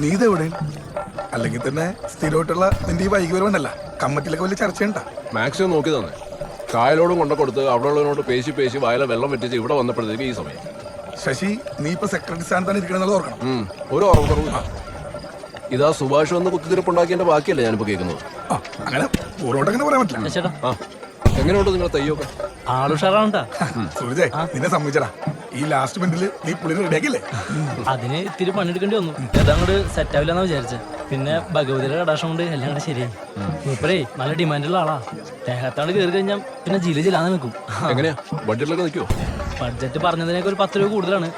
നീ ഇതെവിടെ? അല്ലെങ്കിൽ തന്നെ സ്ഥിരമായിട്ടുള്ള നിന്റെ ഈ വൈകി വരുവണ്ടല്ല കമ്മറ്റിലൊക്കെ വലിയ ചർച്ചയുണ്ടാ? മാക്സിമം നോക്കി തന്നെ കായലോടും കൊണ്ട കൊടുത്ത് അവിടെ ഉള്ളതിനോട് പേശി പേശി വായില വെള്ളം വെറ്റിച്ച് ഇവിടെ വന്നപ്പോഴത്തേക്ക് ഈ സമയം. ശശി, നീ ഇപ്പൊ സെക്രട്ടറി സ്ഥാനത്താണ് ഇരിക്കണമെന്നുള്ളത് ഓർക്കണം. ഒരു ഓർമ്മ കുറവ്. ഇതാ സുഭാഷ് വന്ന് കുത്തിത്തിരിപ്പുണ്ടാക്കിയതിന്റെ ബാക്കിയല്ലേ ഞാനിപ്പോ കേൾക്കുന്നത്. അങ്ങനെ പൂർവ്വോട്ടങ്ങനെ പറയാൻ പറ്റില്ല. എങ്ങനെയുണ്ട് നിങ്ങളെ തയ്യൊക്കെ? ആളുഷാറാണ്ടാ സുരജെ, നിന്നെ സമ്മതിച്ചടാ. ഈ ലാസ്റ്റ് മിനിറ്റില് നീ പുള്ളിനെ റെഡിയാക്കില്ലേ? അതിന് ഇത്തിരി പണിയെടുക്കേണ്ടി വന്നു. അതങ്ങോട്ട് സെറ്റ് ആവില്ലെന്നാ വിചാരിച്ചത്. പിന്നെ ഭഗവതിയുടെ കടാക്ഷം കൊണ്ട് എല്ലാം കൂടെ ശരിയായി. മൂപ്പരേ നല്ല ഡിമാൻഡുള്ള ആളാ. ദേഹത്താണ്ട് കയറി കഴിഞ്ഞാൽ പിന്നെ ജില്ലാന്ന് നിൽക്കും. എങ്ങനെയാ ബഡ്ജറ്റിലൊക്കെ നിൽക്കുവോ? ബഡ്ജറ്റ് പറഞ്ഞതിനൊക്കെ ഒരു 10 രൂപ കൂടുതലാണ്.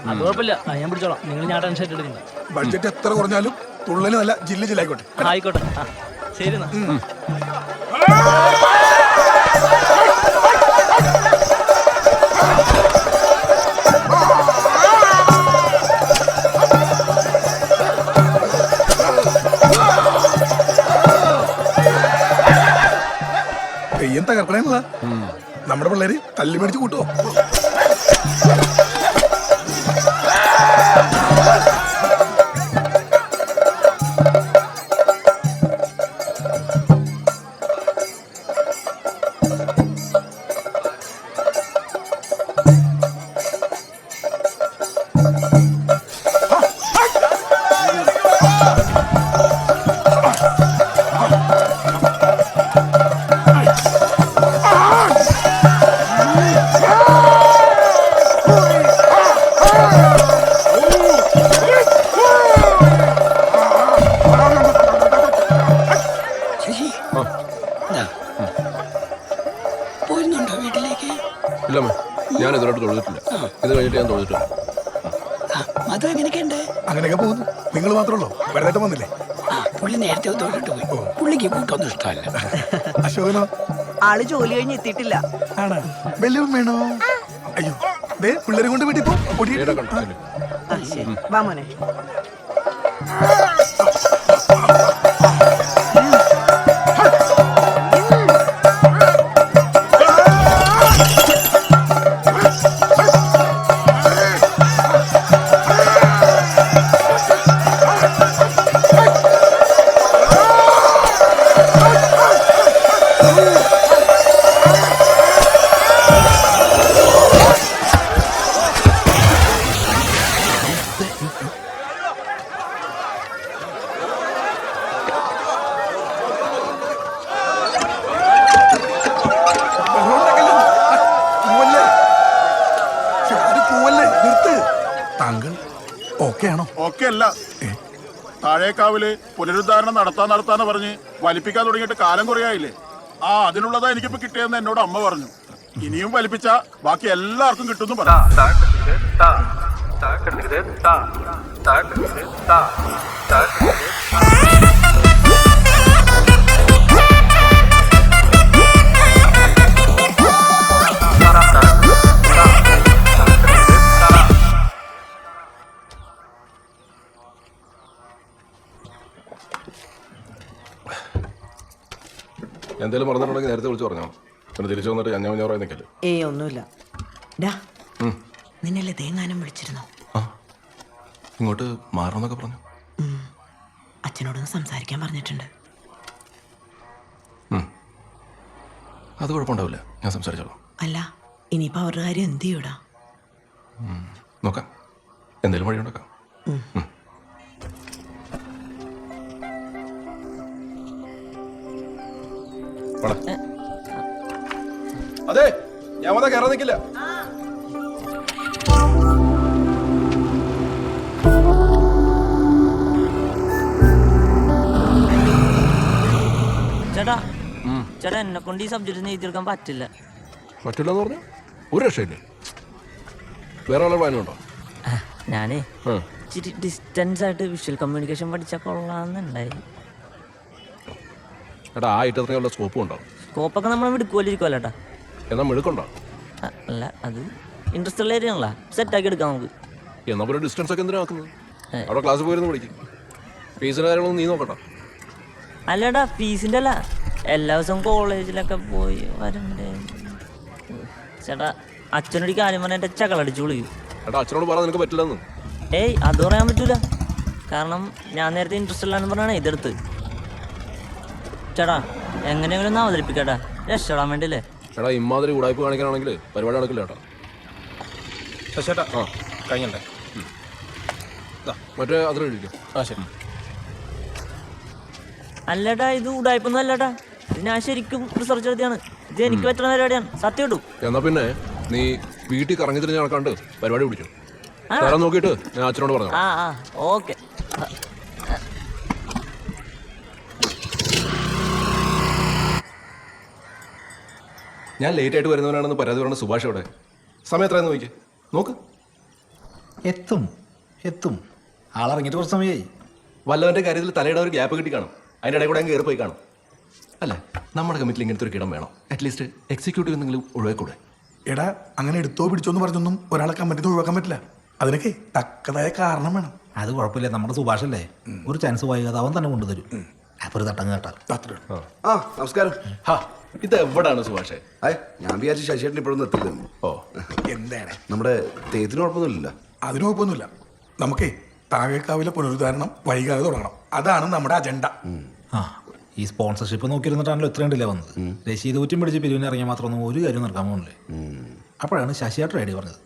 അത് കുഴപ്പമില്ല, അത് ഞാൻ പിടിച്ചോളാം. നിങ്ങൾ ഞാൻ ടെൻഷൻ എടുക്കുന്നത്. ബഡ്ജറ്റ് എത്ര കുറഞ്ഞാലും തുള്ളല് നല്ല ജില്ലായിക്കോട്ടെ. ആയിക്കോട്ടെ, ശരി എന്നാ. തെയ്യം തകർക്കണേന്നതാ. നമ്മുടെ പിള്ളേര് തല്ലി മേടിച്ച് കൂട്ടുവോ? ഇല്ലമ്മേ, ഞാൻ ഇതിലോട്ട് തൊഴുതിട്ടില്ല. ഇത് കഴിഞ്ഞിട്ട് ഞാൻ തൊഴുതിട്ടില്ല. അങ്ങനെയൊക്കെ പോകുന്നു. നിങ്ങൾ മാത്രമല്ലോ വെറുതെ വന്നില്ലേ? പുള്ളി നേരത്തെ തൊഴിലിട്ട് പോയി. പുള്ളിക്ക് കൂട്ടൊന്നും ഇഷ്ടമല്ല. അശോകനോ? ആള് ജോലി കഴിഞ്ഞ് എത്തിയിട്ടില്ല. ആണോ? ബെല്ലൂം വേണോ? അയ്യോ, ദേ പിള്ളേരെ കൊണ്ട് വീട്ടിൽ പോ. വാ മോനെ. ഓക്കെ അല്ല. താഴേക്കാവില് പുനരുദ്ധാരണം നടത്താന്ന് പറഞ്ഞ് വലിപ്പിക്കാൻ തുടങ്ങിയിട്ട് കാലം കുറയായില്ലേ? അതിനുള്ളതാ എനിക്കിപ്പോ കിട്ടിയെന്ന് എന്നോട് അമ്മ പറഞ്ഞു. ഇനിയും വലിപ്പിച്ച ബാക്കി എല്ലാവർക്കും കിട്ടുന്നു പറഞ്ഞു. എന്തെങ്കിലും പറഞ്ഞിട്ടുണ്ടെങ്കിൽ നേരത്തെ വിളിച്ചു പറഞ്ഞോ. പിന്നെ തിരിച്ചു വന്നിട്ട് ഞാൻ പറയാൻ നിൽക്കല്ലേ. ഒന്നുമില്ല. നിന്നല്ലേ തേങ്ങാനും വിളിച്ചിരുന്നോ? ഇങ്ങോട്ട് മാറണമെന്നൊക്കെ പറഞ്ഞു. അച്ഛനോടൊന്ന് സംസാരിക്കാൻ പറഞ്ഞിട്ടുണ്ട്. അത് കുഴപ്പമുണ്ടാവില്ല, ഞാൻ സംസാരിച്ചോളാം. അല്ല, ഇനിയിപ്പോ അവരുടെ കാര്യം എന്ത് ചെയ്യൂടാ? നോക്കാം, എന്തെങ്കിലും വഴി ഉണ്ടാക്കാം. അതെ, ഞാൻ വന്നാ കയറാൻ നിൽക്കില്ല. ചേട്ടാ ചേട്ടാ എന്നെ കൊണ്ട് ഈ സബ്ജക്റ്റ് എഴുതിയെടുക്കാൻ പറ്റില്ല. പറ്റില്ലെന്ന് പറഞ്ഞാൽ ഒരു രക്ഷയില്ലേ? വേറെ വല്ല പ്ലാനുണ്ടോ? ഞാനേ ഇച്ചിരി ഡിസ്റ്റൻസ് ആയിട്ട് വിഷ്വൽ കമ്മ്യൂണിക്കേഷൻ പഠിച്ചാൽ കൊള്ളാന്നുണ്ടായി. എടാ, ആ ഇട്ടത്രയും വല്ല സ്കോപ്പും ഉണ്ടോ? സ്കോപ്പൊക്കെ നമ്മൾ മിടുക്കുമല്ലോ ചേട്ടാ. എന്നാ മിടുക്കുണ്ടോ? അല്ല, അത് ഇൻട്രസ്റ്റ് ഉള്ള ഏരിയ ആണല്ലോ, സെറ്റാക്കി എടുക്കാം നമുക്ക്. എന്നാ പിന്നെ ഡിസ്റ്റൻസ് ഒക്കെ എന്തിനാ ആക്കുന്നത്? അവിടെ ക്ലാസ്സിൽ പോയിരുന്നു പഠിക്കും. ഫീസിന്റെ കാര്യങ്ങളൊന്നും നീ നോക്കട്ടോ. അല്ലടാ, ഫീസിന്റെ അല്ല, എല്ലാ ദിവസവും കോളേജിലൊക്കെ പോയി വരണ്ടേ ചേട്ടാ. അച്ഛനൊരു കാര്യം പറഞ്ഞാൽ എൻ്റെ ചകളടിച്ചു വിളിക്കും. എടാ, അച്ഛനോട് പറയാൻ നിനക്ക് പറ്റില്ലെന്ന്. ഏയ്, അത് പറയാൻ പറ്റൂല. കാരണം ഞാൻ നേരത്തെ ഇൻട്രസ്റ്റ് ഇല്ലാന്ന് പറഞ്ഞാണ് ഇതെടുത്ത്. ചേട്ടാ, എങ്ങനെയെങ്കിലും ഒന്ന് അവതരിപ്പിക്കട്ടാ, രക്ഷപ്പെടാൻ വേണ്ടിയല്ലേ. എടാ, ഇമ്മാതിരി ഉടായ്പ കാണിക്കാനാണെങ്കിൽ പരിപാടി നടക്കില്ല കേട്ടോ. ശശിയേട്ടാ, കഴിഞ്ഞണ്ടേ? മറ്റേ അത്ര കഴിക്കും. ശരി. അല്ലടാ, ഇത് ഉടായ്പൊന്നും അല്ലടാ, ഇത് ഞാൻ ശരിക്കും റിസർച്ച് നടത്തിയാണ്. ഇത് എനിക്ക് പറ്റുന്ന പരിപാടിയാണ്, സത്യം ഇട്ടു. എന്നാ പിന്നെ നീ വീട്ടിൽ കറങ്ങി തിരിഞ്ഞ് നടക്കാണ്ട് പരിപാടി പിടിച്ചു തരാൻ നോക്കിയിട്ട് ഞാൻ അച്ഛനോട് പറഞ്ഞു. ആ ഓക്കെ. ഞാൻ ലേറ്റ് ആയിട്ട് വരുന്നവനാണെന്ന് പരാതി പറഞ്ഞ സുഭാഷ് അവിടെ സമയം എത്രയെന്ന് നോക്കി നോക്ക്. എത്തും ആളിറങ്ങിയിട്ട് കുറച്ച് സമയമായി. വല്ലവന്റെ കാര്യത്തിൽ തലയുടെ ഒരു ഗ്യാപ്പ് കിട്ടി കാണും. അതിൻ്റെ ഇടയിൽ കൂടെ അങ്ങ് കയറി പോയി കാണും. അല്ലേ, നമ്മുടെ കമ്മിറ്റിയിൽ ഇങ്ങനത്തെ ഒരു കിടം വേണം. അറ്റ്ലീസ്റ്റ് എക്സിക്യൂട്ടീവ് എന്തെങ്കിലും ഒഴിവാക്കൂടെ? എടാ, അങ്ങനെ എടുത്തോ പിടിച്ചോന്ന് പറഞ്ഞൊന്നും ഒരാളെ കമ്മിറ്റി ഒഴിവാക്കാൻ പറ്റില്ല. അതിനൊക്കെ തക്കതായ കാരണം വേണം. അത് കുഴപ്പമില്ല, നമ്മുടെ സുഭാഷല്ലേ, ഒരു ചാൻസ് വൈകാതെ അവൻ തന്നെ കൊണ്ടുതരും. അപ്പൊ ഒരു തട്ടം കേട്ടാ. നമസ്കാരം. ഇത് എവിടാണ് സുഭാഷേ? ഞാൻ വിചാരിച്ചു ശശിയേട്ടൻ ഇപ്പോഴൊന്നും എത്തില്ലെന്ന്. ഓ, എന്താണ് നമ്മുടെ തേത്തിന് കുഴപ്പമൊന്നുമില്ല. അതിന് കുഴപ്പമൊന്നുമില്ല. നമുക്കേ താഴേക്കാവിലെ പുനരുദ്ധാരണം വൈകാതെ തുടങ്ങണം. അതാണ് നമ്മുടെ അജണ്ട. ഈ സ്പോൺസർഷിപ്പ് നോക്കിയിരുന്നിട്ടാണല്ലോ ഇത്രയും ഡിലേ വന്നത്. രശീത് ഊറ്റും പിടിച്ച് പിരിവിന് ഇറങ്ങിയ മാത്രമൊന്നും ഒരു കാര്യം നടക്കാൻ പോകുന്നില്ലേ. അപ്പോഴാണ് ശശിയേട്ടൻ ഐഡിയ പറഞ്ഞത്.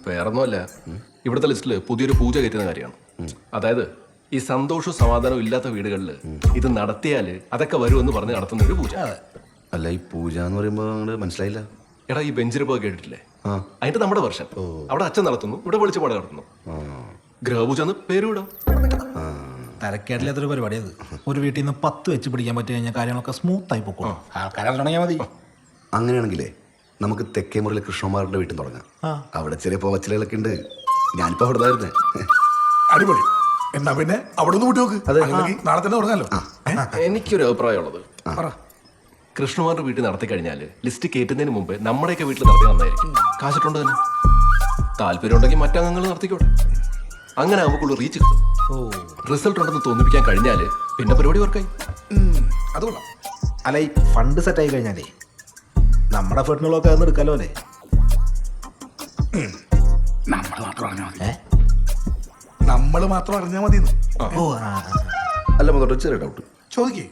വേറൊന്നുമല്ല, ഇവിടുത്തെ ലിസ്റ്റിൽ പുതിയൊരു പൂജ കയറ്റുന്ന കാര്യമാണ്. അതായത് ഈ സന്തോഷവും സമാധാനവും ഇല്ലാത്ത വീടുകളിൽ ഇത് നടത്തിയാൽ അതൊക്കെ വരുമെന്ന് പറഞ്ഞ് നടത്തുന്ന ഒരു പൂജ. അല്ല, ഈ പൂജ എന്ന് പറയുമ്പോൾ അങ്ങോട്ട് മനസ്സിലായില്ല. എടാ, ഈ ബെഞ്ചിരിപ്പ് കേട്ടിട്ടില്ലേ? അതിന്റെ നമ്മുടെ വർഷം അവിടെ അച്ഛൻ നടത്തുന്നു, ഇവിടെ വെളിച്ചപ്പാട് നടത്തുന്നു. ഗ്രഹപൂജ എന്ന് പേര് വിടാം. തരക്കേട്ടില്ലാത്തൊരു പരിപാടി അത്. ഒരു വീട്ടിൽ നിന്ന് 10 വെച്ച് പിടിക്കാൻ പറ്റി കഴിഞ്ഞാൽ കാര്യങ്ങളൊക്കെ സ്മൂത്ത് ആയി പോക്കോളും. ആൾക്കാരെ തുടങ്ങിയാൽ മതി. അങ്ങനെയാണെങ്കിലേ നമുക്ക് തെക്കേമുറിയിലെ കൃഷ്ണകുമാറിന്റെ വീട്ടിൽ തുടങ്ങാം. അവിടെ ചെറിയ പോവച്ചിലൊക്കെ ഉണ്ട്. ഞാനിപ്പോ അവിടെ ആയിരുന്നേ. അടിപൊളി. എന്നാ പിന്നെ അവിടെ ഒന്ന് വിട്ടു നോക്ക്. നാളെ തന്നെ തുടങ്ങാലോ. എനിക്കൊരു അഭിപ്രായമുള്ളത്, കൃഷ്ണകുമാറിന്റെ വീട്ടിൽ നടത്തി കഴിഞ്ഞാൽ ലിസ്റ്റ് കയറ്റുന്നതിന് മുമ്പ് നമ്മുടെയൊക്കെ വീട്ടിൽ നടത്തി നന്നായിരിക്കും. കാശിട്ടുണ്ട് തന്നെ. താല്പര്യം ഉണ്ടെങ്കിൽ മറ്റംഗങ്ങൾ നടത്തിക്കോട്ടെ. അങ്ങനെ ആവുമ്പോൾ റീച്ച് കിട്ടും. റിസൾട്ട് ഉണ്ടെന്ന് തോന്നിപ്പിക്കാൻ കഴിഞ്ഞാല് പിന്നെ പരിപാടി വർക്കായി. അതുകൊള്ളാം. അല്ല, ഈ ഫണ്ട് സെറ്റ് ആയി കഴിഞ്ഞാലേ നമ്മുടെ ഫണ്ടിനൊക്കെ അതൊന്നും എടുക്കാലോ അല്ലേ? നമ്മൾ മാത്രം അറിഞ്ഞാൽ മതി. നമ്മൾ മാത്രം അറിഞ്ഞാൽ മതി. അല്ല, മുതൽ ചെറിയ ഡൗട്ട് ചോദിക്കേ.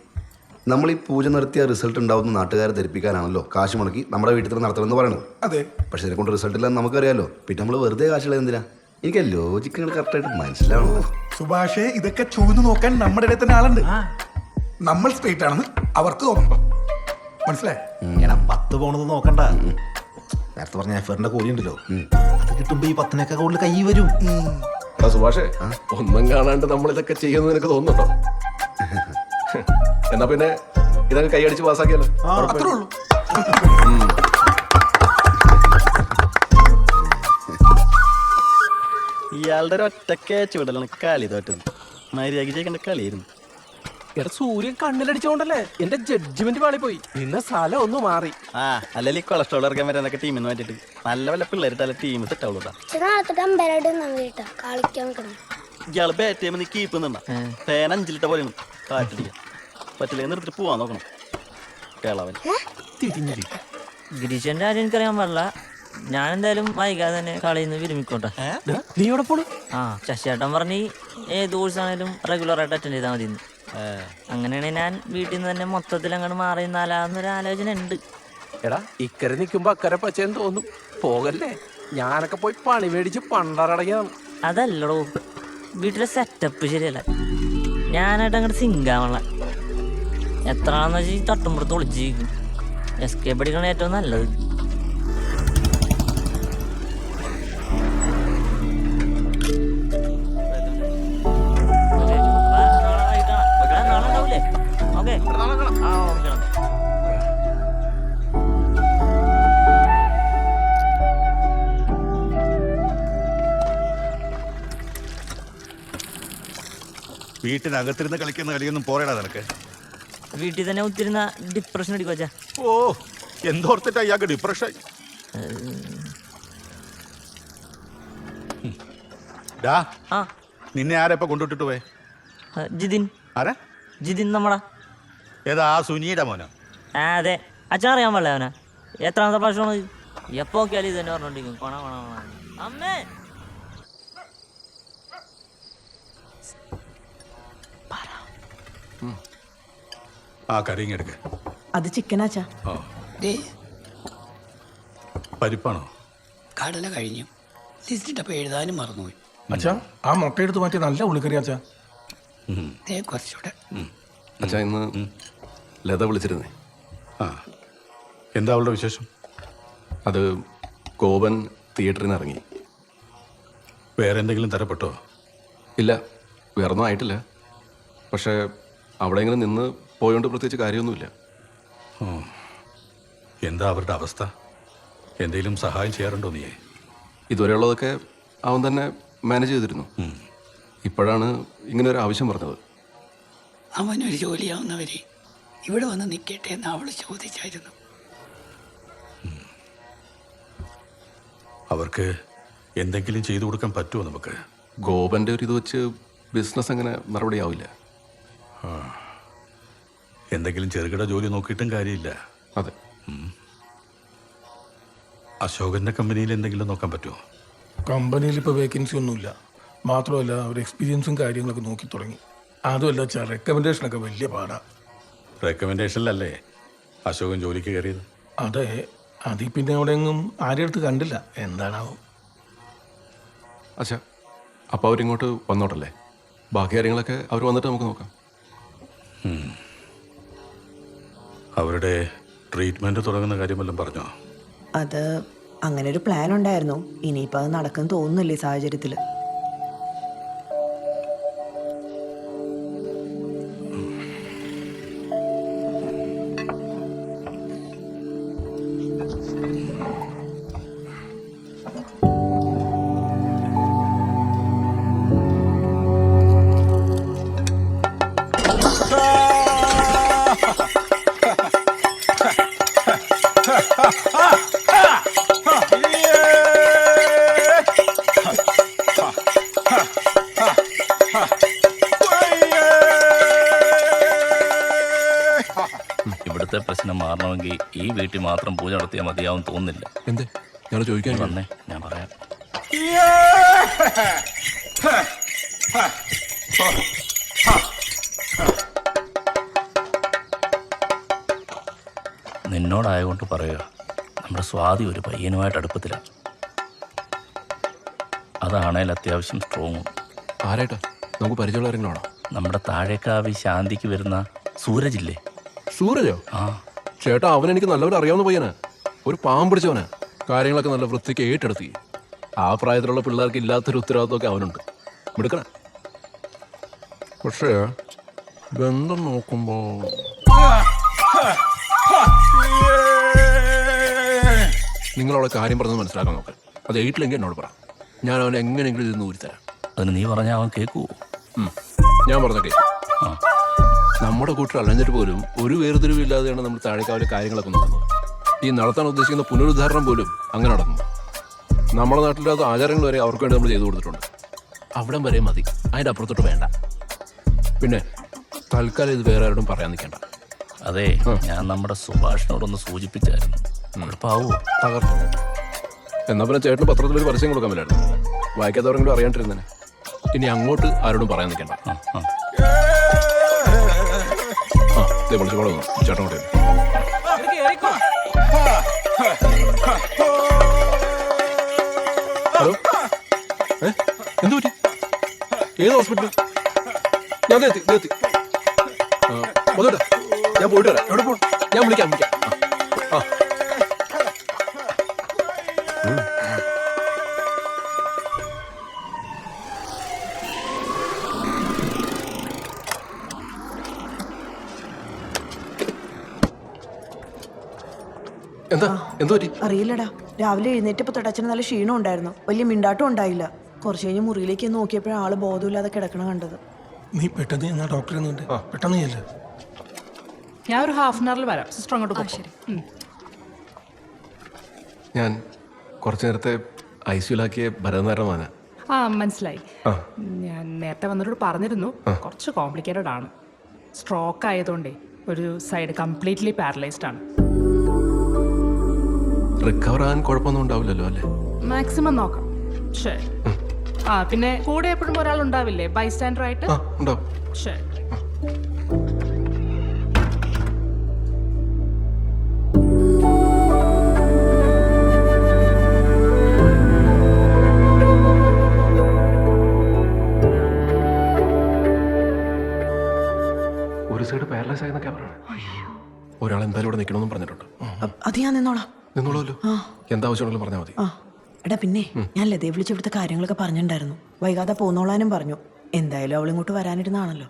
നമ്മൾ ഈ പൂജ നടത്തിയ റിസൾട്ട് ഉണ്ടാവുന്ന നാട്ടുകാരെ ധരിപ്പിക്കാനാണല്ലോ കാശ് മുടക്കി നമ്മുടെ വീട്ടിൽ തന്നെ നടത്തണമെന്ന് പറയുന്നത്. അതെ, പക്ഷെ ഇതിനെ കൊണ്ട് റിസൾട്ട് ഇല്ലാന്ന് നമുക്കറിയാലോ. പിന്നെ നമ്മൾ വെറുതെ കാശുള്ളത് എന്തിനാ? എനിക്ക് ലോജിക്ക് കറക്റ്റായിട്ട് മനസ്സിലാവണോ? സുഭാഷേ, ഇതൊക്കെ ചൂന്ന് നോക്കാൻ നമ്മുടെ ഇടയിൽ തന്നെ ആളുണ്ട്. നമ്മൾ സ്ട്രേറ്റ് ആണെന്ന് അവർക്ക് തോന്നുമ്പോ മനസ്സിലായി. 10 പോണത് നോക്കണ്ട. നേരത്തെ പറഞ്ഞ എഫറിന്റെ കൂലി ഉണ്ടല്ലോ, അത് കിട്ടുമ്പോ ഈ 10 കൂടുതൽ കൈ വരും. സുഭാഷേ, ഒന്നും കാണാണ്ട് നമ്മളിതൊക്കെ ചെയ്യുന്നത് എനിക്ക് തോന്നുന്നുണ്ടോ? എന്നാ പിന്നെ ഇതൊക്കെ കൈയടിച്ച് പാസ്സാക്കിയാലോ? അത്രേ ഉള്ളൂ. ഇയാളുടെ ഒരു ഒറ്റക്കെ ചൂടലാണ് കളി തോറ്റത്. മര്യാദയ്ക്ക് ചെയ്യേണ്ട കളിയായിരുന്നു. എടാ, സൂര്യൻ കണ്ണിലടിച്ചോണ്ടല്ലേ എന്റെ ജഡ്ജ്മെന്റ് പാളി പോയി. പിന്നെ സ്ഥലം ഒന്ന് മാറി. അല്ലെങ്കിൽ കൊളസ്ട്രോൾ ഇറക്കാൻ വരാനൊക്കെ ടീമിന് വേണ്ടിട്ട് നല്ല വല്ല പിള്ളേരിട്ടല്ല ടീം സെറ്റ് ആവുള്ളൂ. ഇയാള് ബാറ്റ് ചെയ്യുമ്പോൾ നീ കീപ്പ് നിന്നാ ഫാൻ 5 ലിറ്റർ പോലെ കാറ്റിടിക്കാം. പറ്റില്ല, നിർത്തിട്ട് പോവാൻ നോക്കണം. കേളവൻ ഗിരീഷന്റെ കാര്യം എനിക്കറിയാൻ പാടില്ല. ഞാൻ എന്തായാലും വൈകാതെ തന്നെ കളിയിൽ വിരമിക്കോട്ടെ. നീ എവിടെ പോണു? ശശിയേട്ടൻ പറഞ്ഞ് ഏത് കോഴ്സ് ആണെങ്കിലും റെഗുലർ ആയിട്ട് അറ്റൻഡ് ചെയ്താൽ മതി. അങ്ങനെയാണെങ്കിൽ ഞാൻ വീട്ടിൽ നിന്ന് തന്നെ മൊത്തത്തിൽ അങ്ങോട്ട് മാറി നാലാന്നൊരു ആലോചന ഉണ്ട്. എടാ, ഇക്കരെ നിൽക്കുമ്പോ അക്കരെ പച്ചയെന്ന് തോന്നും. പോകല്ലേ. ഞാനൊക്കെ പോയി പണി മേടിച്ച് പണ്ടറടങ്ങിയതാണ്. അതല്ലടോ, വീട്ടിലെ സെറ്റപ്പ് ശരിയല്ല. ഞാനായിട്ട് അങ്ങോട്ട് സിങ്കാവണ എത്ര ആണെന്ന് വെച്ചാൽ ഈ തട്ടുമ്പുറത്ത് ഒളിച്ചിരിക്കും. എസ്കേപ്പ് അടിക്കണം ഏറ്റവും നല്ലത്. നാളെ ഉണ്ടാവൂലേ? ഓക്കെ ആ ഓക്കെ. വീട്ടിനകത്തിരുന്ന് കളിക്കുന്ന കളിയൊന്നും പോരടാ നിനക്ക്. വീട്ടിൽ തന്നെ ഒത്തിരുന്ന ഡിപ്രഷൻ അടിക്കുവച്ചാ. ഓ, എന്തോർത്തിട്ടാ ഇയാൾക്ക് ഡിപ്രഷൻ? ഡാ, ആ നിന്നെ ആരാ ഇപ്പൊ കൊണ്ടുവിട്ടിട്ട് പോയെ? ജിതിൻ. ആരാ ജിതിൻ നമ്മളാ. ഏതാ ആ സുനിയുടെ മോനോ? ആ അതെ, അച്ഛൻ അറിയാൻ പാടില്ല അവനെ. എത്രാമത്തെ പ്രാവശ്യമാണ് എപ്പോ നോക്കിയാലും ഇത് തന്നെ പറഞ്ഞോണ്ടിരിക്കും. കൊണ കൊണ കൊണ. അമ്മേ ആ കരിങ്ങ എടുക്ക. അത് ചിക്കനാച്ചാ. ദേ പരിപ്പാണോ? കടല കഴിഞ്ഞു. ലിസ്റ്റിട്ടപ്പോൾ എഴുതാനും മറന്നുപോയി. അച്ഛാ, ആ മുട്ടയെടുത്ത് മാറ്റി നല്ല ഉള്ളിക്കറി അച്ഛാ. ദേ കുറച്ചുകൂടെ. അച്ഛാ, ഇന്ന് ലത വിളിച്ചിരുന്നേ. ആ, എന്താ അവളുടെ വിശേഷം? അത് കോപൻ തിയേറ്ററിൽ നിന്ന് ഇറങ്ങി. വേറെ എന്തെങ്കിലും തരപ്പെട്ടോ? ഇല്ല, വേറൊന്നും ആയിട്ടില്ല. പക്ഷേ അവിടെ ഇങ്ങനെ നിന്ന് പോയോണ്ട് പ്രത്യേകിച്ച് കാര്യമൊന്നുമില്ല. എന്താ അവരുടെ അവസ്ഥ? എന്തെങ്കിലും സഹായം ചെയ്യാറുണ്ടോ നീ? ഇതുവരെയുള്ളതൊക്കെ അവൻ തന്നെ മാനേജ് ചെയ്തിരുന്നു. ഇപ്പോഴാണ് ഇങ്ങനെ ഒരു ആവശ്യം പറഞ്ഞത്. അവനൊരു ജോലിയാവുന്നവരെ ഇവിടെ വന്ന് നിൽക്കട്ടെ എന്ന് അവൾ ചോദിച്ചായിരുന്നു. അവർക്ക് എന്തെങ്കിലും ചെയ്തു കൊടുക്കാൻ പറ്റുമോ നമുക്ക്? ഗോപന്റെ ഒരു ഇത് വെച്ച് ബിസിനസ് അങ്ങനെ മറുപടിയാവില്ല. എന്തെങ്കിലും ചെറുകിട ജോലി നോക്കിയിട്ടും കാര്യമില്ല. അതെ. അശോകന്റെ കമ്പനിയിൽ എന്തെങ്കിലും നോക്കാൻ പറ്റുമോ? കമ്പനിയിൽ ഇപ്പോൾ വേക്കൻസി ഒന്നുമില്ല. മാത്രമല്ല, അവർ എക്സ്പീരിയൻസും കാര്യങ്ങളൊക്കെ നോക്കി തുടങ്ങി. അതുമല്ല വെച്ചാൽ റെക്കമെൻഡേഷനൊക്കെ വലിയ പാടാ. റെക്കമെൻഡേഷനിലല്ലേ അശോകൻ ജോലിക്ക് കയറിയത്? അതെ, അതിൽ പിന്നെ അവിടെ എങ്ങും ആരുടെ അടുത്ത് കണ്ടില്ല. എന്താണാവും. അച്ഛാ, അപ്പോൾ അവരിങ്ങോട്ട് വന്നോട്ടല്ലേ? ബാക്കി കാര്യങ്ങളൊക്കെ അവർ വന്നിട്ട് നമുക്ക് നോക്കാം. അവരുടെ ട്രീറ്റ്മെന്റ് തുടങ്ങുന്ന കാര്യം വല്ലതും പറഞ്ഞോ? അത് അങ്ങനെ ഒരു പ്ലാൻ ഉണ്ടായിരുന്നു. ഇനിയിപ്പോൾ അത് നടക്കും തോന്നുന്നില്ല ഈ സാഹചര്യത്തിൽ. ഇവിടുത്തെ പ്രശ്നം മാറണമെങ്കിൽ ഈ വീട്ടിൽ മാത്രം പൂജ നടത്തിയാൽ മതിയാവും തോന്നുന്നില്ല. എന്തേ? ഞാൻ ചോദിക്കാൻ വന്നേ, ഞാൻ പറയാം. നിന്നോടായതുകൊണ്ട് പറയുക, നമ്മുടെ സ്വാതി ഒരു പയ്യനുമായിട്ട് അടുപ്പത്തിലാണ്. അതാണേൽ അത്യാവശ്യം സ്ട്രോങ്ങും. ആരായിട്ടാ? നമുക്ക് പരിചയമുള്ള ആരെങ്കിലാണോ? നമ്മുടെ താഴേക്കാവി ശാന്തിക്ക് വരുന്ന സൂരജില്ലേ? സൂരജോ? ആ ചേട്ടാ, അവനെനിക്ക് നല്ലവരെ അറിയാവുന്ന പയ്യനാ. ഒരു പാവം പിടിച്ചവനാ. കാര്യങ്ങളൊക്കെ നല്ല വൃത്തിക്ക് ഏറ്റെടുത്തി. ആ പ്രായത്തിലുള്ള പിള്ളേർക്ക് ഇല്ലാത്തൊരു ഉത്തരവാദിത്വമൊക്കെ അവനുണ്ട്. മിടുക്കണ. പക്ഷേ ബന്ധം നോക്കുമ്പോ നിങ്ങളവിടെ കാര്യം പറഞ്ഞത് മനസ്സിലാക്കാൻ നോക്കാൻ. അത് എയ്റ്റിലെങ്കിൽ എന്നോട് പറ. ഞാൻ അവനെ എങ്ങനെയെങ്കിലും ഇരുന്ന് ഊരിത്തരാം. അതിന് നീ പറഞ്ഞാൽ അവൻ കേൾക്കുവോ? ഞാൻ പറഞ്ഞ കേൾക്കും. നമ്മുടെ കൂട്ടർ അലഞ്ഞിട്ട് പോലും ഒരു വേർതിരിവില്ലാതെയാണ് നമ്മൾ താഴേക്കാവിലെ കാര്യങ്ങളൊക്കെ നടന്നത്. ഈ നടത്താൻ ഉദ്ദേശിക്കുന്ന പുനരുദ്ധാരണം പോലും അങ്ങനെ നടന്നു. നമ്മുടെ നാട്ടിലത് ആചാരങ്ങൾ വരെ അവർക്ക് വേണ്ടി നമ്മൾ ചെയ്തു കൊടുത്തിട്ടുണ്ട്. അവിടം വരെ മതി, അതിൻ്റെ അപ്പുറത്തോട്ട് വേണ്ട. പിന്നെ തൽക്കാലം ഇത് വേറെ ആരോടും പറയാൻ നിൽക്കേണ്ട. അതെ, ഞാൻ നമ്മുടെ സുഭാഷിനോടൊന്ന് സൂചിപ്പിച്ചായിരുന്നു. കുഴപ്പമാവോ? തകർത്തു. എന്നാൽ പിന്നെ ചേട്ടന് പത്രത്തിൽ ഒരു പരസ്യം കൊടുക്കാൻ പറ്റില്ലായിരുന്നു. വായിക്കാത്തവരെങ്കിലും അറിയാണ്ടിരുന്നേനെ. ഇനി അങ്ങോട്ട് ആരോടും പറയാൻ നിൽക്കേണ്ട. വിളിച്ചോളൂ ചേട്ടൻ കൂടെ. എന്തു പറ്റി? ഏത് ഹോസ്പിറ്റൽ? ഞാൻ എത്തി. മധുട്ടാ, ഞാൻ പോയിട്ട് വരാം. എവിടെ പോകും? ഞാൻ വിളിക്കാം. ആ. എന്താ പറ്റി? അറിയില്ലടാ, രാവിലെ എഴുന്നേറ്റപ്പോ തൊട്ടച്ഛന് നല്ല ക്ഷീണം ഉണ്ടായിരുന്നു. വലിയ മിണ്ടാട്ടം ഉണ്ടായില്ല. കുറച്ച് കഴിഞ്ഞ് മുറിയിലേക്ക് നോക്കിയപ്പോഴാണ് ആള് ബോധമില്ലാതെ കിടക്കണം കണ്ടത്. നീ പെട്ടെന്ന് ഞാൻ ഡോക്ടറെ പെട്ടെന്ന് ചെല്ല്. ഞാൻ ഒരു ഹാഫ് ആൻ അവറിൽ വരാം. സിസ്റ്റർ അങ്ങോട്ട് പോകും. ശരി. ഞാൻ കുറച്ചു നേരത്തെ ഐസിയുലാക്കിയ ഭരതനാരായണ. ആ മനസ്സിലായി. ഞാൻ നേരത്തെ വന്നവരോട് പറഞ്ഞിരുന്നു, കുറച്ച് കോംപ്ലിക്കേറ്റഡ് ആണ്. സ്ട്രോക്ക് ആയതുകൊണ്ടേ ഒരു സൈഡ് കംപ്ലീറ്റ്ലി പാരലൈസ്ഡ് ആണ്. റിക്കവർ ആകാൻ കുഴപ്പമൊന്നും ഉണ്ടാവില്ലല്ലോ അല്ലേ? മാക്സിമം നോക്കാം. ശരി. പിന്നെ കൂടെ എപ്പോഴും ഒരാൾ ഉണ്ടാവില്ലേ, ബൈസ്റ്റാൻഡർ ആയിട്ട്? ഉണ്ടാവും. ശരി. ഒരു സൈഡ് പാരലൈസ് ആയെന്നൊക്കെ പറയണേ. ഒരാൾ എന്തായാലും ഇവിടെ നിൽക്കണമെന്നും പറഞ്ഞിട്ടുണ്ട്. അത് ഞാൻ നിന്നോളാം. നിന്നോളൂല്ലോ. എന്താവശ്യമാണെങ്കിലും പറഞ്ഞാൽ മതി. എടാ പിന്നെ ഞാൻ ലതയെ വിളിച്ച് ഇവിടുത്തെ കാര്യങ്ങളൊക്കെ പറഞ്ഞിട്ടുണ്ടായിരുന്നു. വൈകാതെ പോന്നോളാനും പറഞ്ഞു. എന്തായാലും അവൾ ഇങ്ങോട്ട് വരാനിരുന്നാണല്ലോ.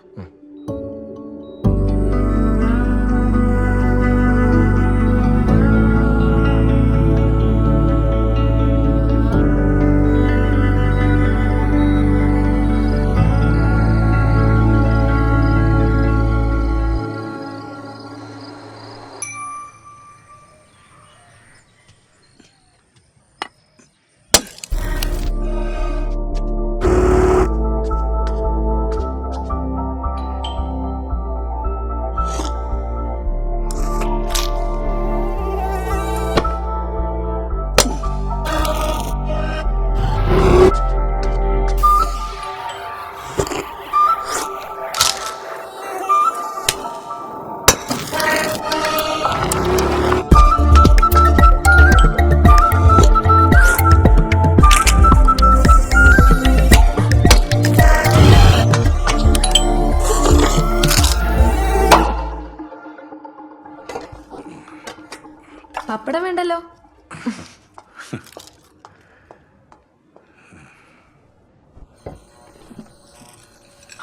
പപ്പടം വേണ്ടല്ലോ.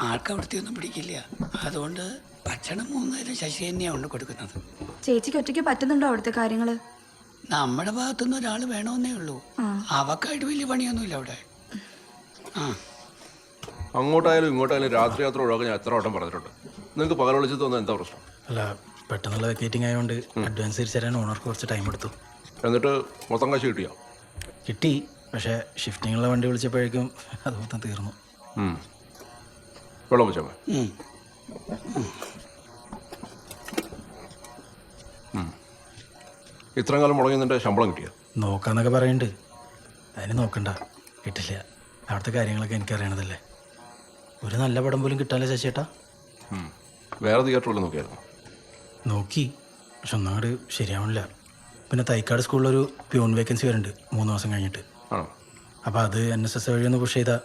ആൾക്ക് അവിടുത്തെ ഒന്നും പിടിക്കില്ല. അതുകൊണ്ട് ഭക്ഷണം 3 നേരം ശശി തന്നെയാണ് കൊണ്ട് കൊടുക്കുന്നത്. ചേച്ചിക്ക് ഒറ്റയ്ക്ക് പറ്റുന്നുണ്ടോ അവിടുത്തെ കാര്യങ്ങള്? നമ്മുടെ ഭാഗത്തുനിന്ന് ഒരാൾ വേണമെന്നേ ഉള്ളൂ. അവക്കായിട്ട് വലിയ പണിയൊന്നുമില്ല അവിടെ. അങ്ങോട്ടായാലും ഇങ്ങോട്ടായാലും രാത്രി യാത്ര ഒഴിവാക്കാൻ ഞാൻ എത്ര വട്ടം പറഞ്ഞിട്ടുണ്ട്. നിങ്ങൾക്ക് പകൽ വിളിച്ചു തോന്നുന്നത് എന്താ പ്രശ്നം? അല്ല, പെട്ടെന്നുള്ള വെക്കേറ്റിംഗ് ആയതുകൊണ്ട് അഡ്വാൻസ് തിരിച്ചു തരാൻ ഓണർക്ക് കുറച്ച് ടൈം എടുത്തു. എന്നിട്ട് മൊത്തം കാശ് കിട്ടിയോ? കിട്ടി. പക്ഷേ ഷിഫ്റ്റിങ്ങുള്ള വണ്ടി വിളിച്ചപ്പോഴേക്കും അത് മൊത്തം തീർന്നു. വെള്ളം വെച്ചോ. ഇത്രയും കാലം മുടങ്ങി നിന്റെ ശമ്പളം കിട്ടിയോ? നോക്കാന്നൊക്കെ പറയുന്നുണ്ട്. അതിന് നോക്കണ്ട, കിട്ടില്ല. അവിടുത്തെ കാര്യങ്ങളൊക്കെ എനിക്കറിയണതല്ലേ. ഒരു നല്ല പടം പോലും കിട്ടാല്ലേ ശശിയേട്ടാ? വേറെ തിയേറ്ററുകളിൽ നോക്കിയായിരുന്നു? നോക്കി, പക്ഷെ ഒന്നാട് ശരിയാവണില്ല. പിന്നെ തൈക്കാട് സ്കൂളിലൊരു പ്യൂൺ വേക്കൻസി വരുന്നുണ്ട് 3 മാസം കഴിഞ്ഞിട്ട്. അപ്പോൾ അത് NSS വഴി ഒന്ന് പുഷ് ചെയ്താൽ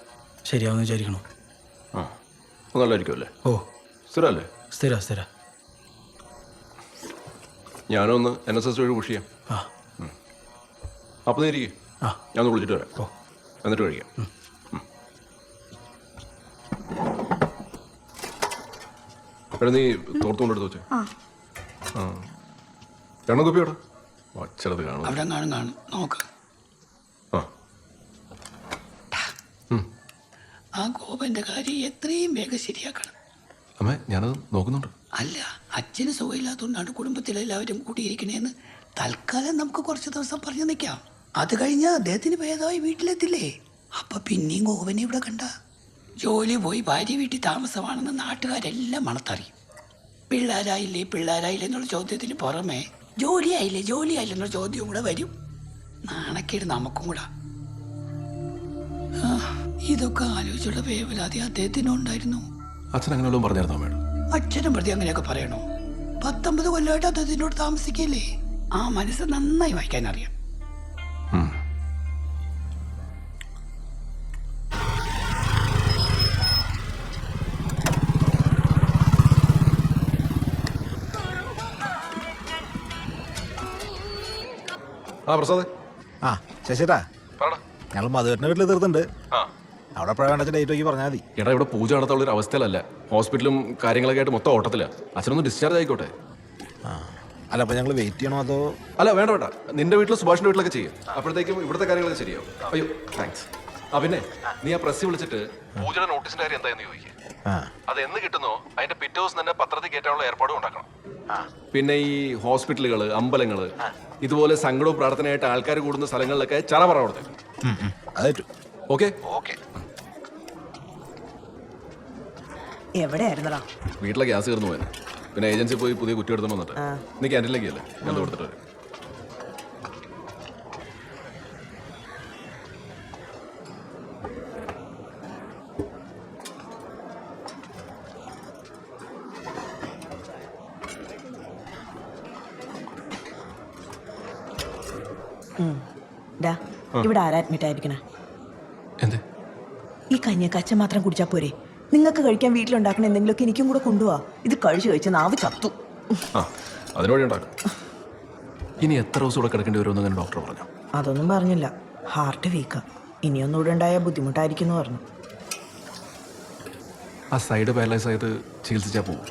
ശരിയാവുമെന്ന് വിചാരിക്കണു. നല്ലതായിരിക്കും അല്ലേ? ഓ സ്ഥിരമല്ലേ? സ്ഥിര. ഞാനൊന്ന് NSS വഴി പുഷ് ചെയ്യാം. അപ്പോൾ നീ ഇരിക്കും. ഞാനൊന്ന് വിളിച്ചിട്ട് വരാം. എന്നിട്ട് കഴിക്കാം. എടാ നീ തോർത്തുകൊണ്ടെടുത്ത് വെച്ചേ. എണ്ണ കുപ്പിയോടാ വച്ചത് കാണും. അവിടെ കാണും നോക്ക്. ആ ഗോപന്റെ കാര്യം എത്രയും വേഗം ശരിയാക്കണം. അമ്മേ, ഞാനത് നോക്കുന്നുണ്ട്. അല്ല, അച്ഛന് സുഖമില്ലാത്തതുകൊണ്ടാണ് കുടുംബത്തിലെല്ലാവരും കൂടിയിരിക്കണേന്ന് തൽക്കാലം നമുക്ക് കുറച്ച് ദിവസം പറഞ്ഞു നിൽക്കാം. അത് കഴിഞ്ഞാൽ അദ്ദേഹത്തിന് ഭേദമായി വീട്ടിലെത്തില്ലേ? അപ്പൊ പിന്നെയും ഗോപനെ ഇവിടെ കണ്ട ജോലി പോയി ഭാര്യ വീട്ടിൽ താമസമാണെന്ന് നാട്ടുകാരെല്ലാം മണത്തറിയും. പിള്ളേരായില്ലേ എന്നുള്ള ചോദ്യത്തിന് പുറമെ ജോലിയായില്ലേ എന്നുള്ള ചോദ്യവും കൂടെ വരും. നാണക്കേട് നമുക്കും കൂടെ. ഇതൊക്കെ ആലോചിച്ചുള്ള വേവലാതി അദ്ദേഹത്തിനുണ്ടായിരുന്നു. അച്ഛൻ അങ്ങനെ പറഞ്ഞായിരുന്നു മേഡം? അച്ഛനും പ്രതി അങ്ങനെയൊക്കെ പറയണോ? 19 കൊല്ലമായിട്ട് അദ്ദേഹത്തിനോട് താമസിക്കല്ലേ. ആ മനസ്സ് നന്നായി വായിക്കാൻ അറിയാം. ആ പ്രസാദ്. ആ ശശിട്ടാ, ഞങ്ങൾ മധുവേട്ടൻ്റെ വീട്ടിൽ തീർത്തുണ്ട്. ആ അവിടെ എപ്പോഴാണ് വേണ്ട ഡേറ്റ് നോക്കി പറഞ്ഞാൽ മതി. എടാ ഇവിടെ പൂജ നടത്താനുള്ള ഒരു അവസ്ഥയിലല്ല, ഹോസ്പിറ്റലും കാര്യങ്ങളൊക്കെ ആയിട്ട് മൊത്തം ഓട്ടത്തില്ല. അച്ഛനൊന്ന് ഡിസ്ചാർജ് ആയിക്കോട്ടെ. ആ അല്ല, അപ്പോൾ ഞങ്ങൾ വെയിറ്റ് ചെയ്യണോ അതോ? അല്ല വേണ്ട വേണ്ട, നിന്റെ വീട്ടിൽ സുഭാഷിന്റെ വീട്ടിലൊക്കെ ചെയ്യും. അപ്പോഴത്തേക്കും ഇവിടുത്തെ കാര്യങ്ങളൊക്കെ ശരിയാവും. അയ്യോ താങ്ക്സ്. ആ പിന്നെ നീ ആ പ്രസ് വിളിച്ചിട്ട് പൂജയുടെ നോട്ടീസിന്റെ കാര്യം എന്തായെന്ന് ചോദിക്കുക. അത് എന്ന് കിട്ടുന്നോ അതിന്റെ പിറ്റേ ദിവസം തന്നെ പത്രത്തിൽ കയറ്റാനുള്ള ഏർപ്പാടും ഉണ്ടാക്കണം. പിന്നെ ഈ ഹോസ്പിറ്റലുകള്, അമ്പലങ്ങള്, ഇതുപോലെ സങ്കടവും പ്രാർത്ഥനയായിട്ട് ആൾക്കാർ കൂടുന്ന സ്ഥലങ്ങളിലൊക്കെ ചറ പറ കൊടുത്തേ. അതേറ്റു. ഓക്കെ. എവിടെയായിരുന്നടാ? വീട്ടിലെ ഗ്യാസ് തീർന്നു പോയത്. പിന്നെ ഏജൻസി പോയി പുതിയ കുറ്റി എടുത്തോണ്ട് വന്നിട്ട് നീ ക്യാൻറ്റീനിലേക്ക് അല്ലേ ഞാൻ കൊടുത്തിട്ട് വരും. ഇവിടെ ആരാ അഡ്മിറ്റ് ആയിരിക്കണേ? എന്ത് ഈ കഞ്ഞിക്കച്ച മാത്രം കുടിച്ചാ പോരെ? നിങ്ങൾക്ക് കഴിക്കാൻ വീട്ടിലുണ്ടാക്കണ എന്തെങ്കിലുമൊക്കെ എനിക്കും കൂടെ കൊണ്ടുപോവാ. ഇത് കഴിച്ച് നാവ് ചത്തു. അതിനോട് ഉണ്ടാക്കും. ഇനി എത്ര ദിവസം കൂടെ കിടക്കേണ്ടി വരുമെന്ന് ഡോക്ടർ പറഞ്ഞു? അതൊന്നും പറഞ്ഞില്ല. ഹാർട്ട് വീക്കാ. ഇനിയൊന്നുകൂടെ ഉണ്ടായാൽ ബുദ്ധിമുട്ടായിരിക്കും എന്ന് പറഞ്ഞു. ആ സൈഡ് പാരലൈസ് ആയത് ചികിത്സിച്ചാൽ പോകും.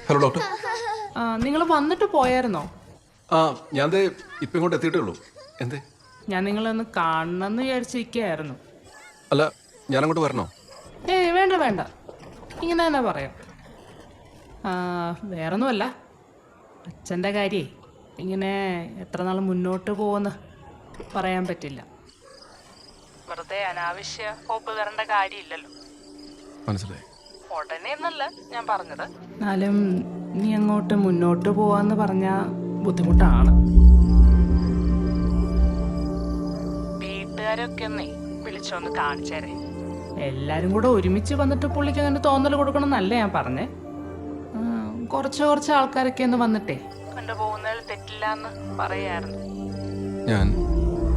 Hello doctor. നിങ്ങൾ വന്നിട്ട് പോയായിരുന്നോ? ആ ഞാൻ ഇപ്പം ഇങ്ങോട്ട് എത്തിയിട്ടേ ഉള്ളൂ. എന്തേ? ഞാൻ നിങ്ങളെ ഒന്ന് കാണണമെന്ന് വിചാരിച്ചിരിക്കുകയായിരുന്നു. അല്ല ഞാൻ അങ്ങോട്ട് വരണോ? ഏയ് വേണ്ട വേണ്ട, ഇങ്ങനെ തന്നെ പറയാം. വേറൊന്നുമല്ല, അച്ഛൻ്റെ കാര്യേ ഇങ്ങനെ എത്ര നാൾ മുന്നോട്ട് പോകുമെന്ന് പറയാൻ പറ്റില്ല. വെറുതെ അനാവശ്യ ഹോപ്പ് തരേണ്ട കാര്യമില്ലല്ലോ. മനസ്സിലായി. ഉടനെ എന്നല്ല ഞാൻ പറഞ്ഞത്. എന്നാലും നീ അങ്ങോട്ട് മുന്നോട്ട് പോവാന്ന് പറഞ്ഞാൽ ബുദ്ധിമുട്ടാണ്. വീട്ടുകാരൊക്കെ ഒന്നേ വിളിച്ചൊന്ന് കാണിച്ചേരെ. എല്ലാരും കൂടെ ഒരുമിച്ച് വന്നിട്ട് പുള്ളിക്ക് അങ്ങനെ തോന്നൽ കൊടുക്കണം എന്നല്ല ഞാൻ പറഞ്ഞേ. കുറച്ച് ആൾക്കാരൊക്കെ ഒന്ന് വന്നിട്ടേ കൊണ്ടുപോകുന്നതിൽ തെറ്റില്ല എന്ന് പറയായിരുന്നു. ഞാൻ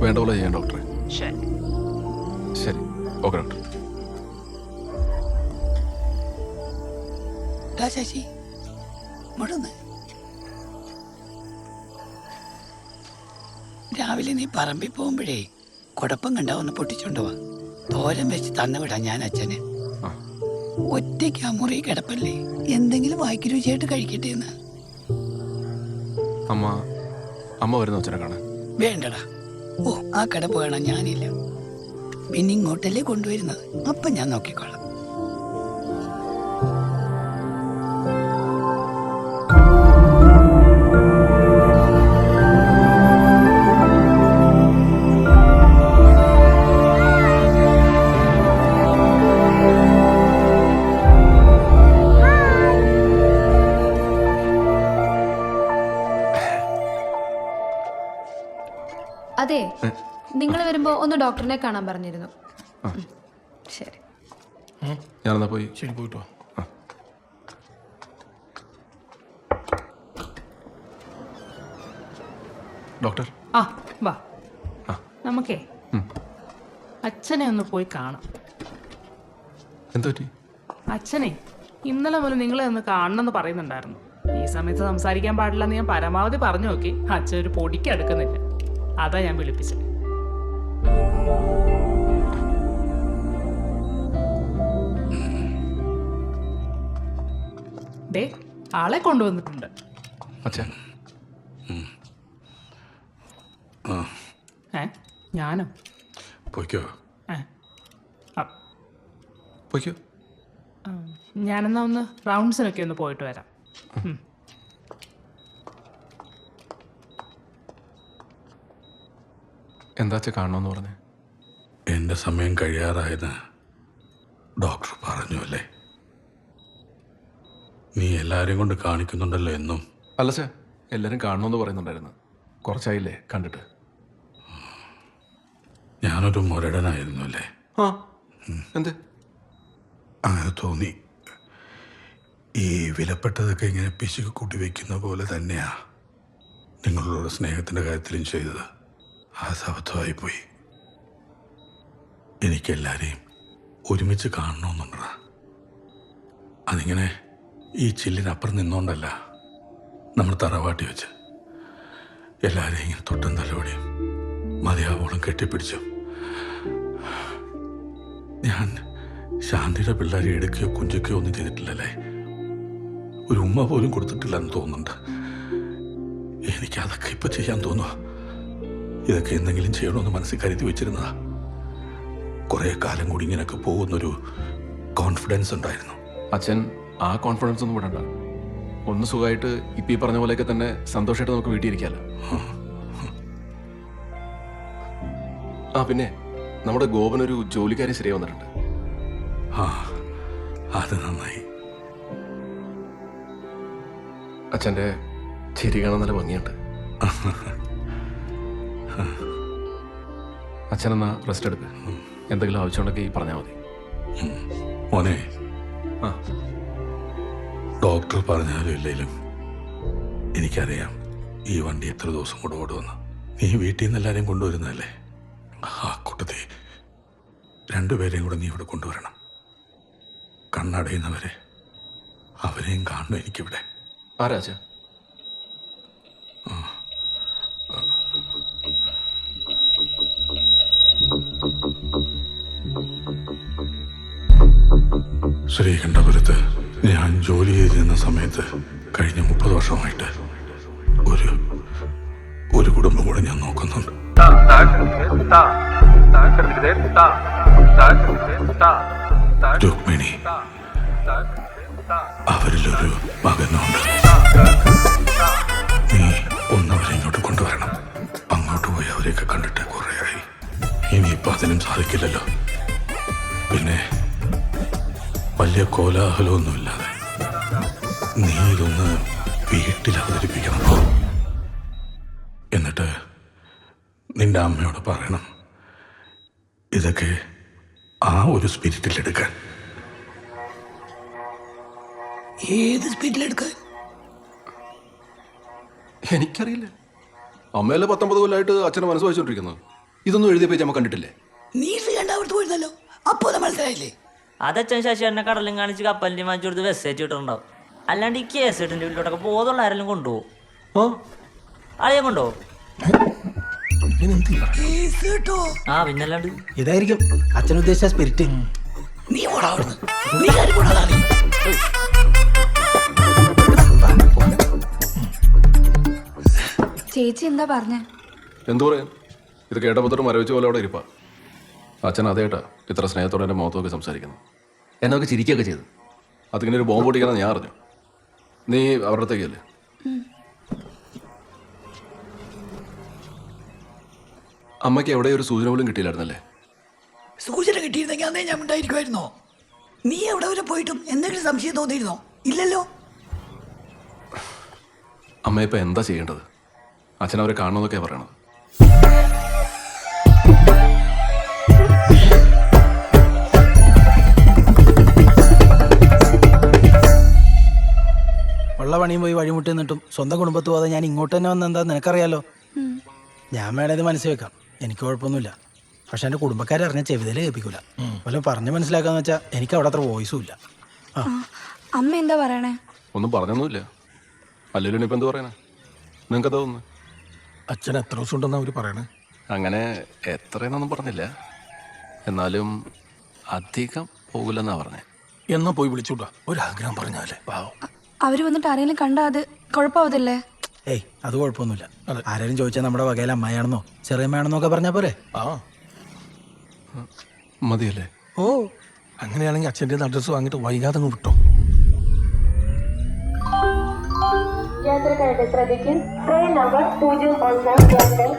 വേണ്ട പോലെ ചെയ്യാം ഡോക്ടറെ. ശരി ശരി ഓക്കെ ഡോക്ടർ. ശശി മുടന്ന് രാവിലെ നീ പറമ്പിൽ പോകുമ്പോഴേ കുഴപ്പം കണ്ടാ ഒന്ന് പൊട്ടിച്ചോണ്ട് പോവാ. തോരൻ വെച്ച് തന്നുവിടാം ഞാൻ അച്ഛന്. ഒറ്റയ്ക്ക് ആ മുറി കിടപ്പല്ലേ, എന്തെങ്കിലും വായിക്ക് രുചിയായിട്ട് കഴിക്കട്ടെ എന്ന്. അമ്മ വരുന്ന അച്ഛനെ കാണാൻ. വേണ്ടടാ, ഓ ആ കിടപ്പ് കാണാൻ ഞാനില്ല. പിന്നെ ഇങ്ങോട്ടല്ലേ കൊണ്ടുവരുന്നത്, അപ്പം ഞാൻ നോക്കിക്കോളാം. അതെ, നിങ്ങൾ വരുമ്പോ ഒന്ന് ഡോക്ടറിനെ കാണാൻ പറഞ്ഞിരുന്നു. ശരി, ഞാനെന്നാ പോയി. ശരി പോയിട്ടോ. ഡോക്ടർ. ആ വാ, നമുക്കേ അച്ഛനെ ഒന്ന് പോയി കാണാം. എന്താ പറ്റി? അച്ഛനെ ഇന്നലെ മുതൽ നിങ്ങളെ ഒന്ന് കാണണമെന്ന് പറയുന്നുണ്ടായിരുന്നു. ഈ സമയത്ത് സംസാരിക്കാൻ പാടില്ലെന്ന് ഞാൻ പരമാവധി പറഞ്ഞു നോക്കി. അച്ഛൻ ഒരു പൊടിക്ക് അടുക്കുന്നില്ല. അതാ ഞാൻ വിളിപ്പിച്ചത്. ദേ ആളെ കൊണ്ടുവന്നിട്ടുണ്ട്. ഞാനോ? പോയിക്കോ. പോയിക്കോ. ഞാനെന്നാ ഒന്ന് റൗണ്ട്സിനൊക്കെ ഒന്ന് പോയിട്ട് വരാം. എന്താ കാണണമെന്ന് പറഞ്ഞേ? എൻ്റെ സമയം കഴിയാറായെന്ന് ഡോക്ടർ പറഞ്ഞു അല്ലേ? നീ എല്ലാവരെയും കൊണ്ട് കാണിക്കുന്നുണ്ടല്ലോ എന്നും. അല്ല സാർ, എല്ലാവരും കാണണമെന്ന് പറയുന്നുണ്ടായിരുന്നു. കുറച്ചായില്ലേ കണ്ടിട്ട്. ഞാനൊരു മുരടനായിരുന്നു അല്ലേ? ആ എന്ത് അങ്ങനെ തോന്നി. ഈ വിലപ്പെട്ടതൊക്കെ ഇങ്ങനെ പിശുക്ക് കൂട്ടി വയ്ക്കുന്ന പോലെ തന്നെയാ നിങ്ങളോട് സ്നേഹത്തിൻ്റെ കാര്യത്തിലും ചെയ്തത്. അത് അബദ്ധമായിപ്പോയി. എനിക്കെല്ലാവരെയും ഒരുമിച്ച് കാണണമെന്നുണ്ടാ. അതിങ്ങനെ ഈ ചില്ലിനപ്പുറം നിന്നുകൊണ്ടല്ല, നമ്മൾ തറവാട്ടി വെച്ച് എല്ലാവരെയും ഇങ്ങനെ തൊട്ടും തലോടിയും മതിയാവോളം കെട്ടിപ്പിടിച്ചു. ഞാൻ ശാന്തിയുടെ പിള്ളേരെ എടുക്കുകയോ കുഞ്ചിക്കുകയോ ഒന്നും ചെയ്തിട്ടില്ലല്ലേ. ഒരു ഉമ്മ പോലും കൊടുത്തിട്ടില്ലെന്ന് തോന്നുന്നുണ്ട്. എനിക്കതൊക്കെ ഇപ്പം ചെയ്യാൻ തോന്നുക. ഇതൊക്കെ എന്തെങ്കിലും ചെയ്യണമെന്ന് മനസ്സിൽ കരുതി വെച്ചിരുന്നതാ. കുറേ കാലം കൂടി ഇങ്ങനെയൊക്കെ പോകുന്നൊരു കോൺഫിഡൻസ് ഉണ്ടായിരുന്നു. അച്ഛൻ ആ കോൺഫിഡൻസ് ഒന്നും വിടണ്ട. ഒന്ന് സുഖമായിട്ട് ഇപ്പം ഈ പറഞ്ഞ പോലെയൊക്കെ തന്നെ സന്തോഷമായിട്ട് നമുക്ക് വീട്ടിൽ ഇരിക്കാമല്ലോ. ആ പിന്നെ നമ്മുടെ ഗോപനൊരു ജോലിക്കാരി ശരിയായി വന്നിട്ടുണ്ട്. ആ അത് നന്നായി. അച്ഛൻ്റെ ചിരി കാണാൻ നല്ല ഭംഗിയുണ്ട്. അച്ഛനെന്നാ റെസ്റ്റ് എടുക്ക്. എന്തെങ്കിലും ആവശ്യമുണ്ടെങ്കിൽ പറഞ്ഞാൽ മതി. മോനെ, ആ ഡോക്ടർ പറഞ്ഞാലും ഇല്ലെങ്കിലും എനിക്കറിയാം ഈ വണ്ടി എത്ര ദിവസം കൂടെ ഓടുമെന്ന്. നീ വീട്ടിൽ നിന്ന് എല്ലാവരെയും കൊണ്ടുവരുന്നതല്ലേ? ആ കൂട്ടത്തിൽ രണ്ടുപേരെയും കൂടെ നീ ഇവിടെ കൊണ്ടുവരണം. കണ്ണടയുന്നവരെ അവരെയും കാണണം എനിക്കിവിടെ. ആരാച്ച? ശ്രീകണ്ഠപുരത്ത് ഞാൻ ജോലി ചെയ്തിരുന്ന സമയത്ത് കഴിഞ്ഞ 30 വർഷമായിട്ട് ഒരു കുടുംബം കൂടെ ഞാൻ നോക്കുന്നുണ്ട്. രുക്മിണി, അവരിലൊരു മകനുണ്ട്. നീ ഒന്നവരെ ഇങ്ങോട്ട് കൊണ്ടുവരണം. അങ്ങോട്ട് പോയി അവരെയൊക്കെ കണ്ടിട്ട് കുറേയായി. ഇനിയിപ്പോൾ അതിനും സാധിക്കില്ലല്ലോ. പിന്നെ വലിയ കോലാഹലമൊന്നുമില്ലാതെ നീ ഇതൊന്ന് വീട്ടിൽ അവതരിപ്പിക്കണം. എന്നിട്ട് നിന്റെ അമ്മയോട് പറയണം ഇതൊക്കെ ആ ഒരു സ്പിരിറ്റിലെടുക്കാൻ. ഏത് സ്പിരിറ്റിലെടുക്കാൻ? എനിക്കറിയില്ല. അമ്മയല്ലേ 19 കൊല്ലമായിട്ട് അച്ഛനെ മനസ്സ് വായിച്ചോണ്ടിരിക്കുന്നത്. ഇതൊന്നും എഴുതിയ പേജ് അമ്മ കണ്ടിട്ടില്ലേ? നീ ശ്രീകണ്ഠപുരത്ത് പോയിരുന്നല്ലോ, അപ്പോൾ മനസ്സിലായില്ലേ? അതച്ഛൻ ശശിയേട്ടനെ കടലും കാണിച്ച് കപ്പലിൻ്റെ വാങ്ങിച്ചു കൊടുത്ത് വെസ്റ്റേറ്റ് കിട്ടുന്നുണ്ടാവും. അല്ലാണ്ട് ഈ കേസേട്ടൻ്റെ വീട്ടിലോട്ടൊക്കെ ബോധമുള്ള ആരെങ്കിലും കൊണ്ടുപോകും. ആരെയും കൊണ്ടുപോകും? ആ പിന്നല്ലാണ്ട് ഇതായിരിക്കും അച്ഛൻ ഉദ്ദേശിച്ച സ്പിരിറ്റ്. നീ പോടാ അവിടുന്ന്. നീ കാര്യം പോടാ. നീ ചേച്ചി എന്താ പറഞ്ഞേ? എന്തു പറയാൻ? ഇത് കേട്ടപ്പോൾ തൊട്ട് മരവിച്ച പോലെ അവിടെ ഇരിപ്പാ. അച്ഛൻ അതേട്ടാ ഇത്ര സ്നേഹത്തോടെ എൻ്റെ മുഖത്തൊക്കെ സംസാരിക്കുന്നു. എന്നൊക്കെ ചിരിക്കുകയൊക്കെ ചെയ്തു. അതിങ്ങനെ ഒരു ബോംബ് പൊട്ടിക്കാന്ന് ഞാൻ അറിഞ്ഞു. നീ അവരുടെ അടുത്തേക്കല്ലേ? അമ്മയ്ക്ക് എവിടെ ഒരു സൂചന പോലും കിട്ടിയില്ലായിരുന്നല്ലേ? സൂചന കിട്ടിയിരുന്നെങ്കിൽ അന്നേ ഞാൻ ഉണ്ടായിരിക്കുമായിരുന്നോ? നീ എവിടെ വരെ പോയിട്ടും എന്തെങ്കിലും സംശയം തോന്നിയിരുന്നോ? ഇല്ലല്ലോ. അമ്മ ഇപ്പം എന്താ ചെയ്യേണ്ടത്? അച്ഛൻ അവരെ കാണണമെന്നൊക്കെയാണ് പറയണത്. ഉള്ള പണിയും പോയി വഴിമുട്ടി നിന്നിട്ടും സ്വന്തം കുടുംബത്ത് പോകാതെ ഞാൻ ഇങ്ങോട്ട് തന്നെ വന്ന എന്താ നിനക്കറിയാലോ. ഞാൻ വേണേ ഇത് മനസ്സിൽ വെക്കാം, എനിക്ക് കുഴപ്പമൊന്നുമില്ല. പക്ഷെ എൻ്റെ കുടുംബക്കാരെ അറിഞ്ഞ ചെവിതല് കേൾപ്പിക്കൂല. വല്ല പറഞ്ഞ് മനസ്സിലാക്കാന്ന് വെച്ചാൽ എനിക്ക് അവിടെ അത്ര വോയിസും ഇല്ല. അമ്മ എന്താ പറയണേ? ഒന്നും പറഞ്ഞൊന്നുമില്ല. അല്ലെങ്കിലും ഇപ്പം എന്ത് പറയണേ? നിങ്ങൾക്ക് എന്താ തോന്നുന്നു? അച്ഛൻ എത്ര ദിവസം ഉണ്ടെന്നാ അവർ പറയണേ? അങ്ങനെ എത്രയെന്നൊന്നും പറഞ്ഞില്ല, എന്നാലും അധികം പോകില്ലെന്നാ പറഞ്ഞേ. എന്നാ പോയി വിളിച്ചൂട്ടാ, ഒരാഗ്രഹം പറഞ്ഞാലേ. പാവം. അവര് വന്നിട്ട് ആരെങ്കിലും കണ്ടാ അത് കുഴപ്പമാവത്തില്ലേ? ഏയ് അത് കുഴപ്പമൊന്നുമില്ല. ആരെങ്കിലും ചോദിച്ചാൽ നമ്മുടെ വകയിൽ അമ്മയാണെന്നോ ചെറിയമ്മയാണെന്നോ ഒക്കെ പറഞ്ഞാൽ പോരെ. ആ മതിയല്ലേ? ഓ അങ്ങനെയാണെങ്കിൽ അച്ഛൻ്റെ അഡ്രസ്സ് വാങ്ങിയിട്ട് വൈകാതെ അങ്ങ് വിട്ടോ. യാത്രക്കാരുടെ ശ്രദ്ധയ്ക്ക് ട്രെയിൻ നമ്പർ 011214.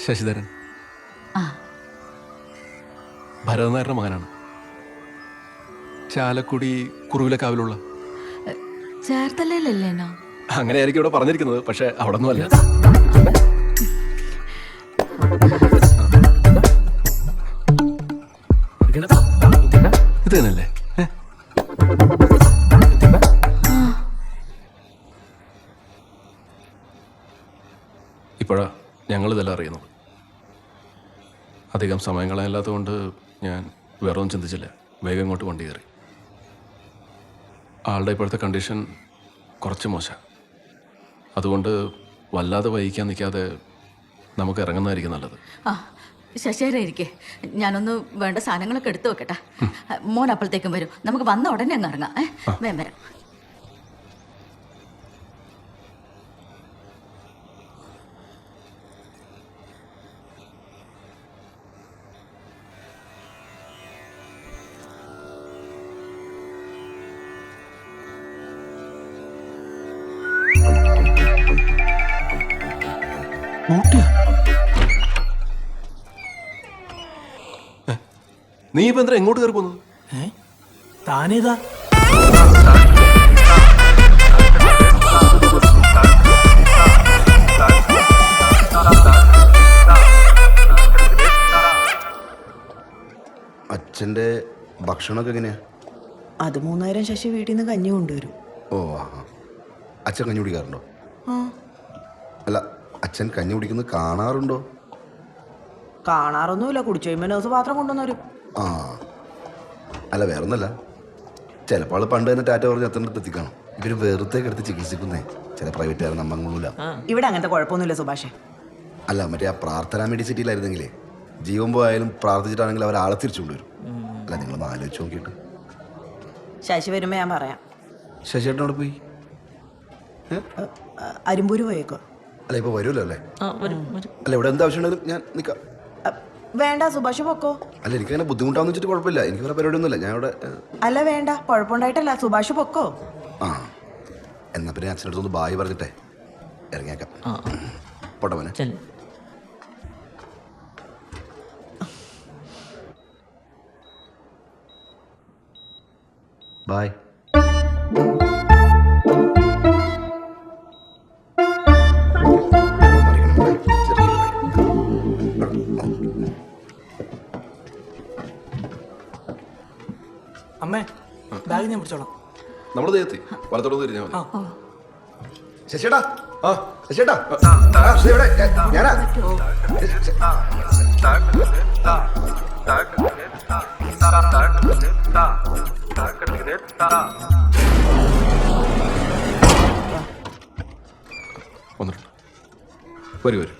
ശശിധരൻ. ഭരതനായരുടെ മകനാണ്. ചാലക്കുടി കുറുവിലക്കാവിലുള്ള. ചേർത്തലല്ലേ? അങ്ങനെയായിരിക്കും ഇവിടെ പറഞ്ഞിരിക്കുന്നത്, പക്ഷെ അവിടെ ഒന്നും അല്ല. ഇത് തന്നെയല്ലേ? ഇപ്പോഴാ ഞങ്ങളിതെല്ലാം അറിയുന്നത്. അധികം സമയം കളയാനില്ലാത്തതുകൊണ്ട് ഞാൻ വേറെ ഒന്നും ചിന്തിച്ചില്ല. വേഗം ഇങ്ങോട്ട് വണ്ടി കയറി. ആളുടെ ഇപ്പോഴത്തെ കണ്ടീഷൻ കുറച്ച് മോശം. അതുകൊണ്ട് വല്ലാതെ വൈകിക്കാൻ നിൽക്കാതെ നമുക്ക് ഇറങ്ങുന്നതായിരിക്കും നല്ലത്. ശശിയേട്ടാ ഇരിക്കേ, ഞാനൊന്ന് വേണ്ട സാധനങ്ങളൊക്കെ എടുത്തു വെക്കട്ടെ. മോൻ അപ്പോഴത്തേക്കും വരും. നമുക്ക് വന്ന ഉടനെ അങ്ങ് ഇറങ്ങാം. വേഗം വരാം. നീ ഇപ്പൊ എന്താ എങ്ങോട്ട് കയറി പോകുന്നത്? താനേതാ? അച്ഛൻ്റെ ഭക്ഷണമൊക്കെ എങ്ങനെയാ? അത് 3000 ശശി വീട്ടിൽ നിന്ന് കഞ്ഞി കൊണ്ടുവരും. ഓ ആ. അച്ഛൻ കഞ്ഞി കുടിക്കാറുണ്ടോ? അല്ല, അച്ഛൻ കഞ്ഞി കുടിക്കുന്നത് കാണാറുണ്ടോ? കാണാറൊന്നുമില്ല. കുടിച്ചു കഴിയുമ്പോൾ നേഴ്സ് പാത്രം കൊണ്ടുവന്നവരും. ആ അല്ല, വേറൊന്നല്ല. ചിലപ്പോൾ ആൾ പണ്ട് തന്നെ ടാറ്റ പറഞ്ഞ് അത്ര എത്തിക്കണം. ഇവർ വെറുതെ കിടത്ത് ചികിത്സിക്കുന്നേ ചില പ്രൈവറ്റുകാരൻ നമ്മങ്ങളില്ല. ഇവിടെ അങ്ങനത്തെ കുഴപ്പമൊന്നുമില്ല സുഭാഷേ. അല്ല, മറ്റേ ആ പ്രാർത്ഥനാ മെഡിസിറ്റിയിലായിരുന്നെങ്കിലേ ജീവൻ പോയാലും പ്രാർത്ഥിച്ചിട്ടാണെങ്കിൽ അവർ ആളെ തിരിച്ചു കൊണ്ടുവരും. അല്ല, നിങ്ങളൊന്ന് ആലോചിച്ച് നോക്കിയിട്ട്. ശശി വരുമ്പോ ഞാൻ പറയാം. ശശിയേട്ടനോട് പോയി അരിമ്പൂര് പോയേക്കോ? അല്ല, ഇപ്പൊ വരുമല്ലോ അല്ലേ? അല്ല, ഇവിടെ എന്താ ആവശ്യമുണ്ടെങ്കിലും ഞാൻ നിൽക്കാം. വേണ്ട, സുഭാഷ് പൊക്കോ. അല്ല, എനിക്കങ്ങനെ ബുദ്ധിമുട്ടാന്ന് വെച്ചിട്ട് കുഴപ്പമില്ല. എനിക്ക് വേറെ പരിപാടിയൊന്നുമില്ല. ഞാൻ ഇവിടെ. അല്ല വേണ്ട, കുഴപ്പമുണ്ടായിട്ടല്ല. സുഭാഷ് പൊക്കോ. ആ എന്നാ പിന്നെ അച്ഛനടുത്തൊന്ന് ബായ് പറഞ്ഞിട്ടേ ഇറങ്ങിയേക്കാം. പോട്ടെ മോനെ. ബായ്. അമ്മേ, ബാഗ് ഞാൻ പിടിച്ചോളാം. നമ്മുടെ ദേഹത്തി വലത്തോട് തിരിഞ്ഞാൽ മതി. ശശിയേട്ടാ, ശശിയേട്ടാ, ഞാനാ. വന്നിട്ടുണ്ട്. വരൂ വരൂ.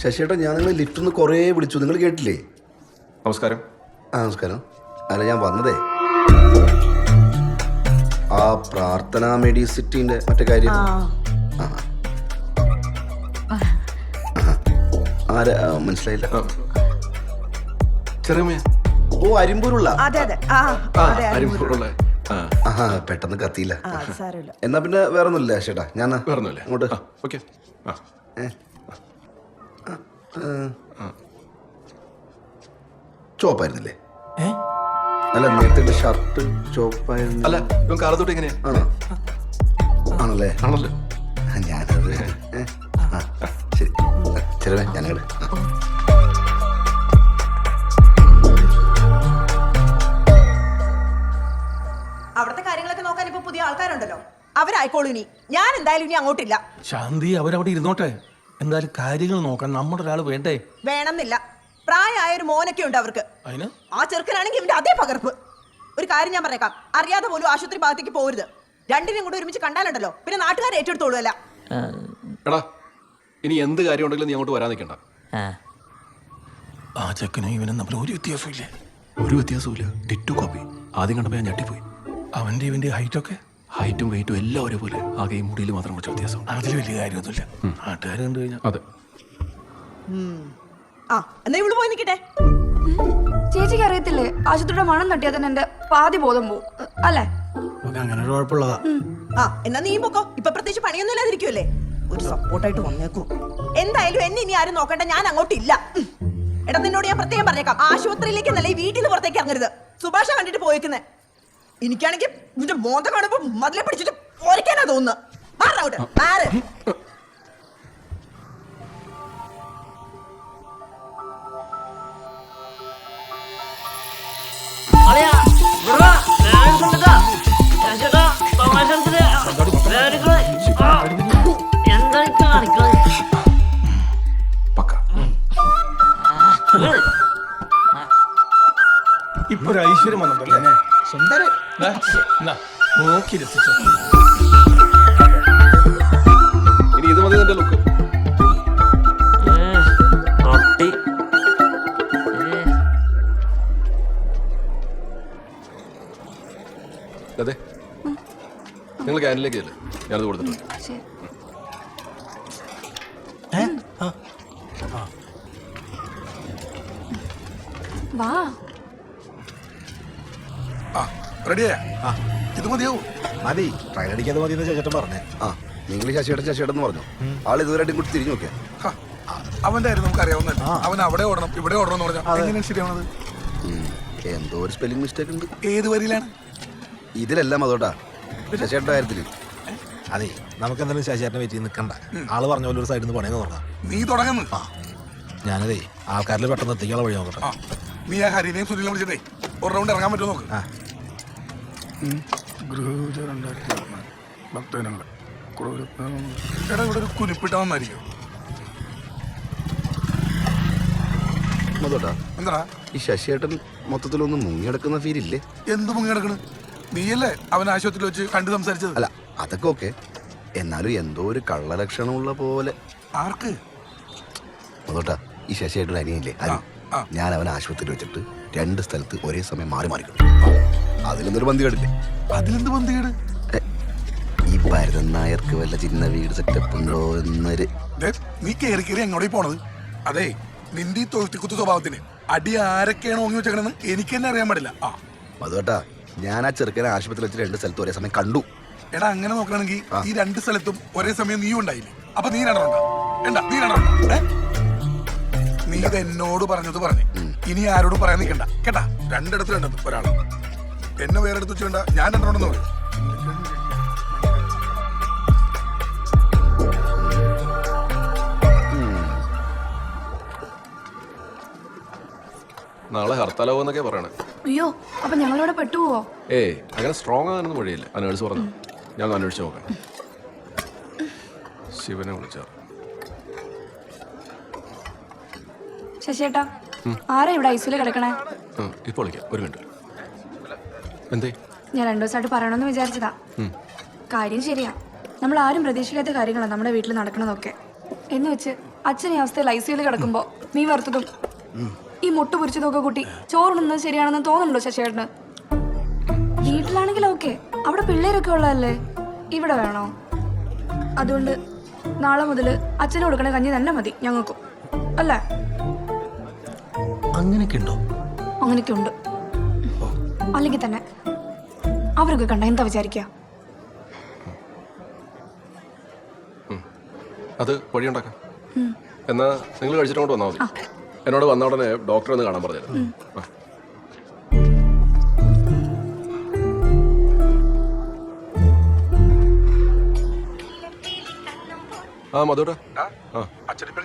ശശിയേട്ടാ, ഞാൻ നിങ്ങൾ ലിഫ്റ്റിൽ നിന്ന് കുറേ വിളിച്ചു, നിങ്ങൾ കേട്ടില്ലേ? നമസ്കാരം. ആ നമസ്കാരം. അല്ല, ഞാൻ വന്നതേ ആ പ്രാർത്ഥനാ മെഡിസിറ്റിന്റെ മറ്റേ കാര്യം. ആരാ മനസ്സിലായില്ല? ചെറിയ. ഓ, അരിമ്പൂരുള്ള. അരിമ്പൂരുള്ള. ആഹാ, പെട്ടെന്ന് കത്തിയില്ല. എന്നാ പിന്നെ വേറൊന്നുമില്ല ചേട്ടാ, ഞാൻ അങ്ങോട്ട്. ഓക്കെ. ചോപ്പായിരുന്നില്ലേ? അല്ല നേരത്തെ ഷർട്ട് ചോപ്പായിരുന്നു. അല്ല ഇവൻ കാലത്തോട്ട് എങ്ങനെയാ? ആണോ? ആണല്ലേ? ആണല്ലോ. ഞാനത് ആ ശരി ചെലവേ ഞാനവിടെ. അവിടുത്തെ കാര്യങ്ങളൊക്കെ നോക്കാൻ ഇപ്പൊ പുതിയ ആൾക്കാരുണ്ടല്ലോ, അവരായിക്കോളൂ. ഇനി ഞാൻ എന്തായാലും ഇനി അങ്ങോട്ടില്ല. ശാന്തി അവരവിടെ ഇരുന്നോട്ടെ. എന്തായാലും കാര്യങ്ങൾ നോക്കാൻ നമ്മുടെ ഒരാൾ വേണ്ടേ? വേണമെന്നില്ല. പ്രായമായ ഒരു മോനൊക്കെ ഉണ്ട് അവർക്ക്. അതിന് ആ ചെറുക്കനാണെങ്കിൽ ഇവന്റെ അതേ പകർപ്പ്. ഒരു കാര്യം ഞാൻ പറഞ്ഞേക്കാം, അറിയാതെ പോലും ആശുപത്രി ഭാഗത്തേക്ക് പോകരുത്. രണ്ടിനും കൂടെ ഒരുമിച്ച് കണ്ടാലുണ്ടല്ലോ പിന്നെ നാട്ടുകാരെ ഏറ്റെടുത്തോളൂല്ല. എടാ ഇനി എന്ത് കാര്യം ഉണ്ടെങ്കിലും നീ അങ്ങോട്ട് വരാൻ നിൽക്കണ്ട. ആ ചെക്കനും ഇവനും തമ്മിൽ ഒരു വ്യത്യാസവും ഇല്ലേ? ഒരു വ്യത്യാസവും ടിറ്റു കോപ്പി. ആദ്യം കണ്ടപ്പോൾ ഞാൻ ഞെട്ടിപ്പോയി. അവന്റെ ഇവന്റെ ഹൈറ്റൊക്കെ ഹൈറ്റും വെയിറ്റും എല്ലാം ഒരേപോലെ. ആകെ ഈ മുടിയിൽ മാത്രം കുറച്ച് വ്യത്യാസം. അതിൽ വലിയ കാര്യമൊന്നുമില്ല. നാട്ടുകാർ കണ്ടു കഴിഞ്ഞാൽ അതെ. ആ എന്നാ ഇവിടെ പോയി നിൽക്കട്ടെ. ചേച്ചിക്ക് അറിയത്തില്ലേ, ആശുപത്രിയുടെ മണം തട്ടിയാൽ തന്നെ എന്റെ പാതി ബോധം പോവും അല്ലേ? അങ്ങനെ ഒരു കുഴപ്പമുള്ളതാ. ആ എന്നാ നീ പൊക്കോ. ഇപ്പൊ പ്രത്യേകിച്ച് പണിയൊന്നും ഇല്ലാതിരിക്കുമല്ലേ? ഒരു സപ്പോർട്ടായിട്ട് വന്നേക്കൂ. എന്തായാലും എന്നെ ഇനി ആരും നോക്കണ്ട, ഞാൻ അങ്ങോട്ടില്ല. എടാ നിന്നോട് ഞാൻ പ്രത്യേകം പറഞ്ഞേക്കാം, ആശുപത്രിയിലേക്ക് എന്നല്ല ഈ വീട്ടിൽ നിന്ന് പുറത്തേക്ക് ഇറങ്ങരുത്. സുഭാഷ കണ്ടിട്ട് പോയേക്കുന്നേ. എനിക്കാണെങ്കിൽ നിന്റെ മോന്ത കാണുമ്പോ മതിലെ പിടിച്ചിട്ട് ഒരയ്ക്കാനാ തോന്നുന്നു. മാറവിടെ ആര് ഇപ്പൊ ഒരു ഐശ്വര്യം വന്നിട്ടല്ലേ? സുന്ദരൻ നോക്കി രസിച്ചോ. ഇനി ഇത് മതി നിന്റെ ലുക്ക്. അതെ നിങ്ങൾ ക്യാനിലേക്ക് അല്ലേ? ഞാനത് കൊടുത്തിട്ടുണ്ട്. വാ റെഡിയാ? ഇത് മതിയാവും. മതി. ട്രെയിൻ അടിക്കാതെ മതി എന്ന് ചേട്ടൻ പറഞ്ഞേ. ആ നിങ്ങൾ ശശിയേട്ടൻ പറഞ്ഞു. ആൾ ഇതുവരെയായിട്ടും കൂടി തിരിഞ്ഞു നോക്കിയാ. അവന്റെ കാര്യം നമുക്ക് അറിയാവുന്നല്ല. അവൻ അവിടെ ഓടണം ഇവിടെ ഓടണം എന്ന് പറഞ്ഞാൽ എങ്ങനെയാണ് ശരിയാവുന്നത്? എന്തോ ഒരു സ്പെല്ലിംഗ് മിസ്റ്റേക്ക് ഉണ്ട്. ഏത് വരിയിലാണ്? ഇതിലെല്ലാം അതോട്ടാ ശശിയേട്ടൻ്റെ കാര്യത്തിൽ. അതെ നമുക്ക് എന്തായാലും ശശിയേട്ടനെ വെയിറ്റ് ചെയ്ത് നിൽക്കണ്ട. ആള് പറഞ്ഞ പോലെ ഒരു സൈഡിൽ നിന്ന് പണിയെന്ന് തുടങ്ങാം. നീ തുടങ്ങുന്നു. ഞാനതേ ആൾക്കാരിൽ പെട്ടെന്ന് എത്തിക്കാനുള്ള വഴി നോക്കട്ടെ. നീ ആ ഹരിനെയും സുനിലും വിളിച്ചിട്ടേ ഒരു റൗണ്ട് ഇറങ്ങാൻ പറ്റുമോ നോക്ക്. എടാ ഇവിടെ ഒരു കുരിപ്പിട്ട വന്നായിരിക്കും. എന്താ ഈ ശശിയേട്ടൻ മൊത്തത്തിലൊന്നും മുങ്ങിയെടുക്കുന്ന ഫീലില്ലേ? എന്ത് മുങ്ങിയെടുക്കണ്? നീയല്ലേ അവൻ ആശുപത്രിയിൽ വെച്ച് കണ്ടു സംസാരിച്ചത്? അല്ല അതൊക്കെ ഓക്കെ, എന്നാലും എന്തോ ഒരു കള്ളലക്ഷണമുള്ള പോലെ. ആർക്ക്? അതോട്ടാ ഈ ശശിയേട്ടൻ അനിയല്ലേ അനി, ഞാൻ അവൻ ആശുപത്രിയിൽ വെച്ചിട്ട് 2 സ്ഥലത്ത് ഒരേ സമയം മാറി മാറിക്കിട്ടു. അതിലെന്തൊരു ബന്ധികേടില്ലേ? അതിലെന്ത് ബന്ധികേട്? ഈ ഭരതൻ നായർക്ക് വല്ല ചിന്ന വീട് സെറ്റപ്പ് ഉണ്ടോ എന്നൊരു. നീ കയറി കയറി എങ്ങോട്ടേ പോണത്? അതെ നിന്റെ ഈ തൊഴുത്തിക്കുത്ത് സ്വഭാവത്തിന് അടി ആരൊക്കെയാണ് ഓങ്ങി വെച്ചേക്കണെന്ന് എനിക്ക് തന്നെ അറിയാൻ പാടില്ല. അതോട്ടാ ഞാൻ ആ ചെറുക്കനെ ആശുപത്രിയിൽ വെച്ച് 2 സ്ഥലത്ത് ഒരേ സമയം കണ്ടു. എടാ അങ്ങനെ നോക്കുകയാണെങ്കിൽ ഈ 2 സ്ഥലത്തും ഒരേ സമയം നീ ഉണ്ടായില്ലേ? അപ്പൊ നീ രണ്ടെണ്ണ. നീ ഇത് എന്നോട് പറഞ്ഞത് പറഞ്ഞു. ഇനി ആരോടും പറയാൻ നിൽക്കണ്ട കേട്ടാ. 2 ഇടത്ത് രണ്ടത് ഒരാള് എന്നെ വേറെ എടുത്ത് വെച്ചുകൊണ്ട ഞാൻ 2 പറയും. നാളെ ഹർത്താലാവെന്നൊക്കെ പറയണേ. അയ്യോ അപ്പൊ ഞങ്ങളിവിടെ പെട്ടുപോവോ? അങ്ങനെ സ്ട്രോങ് ആകാനൊന്നും വഴിയില്ല. ആ നേഴ്സ് പറഞ്ഞു. ഞാൻ അന്വേഷിച്ച് നോക്കാം. ശിവനെ വിളിച്ചാ. ശശിയേട്ടാ ആരാ ഇവിടെ ഐസില് കിടക്കണേ? ഇപ്പൊ വിളിക്കാം, ഒരു മിനിറ്റ്. എന്തേ? ഞാൻ 2 ദിവസമായിട്ട് പറയണമെന്ന് വിചാരിച്ചതാ. കാര്യം ശരിയാ, നമ്മൾ ആരും പ്രതീക്ഷിക്കാത്ത കാര്യങ്ങളാണ് നമ്മുടെ വീട്ടിൽ നടക്കണതൊക്കെ. എന്ന് വെച്ച് അച്ഛൻ ഈ അവസ്ഥയിൽ ഐസിയിൽ കിടക്കുമ്പോ നീ വറുത്തതും ഈ മുട്ട പൊരിച്ചതൊക്കെ കൂട്ടി ചോറുണ്ണുന്നത് ശരിയാണെന്ന് തോന്നുന്നുണ്ടോ ശശിയേട്ടന്? വീട്ടിലാണെങ്കിൽ ഓക്കെ, അവിടെ പിള്ളേരൊക്കെ ഉള്ളതല്ലേ, ഇവിടെ വേണോ? അതുകൊണ്ട് നാളെ മുതൽ അച്ഛന് കൊടുക്കണ കഞ്ഞി തന്നെ മതി ഞങ്ങൾക്കും, അല്ലേ? അങ്ങനെയൊക്കെ ഉണ്ടോ? അങ്ങനെയൊക്കെ ഉണ്ട്. അല്ലെങ്കിൽ തന്നെ അവരൊക്കെ കണ്ട എന്താ വിചാരിക്കുക? അത് വഴിയുണ്ടാക്കാം. എന്നാ നിങ്ങൾ കഴിച്ചിട്ട് കൊണ്ട് വന്നാൽ മതി. എന്നോട് വന്ന ഉടനെ ഡോക്ടറെ ഒന്ന് കാണാൻ പറഞ്ഞിരുന്നു. ആ മധുട്ടാ അച്ഛനിപ്പോ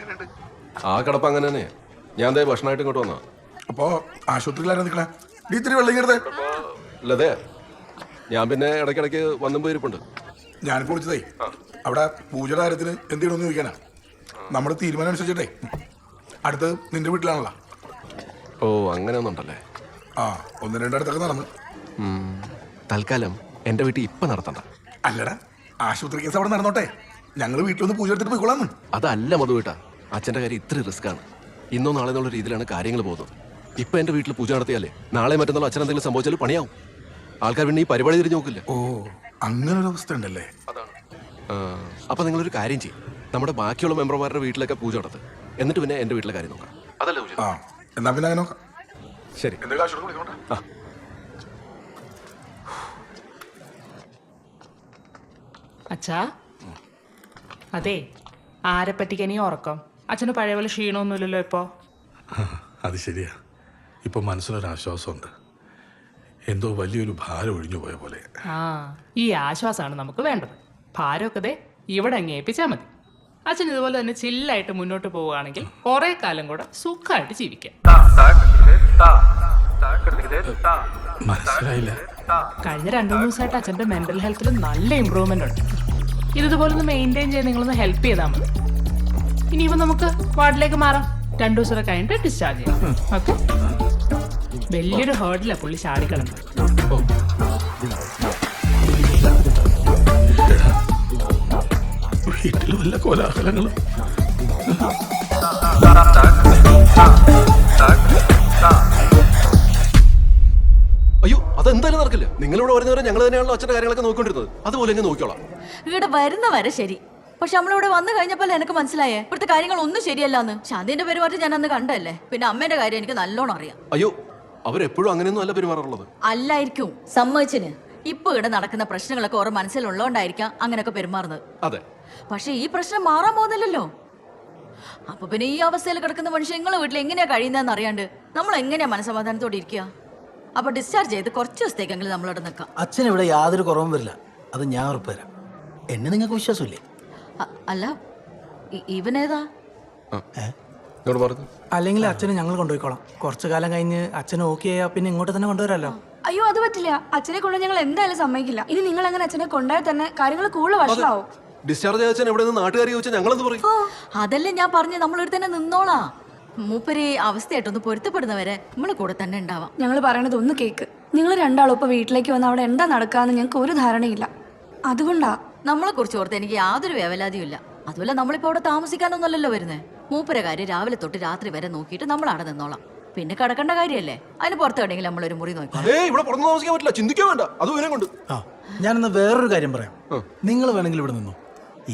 ആ കിടപ്പ് അങ്ങനെ തന്നെ ഞാൻ ദേ ഭക്ഷണമായിട്ട് ഇങ്ങോട്ട് വന്നാ. അപ്പോ ആശുപത്രിയിലായിരുന്നു നിൽക്കണേ നീ ഇത്തിരി വെള്ളം കരുതേ. അല്ലതേ ഞാൻ പിന്നെ ഇടയ്ക്കിടയ്ക്ക് വന്നും പോയിരിപ്പുണ്ട്. ഞാനിപ്പോ വിളിച്ചതേ അവിടെ പൂജയുടെ കാര്യത്തിന് എന്ത് ചെയ്യണമെന്ന് ചോദിക്കാനാ. നമ്മുടെ തീരുമാനം അനുസരിച്ചിട്ടേ അടുത്ത് നിന്റെ വീട്ടിലാണല്ലോ. ഓ അങ്ങനെ ഒന്നുണ്ടല്ലേ. ആ 1-2 അടുത്തൊക്കെ നടന്നു. തൽക്കാലം എന്റെ വീട്ടിൽ ഇപ്പൊ നടത്തണ്ട. അല്ലടാ ആശുപത്രി കേസ് അവിടെ നടന്നോട്ടെ, ഞങ്ങൾ വീട്ടിലൊന്ന് പൂജ എടുത്തിട്ട് പോയിക്കൊള്ളാന്ന്. അതല്ല മധു വീട്ടാ, അച്ഛന്റെ കാര്യം ഇത്ര റിസ്ക് ആണ്. ഇന്നോ നാളെ എന്നുള്ള രീതിയിലാണ് കാര്യങ്ങൾ പോകുന്നത്. ഇപ്പൊ എന്റെ വീട്ടിൽ പൂജ നടത്തിയാലേ നാളെ മറ്റന്നാൾ അച്ഛൻ എന്തെങ്കിലും സംഭവിച്ചാലും പണിയാവും. ആൾക്കാർ പിന്നെ ഈ പരിപാടി തിരിഞ്ഞു നോക്കില്ല. ഓ അങ്ങനെ ഒരു അവസ്ഥ ഉണ്ടല്ലേ. അപ്പൊ നിങ്ങളൊരു കാര്യം ചെയ്യും, നമ്മുടെ ബാക്കിയുള്ള മെമ്പർമാരുടെ വീട്ടിലൊക്കെ പൂജ നടത്ത്, എന്നിട്ട് പിന്നെ എന്റെ വീട്ടിലെ കാര്യം നോക്കാം. അതല്ലേ ആ എന്നാ പിന്നെ അങ്ങനെ നോക്കാം. ശരി. ആ അച്ഛാ അതെ, ആരെ പറ്റിക്കാൻ ഈ ഉറക്കം? അച്ഛന് പഴയ പോലെ ക്ഷീണമൊന്നുമില്ലല്ലോ ഇപ്പോ? അത് ശരിയാ, ഇപ്പൊ മനസ്സിനൊരാശ്വാസമുണ്ട്. എന്തോ വലിയൊരു ഭാരം ഒഴിഞ്ഞു പോയ പോലെ. ആ ഈ ആശ്വാസമാണ് നമുക്ക് വേണ്ടത്. ഭാരമൊക്കെ ദേ ഇവിടെ അങ്ങ് ഏൽപ്പിച്ചാൽ മതി. അച്ഛൻ ഇതുപോലെ തന്നെ ചില്ലായിട്ട് മുന്നോട്ട് പോവുകയാണെങ്കിൽ കുറെ കാലം കൂടെ സുഖമായിട്ട് ജീവിക്കാം. മനസ്സിലായില്ല. കഴിഞ്ഞ 2-3 ദിവസമായിട്ട് അച്ഛൻ്റെ മെന്റൽ ഹെൽത്തിൽ നല്ല ഇമ്പ്രൂവ്മെന്റ് ഉണ്ട്. ഇതുപോലെ ഒന്ന് മെയിൻറ്റെയിൻ ചെയ്ത് നിങ്ങളൊന്ന് ഹെൽപ്പ് ചെയ്താൽ മതി. ഇനിയിപ്പോൾ നമുക്ക് വാർഡിലേക്ക് മാറാം. 2 ദിവസം കഴിഞ്ഞിട്ട് ഡിസ്ചാർജ് ചെയ്യാം. ഓക്കെ. വലിയൊരു ഹേർഡിലാണ് പുള്ളി ചാടിക്കിടന്നത്. വീട്ടിൽ വല്ല കോലാഹലങ്ങളും. അയ്യോ അതെന്തായാലും നടക്കില്ല. നിങ്ങളിവിടെ വരുന്നവരെ ഞങ്ങൾ തന്നെയാണല്ലോ അച്ഛന്റെ കാര്യങ്ങളൊക്കെ നോക്കിക്കൊണ്ടിരുന്നത്. അതുപോലെ എങ്ങനെ നോക്കിയോളാം. ഇവിടെ വരുന്ന വരെ ശരി, പക്ഷെ നമ്മളിവിടെ വന്നു കഴിഞ്ഞപ്പോൾ എനിക്ക് മനസ്സിലായേ ഇവിടുത്തെ കാര്യങ്ങൾ ഒന്നും ശരിയല്ലാന്ന്. ശാന്തിന്റെ പെരുമാറ്റം ഞാൻ അന്ന് കണ്ടല്ലേ. പിന്നെ അമ്മേന്റെ കാര്യം എനിക്ക് നല്ലോണം അറിയാം. അയ്യോ അവരെപ്പോഴും അങ്ങനെയൊന്നും അല്ല പെരുമാറുള്ളത്. അല്ലായിരിക്കും, സമ്മതിച്ചിന്. ഇപ്പൊ ഇവിടെ നടക്കുന്ന പ്രശ്നങ്ങളൊക്കെ ഓരോ മനസ്സിലുള്ളതുകൊണ്ടായിരിക്കാം അങ്ങനെയൊക്കെ പെരുമാറുന്നത്. അതെ, പക്ഷെ ഈ പ്രശ്നം മാറാൻ പോകുന്നില്ലല്ലോ. അപ്പൊ പിന്നെ ഈ അവസ്ഥയിൽ കിടക്കുന്ന മനുഷ്യൻ നിങ്ങളെ വീട്ടിൽ എങ്ങനെയാ കഴിയുന്നതെന്ന് അറിയാണ്ട് നമ്മൾ എങ്ങനെയാ മനസ്സമാധാനത്തോടെ ഇരിക്കുക? അപ്പൊ ഡിസ്ചാർജ് ചെയ്ത് കുറച്ച് ദിവസത്തേക്കെങ്കിലും നമ്മളിവിടെ നിൽക്കാം. അച്ഛൻ ഇവിടെ യാതൊരു കുറവും വരില്ല, അത് ഞാൻ ഉറപ്പുതരാം. എന്നെ നിങ്ങൾക്ക് വിശ്വാസമില്ലേ? അല്ല ഇവനേതാ? അല്ലെങ്കിൽ അച്ഛനെ ഞങ്ങൾ കൊണ്ടുപോയിക്കോളാം. കുറച്ചു കാലം കഴിഞ്ഞ് അച്ഛൻ ഓക്കെ ആയാ പിന്നെ ഇങ്ങോട്ട് തന്നെ കൊണ്ടുവരാമല്ലോ. അയ്യോ അത് പറ്റില്ല, അച്ഛനെ കൊണ്ട് ഞങ്ങൾ എന്തായാലും സമ്മതിക്കില്ല. ഇനി നിങ്ങൾ അങ്ങനെ അച്ഛനെ കൊണ്ടുപോയാൽ തന്നെ കാര്യങ്ങൾ കൂടുതൽ വഷളാവും. ഡിസ്ചാർജ് അച്ഛൻ എവിടെ നിന്ന് നാട്ടുകാർ ചോദിച്ചാൽ ഞങ്ങളെന്ത് പറയും? അതല്ലേ ഞാൻ പറഞ്ഞു, നമ്മളിവിടെ തന്നെ നിന്നോളാം. മൂപ്പര് അവസ്ഥയായിട്ടൊന്ന് പൊരുത്തപ്പെടുന്നവരെ നമ്മളെ കൂടെ തന്നെ ഉണ്ടാവാം. ഞങ്ങൾ പറയണത് ഒന്ന് കേക്ക്. നിങ്ങൾ രണ്ടാളും ഇപ്പൊ വീട്ടിലേക്ക് വന്ന് അവിടെ എന്താ നടക്കാന്ന് ഞങ്ങൾക്ക് ഒരു ധാരണയില്ല. അതുകൊണ്ടാ നമ്മളെ കുറിച്ച് ഓർത്ത് എനിക്ക് യാതൊരു വേവലാതിയും ഇല്ല. അതുപോലെ നമ്മളിപ്പോ അവിടെ താമസിക്കാനൊന്നുമല്ലല്ലോ വരുന്നേ. മൂപ്പരെ കാര്യം രാവിലെ തൊട്ട് രാത്രി വരെ നോക്കിയിട്ട് നമ്മൾ അവിടെ നിന്നോളാം. പിന്നെ കിടക്കേണ്ട കാര്യമല്ലേ, അതിന് പുറത്ത് വേണമെങ്കിൽ നമ്മളൊരു മുറി നോക്കാം. ഇവിടെ പുറത്ത് താമസിക്കാൻ പറ്റില്ല, ചിന്തിക്കാൻ വേണ്ട. അത് ഇവനെ കൊണ്ട്. ഞാനെന്നാ വേറൊരു കാര്യം പറയാം. നിങ്ങൾ വേണമെങ്കിൽ ഇവിടെ നിന്നു,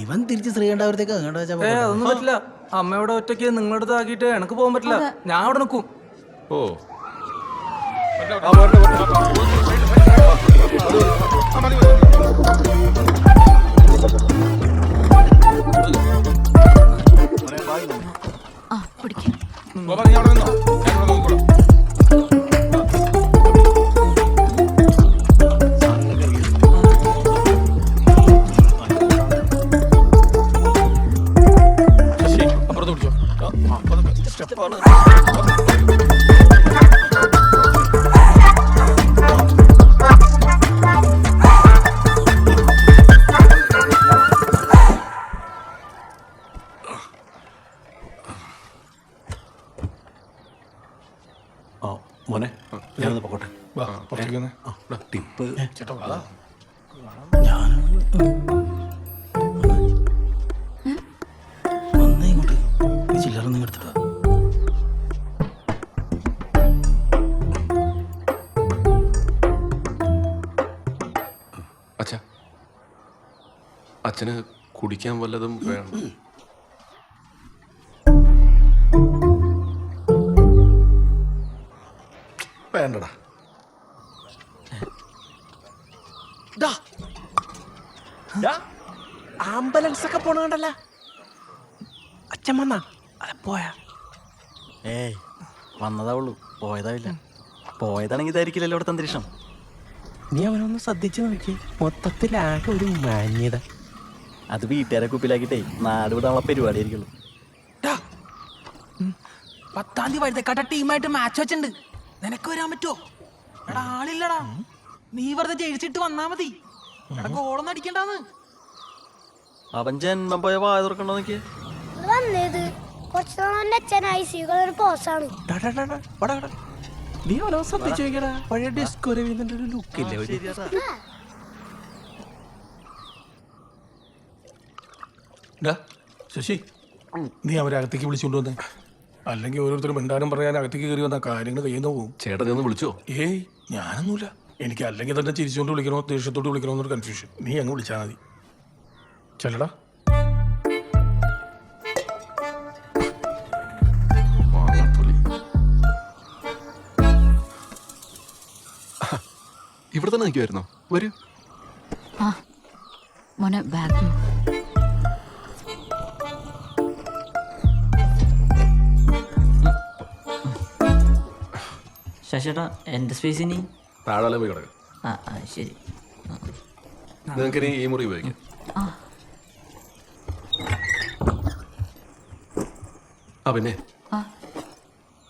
ഇവൻ തിരിച്ച് ശ്രീകണ്ഠാപുരത്തേക്ക് അങ്ങോട്ട് വെച്ചാൽ അതൊന്നും പറ്റില്ല. അമ്മയുടെ ഒറ്റയ്ക്ക് നിങ്ങളുടെ അടുത്ത് ആക്കിയിട്ട് എനിക്ക് പോകാൻ പറ്റില്ല. ഞാൻ അവിടെ നിൽക്കും. ഓ മോനെ ഞാനൊന്ന് പോകട്ടെ. ടിപ്പ് ഇങ്ങോട്ട് ചില്ലറൊന്നും എടുത്തിട്ടാ. അച്ഛാ, അച്ഛന് കുടിക്കാൻ വല്ലതും വേണം? വേണ്ടടാ. ആംബുലൻസ് ഒക്കെ പോണണ്ടല്ല. അച്ഛൻ വന്നാ പോയാ? ഏയ് വന്നതാ ഉള്ളൂ, പോയതാവില്ല. പോയതാണെങ്കിൽ ഇതായിരിക്കില്ലല്ലോ ഇവിടുത്തെ അന്തരീക്ഷം. 「 നീ അവനൊന്ന് ശ്രദ്ധിച്ചു നോക്കി. മൊത്തത്തിലാകെ ഒരു മാന്യത. 「 നീ അത് വീട്ടുകാരെ കുപ്പിലാക്കിട്ടേ നാട് വിടാനുള്ള പരിപാടി ആയിരിക്കുള്ളൂ. 10-ാം തീയതി വഴുതക്കാട്ട ടീമായിട്ട് മാച്ച് വെച്ചിട്ടുണ്ട്. നിനക്ക് വരാൻ പറ്റുമോ? എടാ ആളില്ലടാ, നീ വെറുതെ ജയിച്ചിട്ട് വന്നാ മതി. എടാ ഗോളൊന്നും അടിക്കണ്ടാന്ന്. അവൻ ജന്മം പോയ വായ തുറക്കണ്ടോ നോക്കിയേ. നീ ഓരോ ശ്രദ്ധിച്ചു നോക്കിയടാ, പഴയ ഡിസ്കോ രവീന്ദ്രന്റെ ഒരു ലുക്കില്ലേ? ശശി, നീ അവരെ അകത്തേക്ക് വിളിച്ചുകൊണ്ട് വന്നേ. അല്ലെങ്കിൽ ഓരോരുത്തരും മിണ്ടാനും പറയാൻ അകത്തേക്ക് കയറി വന്ന കാര്യങ്ങൾ കഴിയുന്ന പോകും. ചേട്ടൻ ഒന്ന് വിളിച്ചോ? ഏയ് ഞാനൊന്നുമില്ല. എനിക്ക് അല്ലെങ്കിൽ തന്നെ ചിരിച്ചുകൊണ്ട് വിളിക്കണോ ദേഷ്യത്തോട്ട് വിളിക്കണോ എന്നൊരു കൺഫ്യൂഷൻ. നീ അങ്ങ് വിളിച്ചാൽ മതി. ചെല്ലടാ. ഇവിടെ തന്നെ നിൽക്കുമായിരുന്നോ? വരൂ. മോനെ ബാഗ്. ശശിയേട്ടാ എൻ്റെ സ്പേസ് ഇനി താഴെ പോയി കിടക്കാം. ശരി. നിങ്ങൾക്ക് ഇനി ഈ മുറി ഉപയോഗിക്കാം. പിന്നെ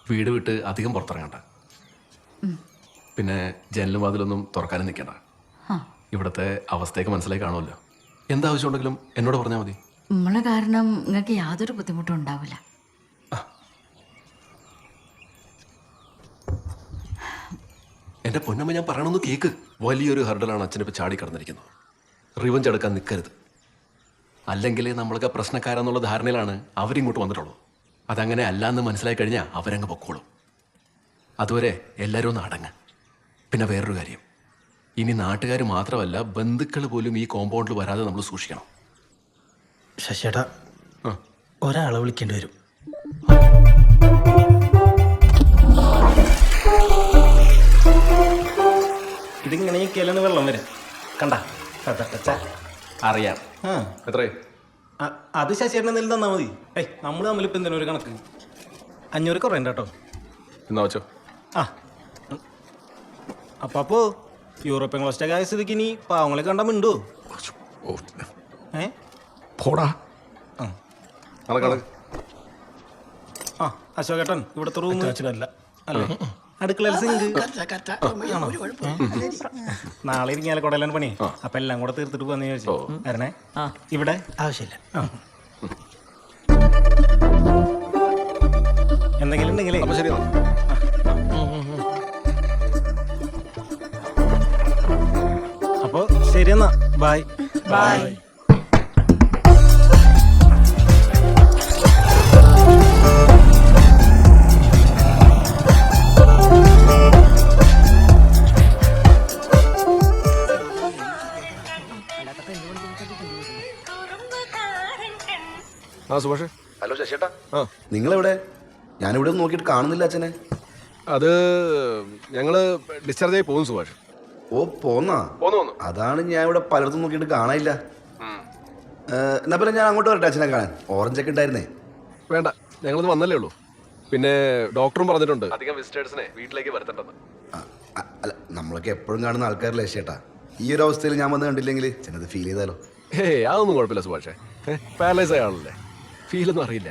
വീട് വിട്ട് അധികം പുറത്തിറങ്ങണ്ട. പിന്നെ ജനലും വാതിലൊന്നും തുറക്കാനും നിൽക്കണ്ട. ഇവിടുത്തെ അവസ്ഥയൊക്കെ മനസ്സിലായി കാണുമല്ലോ. എന്താവശ്യമുണ്ടെങ്കിലും എന്നോട് പറഞ്ഞാൽ മതി. നമ്മളെ കാരണം നിങ്ങൾക്ക് യാതൊരു ബുദ്ധിമുട്ടും ഉണ്ടാവില്ല. എൻ്റെ പൊന്നമ്മ, ഞാൻ പറയണമെന്ന് കേക്ക്. വലിയൊരു ഹർഡലാണ് അച്ഛനിപ്പോൾ ചാടി കടന്നിരിക്കുന്നത്. റിവഞ്ച് എടുക്കാൻ നിൽക്കരുത്. അല്ലെങ്കിൽ നമ്മളൊക്കെ പ്രശ്നക്കാരെന്നുള്ള ധാരണയിലാണ് അവരിങ്ങോട്ട് വന്നിട്ടുള്ളൂ. അതങ്ങനെ അല്ലാന്ന് മനസ്സിലായി കഴിഞ്ഞാൽ അവരങ്ങ് പൊക്കോളും. അതുവരെ എല്ലാവരും ഒന്ന് അടങ്ങ്. പിന്നെ വേറൊരു കാര്യം, ഇനി നാട്ടുകാർ മാത്രമല്ല ബന്ധുക്കൾ പോലും ഈ കോമ്പൗണ്ടിൽ വരാതെ നമ്മൾ സൂക്ഷിക്കണം. ശശിയേട്ടാ, ഒരാളെ വിളിക്കേണ്ടി വരും. ഇതിങ്ങനെ കേലാണ് വെള്ളം വരും. കണ്ട അറിയാം. എത്രേ? അത് ശശിയേട്ടൻ എന്തെങ്കിലും തന്നാൽ മതി. നമ്മൾ തമ്മിലിപ്പോൾ എന്തിനാ ഒരു കണക്ക്? 500 കുറയണ്ട കേട്ടോ. എന്നാ വെച്ചോ. അപ്പോ യൂറോപ്യൻ ക്ലസ്റ്റൊക്കെ ആയ സ്ഥിതിക്ക് ഇനി പാവങ്ങളെ കണ്ടാ മിണ്ടോ? പോടാ. അശോകേട്ടൻ ഇവിടുത്തെ റൂം അല്ലേ? അടുക്കളയിൽ സിങ്ക്. നാളെ ഇരിങ്ങാലക്കുടയിലാണ് പണി. അപ്പൊ എല്ലാം കൂടെ തീർത്തിട്ട് പോകാന്ന് ചോദിച്ചു. വരണേ. ഇവിടെ ആവശ്യമില്ല. എന്തെങ്കിലും ഉണ്ടെങ്കിലേ. ശരി. അപ്പൊ ശരി എന്നാ. Bye bye. സുഭാഷ്. ഹലോ ശശിയേട്ടാ, നിങ്ങളെവിടെ? ഞാനിവിടെ ഒന്നും നോക്കിയിട്ട് കാണുന്നില്ല അച്ഛനെ. അത് ഞങ്ങള് ഡിസ്ചാർജ് ആയി പോകുന്നു സുഭാഷ്. ഓ പോന്നാ? അതാണ് ഞാൻ ഇവിടെ പലയിടത്തും നോക്കിയിട്ട് കാണാനില്ല. എന്നാ പിന്നെ ഞാൻ അങ്ങോട്ട് വരട്ടെ അച്ഛനെ കാണാൻ. ഓറഞ്ചൊക്കെ ഉണ്ടായിരുന്നേ. വേണ്ട, ഞങ്ങളത് വന്നല്ലേ ഉള്ളൂ. പിന്നെ ഡോക്ടറും പറഞ്ഞിട്ടുണ്ട് അധികം വിസിറ്റേഴ്സിനെ വീട്ടിലേക്ക് വരുത്തണ്ടെന്ന്. അല്ല, നമ്മളൊക്കെ എപ്പോഴും കാണുന്ന ആൾക്കാരല്ലേ ചേട്ടാ. ഈ ഒരു അവസ്ഥയിൽ ഞാൻ വന്ന് കണ്ടില്ലെങ്കിൽ ചെന്നത് ഫീൽ ചെയ്താലോ? അതൊന്നും കുഴപ്പമില്ല സുഭാഷേ. പാരലൈസ് ആയ ആളല്ലേ, ഫീലൊന്നും അറിയില്ല.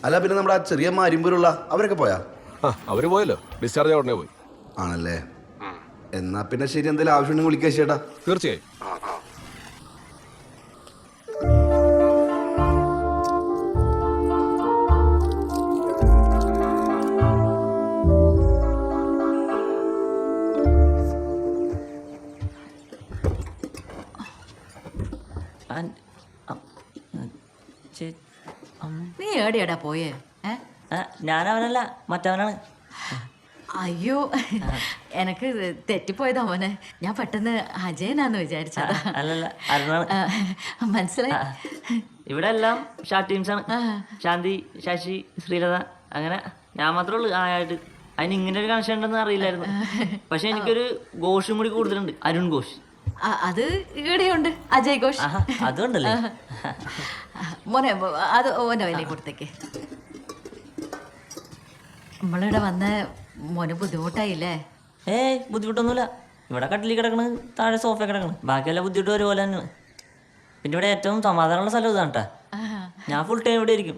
അല്ല, പിന്നെ നമ്മുടെ ആ ചെറിയ അരിമ്പൂരുള്ള അവരൊക്കെ പോയാ? അവര് പോയല്ലോ, ഡിസ്ചാർജ് ആയ ഉടനെ പോയി. ആണല്ലേ? എന്നാ പിന്നെ ശരി, എന്തെങ്കിലും ആവശ്യമുണ്ടെങ്കിൽ വിളിക്കുക ചേട്ടാ. തീർച്ചയായും. നീ എവിടെയാടാ പോയേ? ഞാനവനല്ല, മറ്റവനാണ്. അയ്യോ, എനക്ക് തെറ്റിപ്പോയതാ മോനെ. ഞാൻ പെട്ടെന്ന് അജയനാന്ന് വിചാരിച്ചതാ. അല്ലല്ല, അരുണാണ്. മനസ്സിലായി. ഇവിടെ എല്ലാം ഷാർട്ട് ടീംസാണ്. ശാന്തി, ശശി, ശ്രീലത, അങ്ങനെ ഞാൻ മാത്രമേ ഉള്ളൂ ആയിട്ട്. അതിന് ഇങ്ങനെ ഒരു കണക്ഷൻ ഉണ്ടെന്ന് അറിയില്ലായിരുന്നു. പക്ഷെ എനിക്കൊരു ഘോഷും കൂടി കൂടുതലുണ്ട്, അരുൺ ഘോഷ്. അത് ഇവിടെയുണ്ട്, അജയ് ഘോഷ്. അതുകൊണ്ടല്ലേ മോനെ, അത് ഓൻ്റെ വിലയും കൊടുത്തേക്ക്. നമ്മളിവിടെ വന്ന് മോന് ബുദ്ധിമുട്ടായില്ലേ? ഏയ് ബുദ്ധിമുട്ടൊന്നുമില്ല. ഇവിടെ കട്ടിലിൽ കിടക്കണ്, താഴെ സോഫ കിടക്കണ്, ബാക്കിയെല്ലാം ബുദ്ധിമുട്ട് ഒരുപോലെ തന്നെയാണ്. പിന്നെ ഇവിടെ ഏറ്റവും സമാധാനമുള്ള സ്ഥലം ഇതാണ് കേട്ടോ. ഞാൻ ഫുൾ ടൈം ഇവിടെ ഇരിക്കും.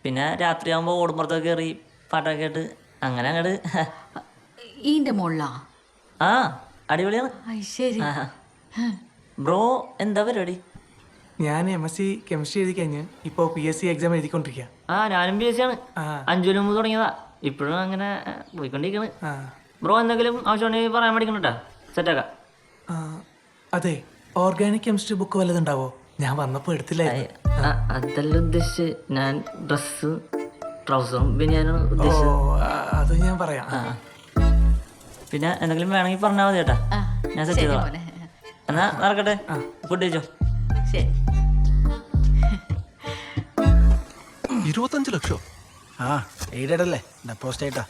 പിന്നെ രാത്രിയാകുമ്പോൾ ഓടുമ്പുറത്തൊക്കെ കയറി പാട്ടൊക്കെ കേട്ട് അങ്ങനെ അങ്ങോട്ട്. ഈന്റെ മോളിലാ? ആ അടിപൊളിയാണ്. ശരി. ബ്രോ എന്താ പരിപാടി? ഞാൻ MSc കെമിസ്ട്രി എഴുതി കഴിഞ്ഞ് ഇപ്പോൾ PSC എക്സാം എഴുതിക്കൊണ്ടിരിക്കുക. ആ ഞാനും PSC ആണ്. 5 മുമ്പ് തുടങ്ങിയതാ. ഇപ്പോഴും അങ്ങനെ പോയിക്കൊണ്ടിരിക്കണ്. ബ്രോ എന്തെങ്കിലും ആവശ്യമുണ്ടെങ്കിൽ പറയാൻ പഠിക്കണട്ടാ, സെറ്റാക്കാം. അതെ, ഓർഗാനിക് കെമിസ്ട്രി ബുക്ക് വല്ലതുണ്ടാവോ? ഞാൻ വന്നപ്പോൾ എടുത്തില്ലായിരുന്നു. അതല്ല ഉദ്ദേശിച്ച്, ഞാൻ ഡ്രസ്സ് ട്രൗസറും ബനിയാനാണ് ഉദ്ദേശിച്ചത്. അത് ഞാൻ പറയാം. പിന്നെ എന്തെങ്കിലും വേണമെങ്കിൽ പറഞ്ഞാൽ മതി ചേട്ടാ, ഞാൻ സെറ്റ് ചെയ്തോളാം. എന്നാ നടക്കട്ടെ, ഫുഡ് കഴിച്ചോ. ശരി. 25 ലക്ഷം? ആ എയ്ഡഡ് അല്ലേ, ഡെപ്പോസിറ്റ് ആയിട്ടാ.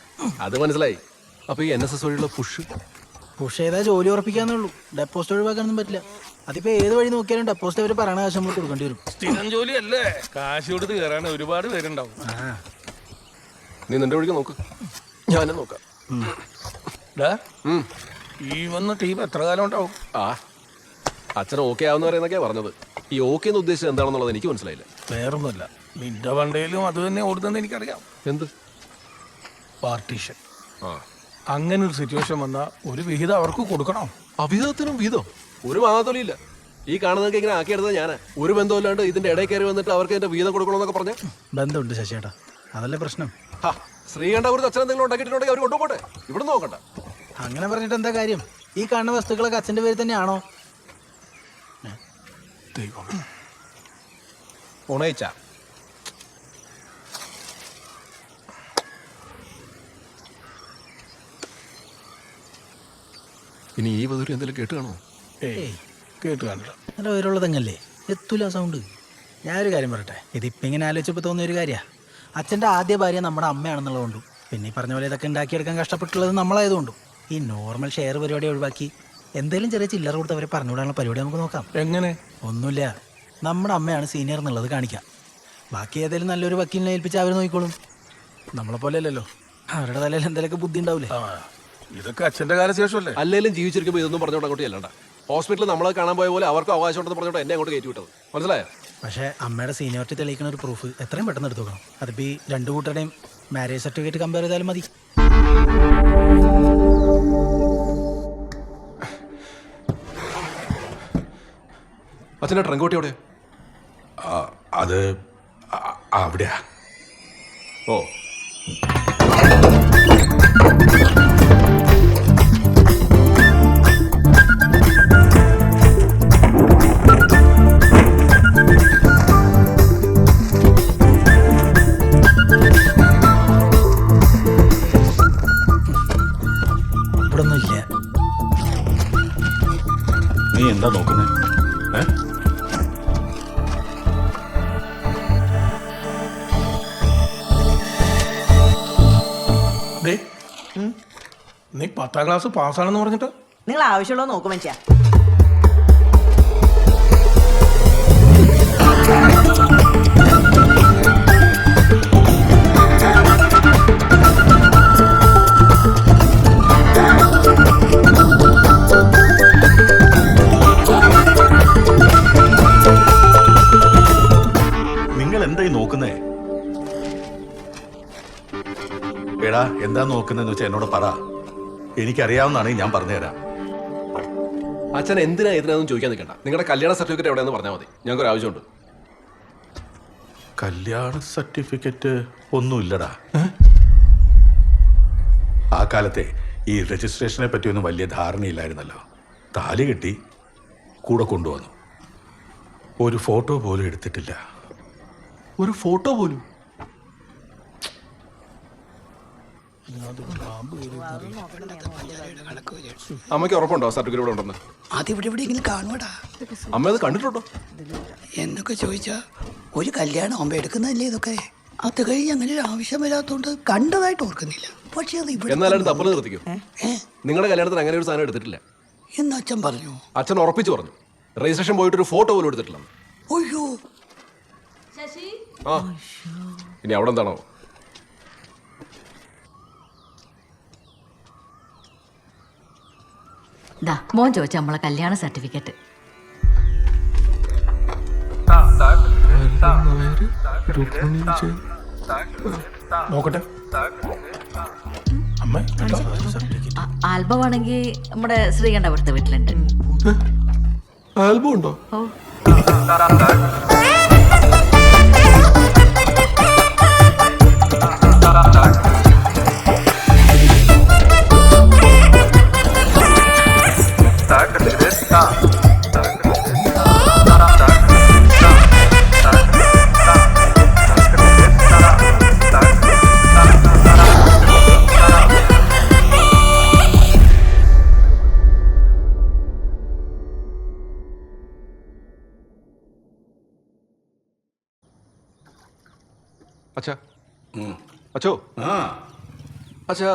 അത് മനസ്സിലായി. അപ്പൊ ഈ NSS വഴിയുള്ള പുഷ് ചെയ്താൽ ജോലി ഉറപ്പിക്കാന്നേ ഉള്ളൂ. ഡെപ്പോസിറ്റ് ഒഴിവാക്കാനൊന്നും പറ്റില്ല. അതിപ്പോ ഏത് വഴി നോക്കിയാലും ഡെപ്പോസിറ്റ് അവർ പറയണ കാശ് നമ്മൾ കൊടുക്കേണ്ടി വരും. സ്ഥിരം ജോലിയല്ലേ, കാശ് കൊടുത്ത് കയറാൻ ഒരുപാട് പേരുണ്ടാവും. നീ നിന്റെ വഴിക്ക് നോക്ക്, ഞാനും നോക്കാം. ഈ വന്ന ടീം എത്ര കാലം ഉണ്ടാവും? അച്ഛൻ ഓക്കെ ആവുന്ന പറയുന്നൊക്കെയാ പറഞ്ഞത്. ഈ ഓക്കെ എന്ന് ഉദ്ദേശിച്ചത് എന്താണെന്നുള്ളത് എനിക്ക് മനസ്സിലായില്ല. വേറൊന്നുമല്ല, നിന്റെ വണ്ടയിലും അത് തന്നെ ഓടുന്നെന്ന് എനിക്കറിയാം. എന്ത് പാർട്ടീഷൻ? അങ്ങനെ ഒരു സിറ്റുവേഷൻ വന്നാൽ ഒരു വിഹിതം അവർക്ക് കൊടുക്കണം. അവിഹിതത്തിനും വീതം ഒരു മാതോലിയില്ല. ഈ കാണുന്നതൊക്കെ ഇങ്ങനെ ആക്കിയെടുത്തത് ഞാനാ. ഒരു ബന്ധമില്ലാണ്ട് ഇതിന്റെ ഇടയിൽ കയറി വന്നിട്ട് അവർക്ക് ഇതിന്റെ വീതം കൊടുക്കണമെന്നൊക്കെ പറഞ്ഞ ബന്ധമുണ്ട് ശശിയേട്ടാ, അതല്ലേ പ്രശ്നം. ശ്രീകണ്ഠപുരത്ത് അച്ഛൻ എന്തെങ്കിലും ഉണ്ടാക്കിയിട്ടുണ്ടെങ്കിൽ അവർ കൊണ്ടുപോട്ടെ, ഇവിടെ നോക്കണ്ട. അങ്ങനെ പറഞ്ഞിട്ട് എന്താ കാര്യം? ഈ കാണുന്ന വസ്തുക്കളൊക്കെ അച്ഛൻ്റെ പേര് തന്നെയാണോ? ഉണയിച്ച ഇനി ഈ വധൂരി എന്തെങ്കിലും കേട്ട് കാണോ? കേട്ട് കാണില്ല. നല്ല ഉയരമുള്ളതങ്ങല്ലേ, എത്തൂല സൗണ്ട്. ഞാനൊരു കാര്യം പറയട്ടെ, ഇതിപ്പോൾ ഇങ്ങനെ ആലോചിച്ചപ്പോൾ തോന്നിയ ഒരു കാര്യമാണ്. അച്ഛൻ്റെ ആദ്യ ഭാര്യ നമ്മുടെ അമ്മയാണെന്നുള്ളതുകൊണ്ടും പിന്നെ ഈ പറഞ്ഞ പോലെ ഇതൊക്കെ ഉണ്ടാക്കിയെടുക്കാൻ കഷ്ടപ്പെട്ടുള്ളത് നമ്മളായതുകൊണ്ടും ഈ നോർമൽ ഷെയർ പരിപാടി ഒഴിവാക്കി എന്തെങ്കിലും ചെറിയ ചില്ലറ കൊടുത്ത് അവരെ പറഞ്ഞുവിടാനുള്ള പരിപാടി നമുക്ക് നോക്കാം. എങ്ങനെ? ഒന്നുമില്ല, നമ്മുടെ അമ്മയാണ് സീനിയർ എന്നുള്ളത് കാണിക്കാം. ബാക്കി ഏതെങ്കിലും നല്ലൊരു വക്കീലിനെ ഏൽപ്പിച്ച് അവർ നോക്കിക്കോളും. നമ്മളെ പോലെ അല്ലല്ലോ, അവരുടെ തലയിൽ എന്തെങ്കിലുമൊക്കെ ബുദ്ധി ഉണ്ടാവില്ലേ. ഇതൊക്കെ അച്ഛൻ്റെ കാലശേഷമല്ലേ? അല്ലെങ്കിലും ജീവിച്ചിരിക്കുമ്പോൾ ഇതൊന്നും പറഞ്ഞോട്ട് അങ്ങോട്ട് ചെല്ലണ്ട. ഹോസ്പിറ്റലിൽ നമ്മളെ കാണാൻ പോയ പോലെ അവർക്ക് അവകാശം ഉണ്ടെന്ന് പറഞ്ഞോട്ട് എന്നെ അങ്ങോട്ട് കയറ്റി വിട്ടത്, മനസ്സിലായോ? പക്ഷേ അമ്മയുടെ സീനിയോറിറ്റി തെളിയിക്കുന്ന ഒരു പ്രൂഫ് എത്രയും പെട്ടെന്ന് എടുത്തു നോക്കണം. അതിപ്പോൾ ഈ രണ്ടു കൂട്ടരുടെയും മാരേജ് സർട്ടിഫിക്കറ്റ് കമ്പയർ ചെയ്താലും മതി. അച്ഛൻ്റെ ട്രങ്കോട്ടി എവിടെയാ? അത് അവിടെയാ. ഓ, ഇവിടെ ഒന്നും ഇല്ല. നീ എന്താ നോക്കുന്നേ? നീ 10ാം ക്ലാസ് പാസ്സാണെന്ന് പറഞ്ഞിട്ട് നിങ്ങൾ ആവശ്യമുള്ളത് നോക്കും മനുഷ്യ. നിങ്ങൾ എന്തായി നോക്കുന്നേ? എടാ, എന്താ നോക്കുന്നതെന്ന് വെച്ചാൽ എന്നോട് പറ. എനിക്കറിയാവുന്നതാണെങ്കിൽ ഞാൻ പറഞ്ഞുതരാം. അച്ഛൻ എന്തിനാ ഇതിനൊന്നും ചോദിക്കാൻ നിൽക്കണ്ട. നിങ്ങളുടെ കല്യാണ സർട്ടിഫിക്കറ്റ് എവിടെയെന്ന് പറഞ്ഞാൽ മതി, ഞങ്ങൾക്ക് ഒരു ആവശ്യമുണ്ട്. കല്യാണ സർട്ടിഫിക്കറ്റ് ഒന്നുമില്ലടാ. ആ കാലത്തെ ഈ രജിസ്ട്രേഷനെ പറ്റിയൊന്നും വലിയ ധാരണയില്ലായിരുന്നല്ലോ. താലി കെട്ടി കൂടെ കൊണ്ടുവന്നു, ഒരു ഫോട്ടോ പോലും എടുത്തിട്ടില്ല. ഒരു ഫോട്ടോ പോലും? അമ്മയ്ക്ക് ഉറപ്പുണ്ടോ സർട്ടിഫിക്കറ്റ് ഇവിടെ ഉണ്ടെന്ന്? അതിവിടെ എവിടെയെങ്കിലും കാണുവാടാ. അമ്മ അത് കണ്ടിട്ടുണ്ടോ എന്നൊക്കെ ചോദിച്ചാ ഒരു കല്യാണം ആകുമ്പോ എടുക്കുന്നതല്ലേ ഇതൊക്കെ. അത് കഴിഞ്ഞ് അങ്ങനെ ഒരു ആവശ്യം വരാത്തോണ്ട് കണ്ടതായിട്ട് ഓർക്കുന്നില്ല. പക്ഷെ അത് ഇവിടെ എന്നാലും തപ്പല് നിർത്തിക്കോ. നിങ്ങളുടെ കല്യാണത്തിന് അങ്ങനെ ഒരു സാധനം എടുത്തിട്ടില്ല എന്ന് അച്ഛൻ പറഞ്ഞു. അച്ഛൻ ഉറപ്പിച്ചു പറഞ്ഞു. രജിസ്ട്രേഷൻ പോയിട്ട് ഒരു ഫോട്ടോ പോലും എടുത്തിട്ടില്ല. അയ്യോ, ആ ഇനി അവിടെ എന്താണോ? മോൻ ചോദിച്ച നമ്മളെ കല്യാണ സർട്ടിഫിക്കറ്റ്. നോക്കട്ടെ അമ്മ ആൽബം ആണെങ്കിൽ നമ്മുടെ ശ്രീകണ്ഠപുരത്തെ വീട്ടിലുണ്ട്. ആൽബം ഉണ്ടോ? അച്ഛാ അച്ഛോ അച്ഛാ,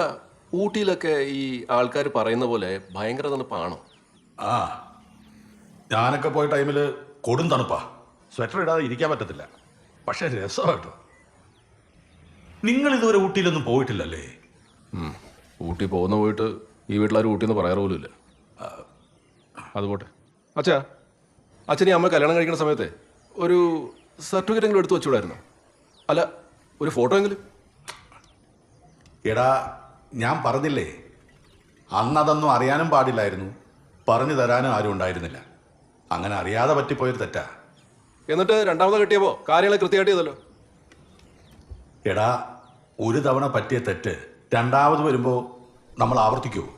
ഊട്ടിയിലൊക്കെ ഈ ആൾക്കാർ പറയുന്ന പോലെ ഭയങ്കര തണുപ്പാണോ? ആ, ഞാനൊക്കെ പോയ ടൈമിൽ കൊടും തണുപ്പാ. സ്വെറ്റർ ഇടാതെ ഇരിക്കാൻ പറ്റത്തില്ല. പക്ഷെ രസമായിട്ടോ. നിങ്ങൾ ഇതുവരെ ഊട്ടിയിലൊന്നും പോയിട്ടില്ലല്ലേ? ഊട്ടി പോയിട്ട് ഈ വീട്ടിലാരും ഊട്ടി എന്ന് പറയാറ് പോലും ഇല്ല. അതുപോട്ടെ അച്ഛാ, അച്ഛനെ അമ്മ കല്യാണം കഴിക്കുന്ന സമയത്ത് ഒരു സർട്ടിഫിക്കറ്റ് എങ്കിലും എടുത്തു വെച്ചുകൂടായിരുന്നോ? അല്ല, ഒരു ഫോട്ടോ എങ്കിലും. എടാ, ഞാൻ പറഞ്ഞില്ലേ, അന്നതൊന്നും അറിയാനും പാടില്ലായിരുന്നു, പറഞ്ഞു തരാനും ആരും ഉണ്ടായിരുന്നില്ല. അങ്ങനെ അറിയാതെ പറ്റിപ്പോയൊരു തെറ്റാ. എന്നിട്ട് രണ്ടാമത് കിട്ടിയപ്പോൾ കാര്യങ്ങൾ കൃത്യമായിട്ട് ചെയ്തല്ലോ. എടാ, ഒരു തവണ പറ്റിയ തെറ്റ് രണ്ടാമത് വരുമ്പോൾ നമ്മൾ ആവർത്തിക്കുമോ?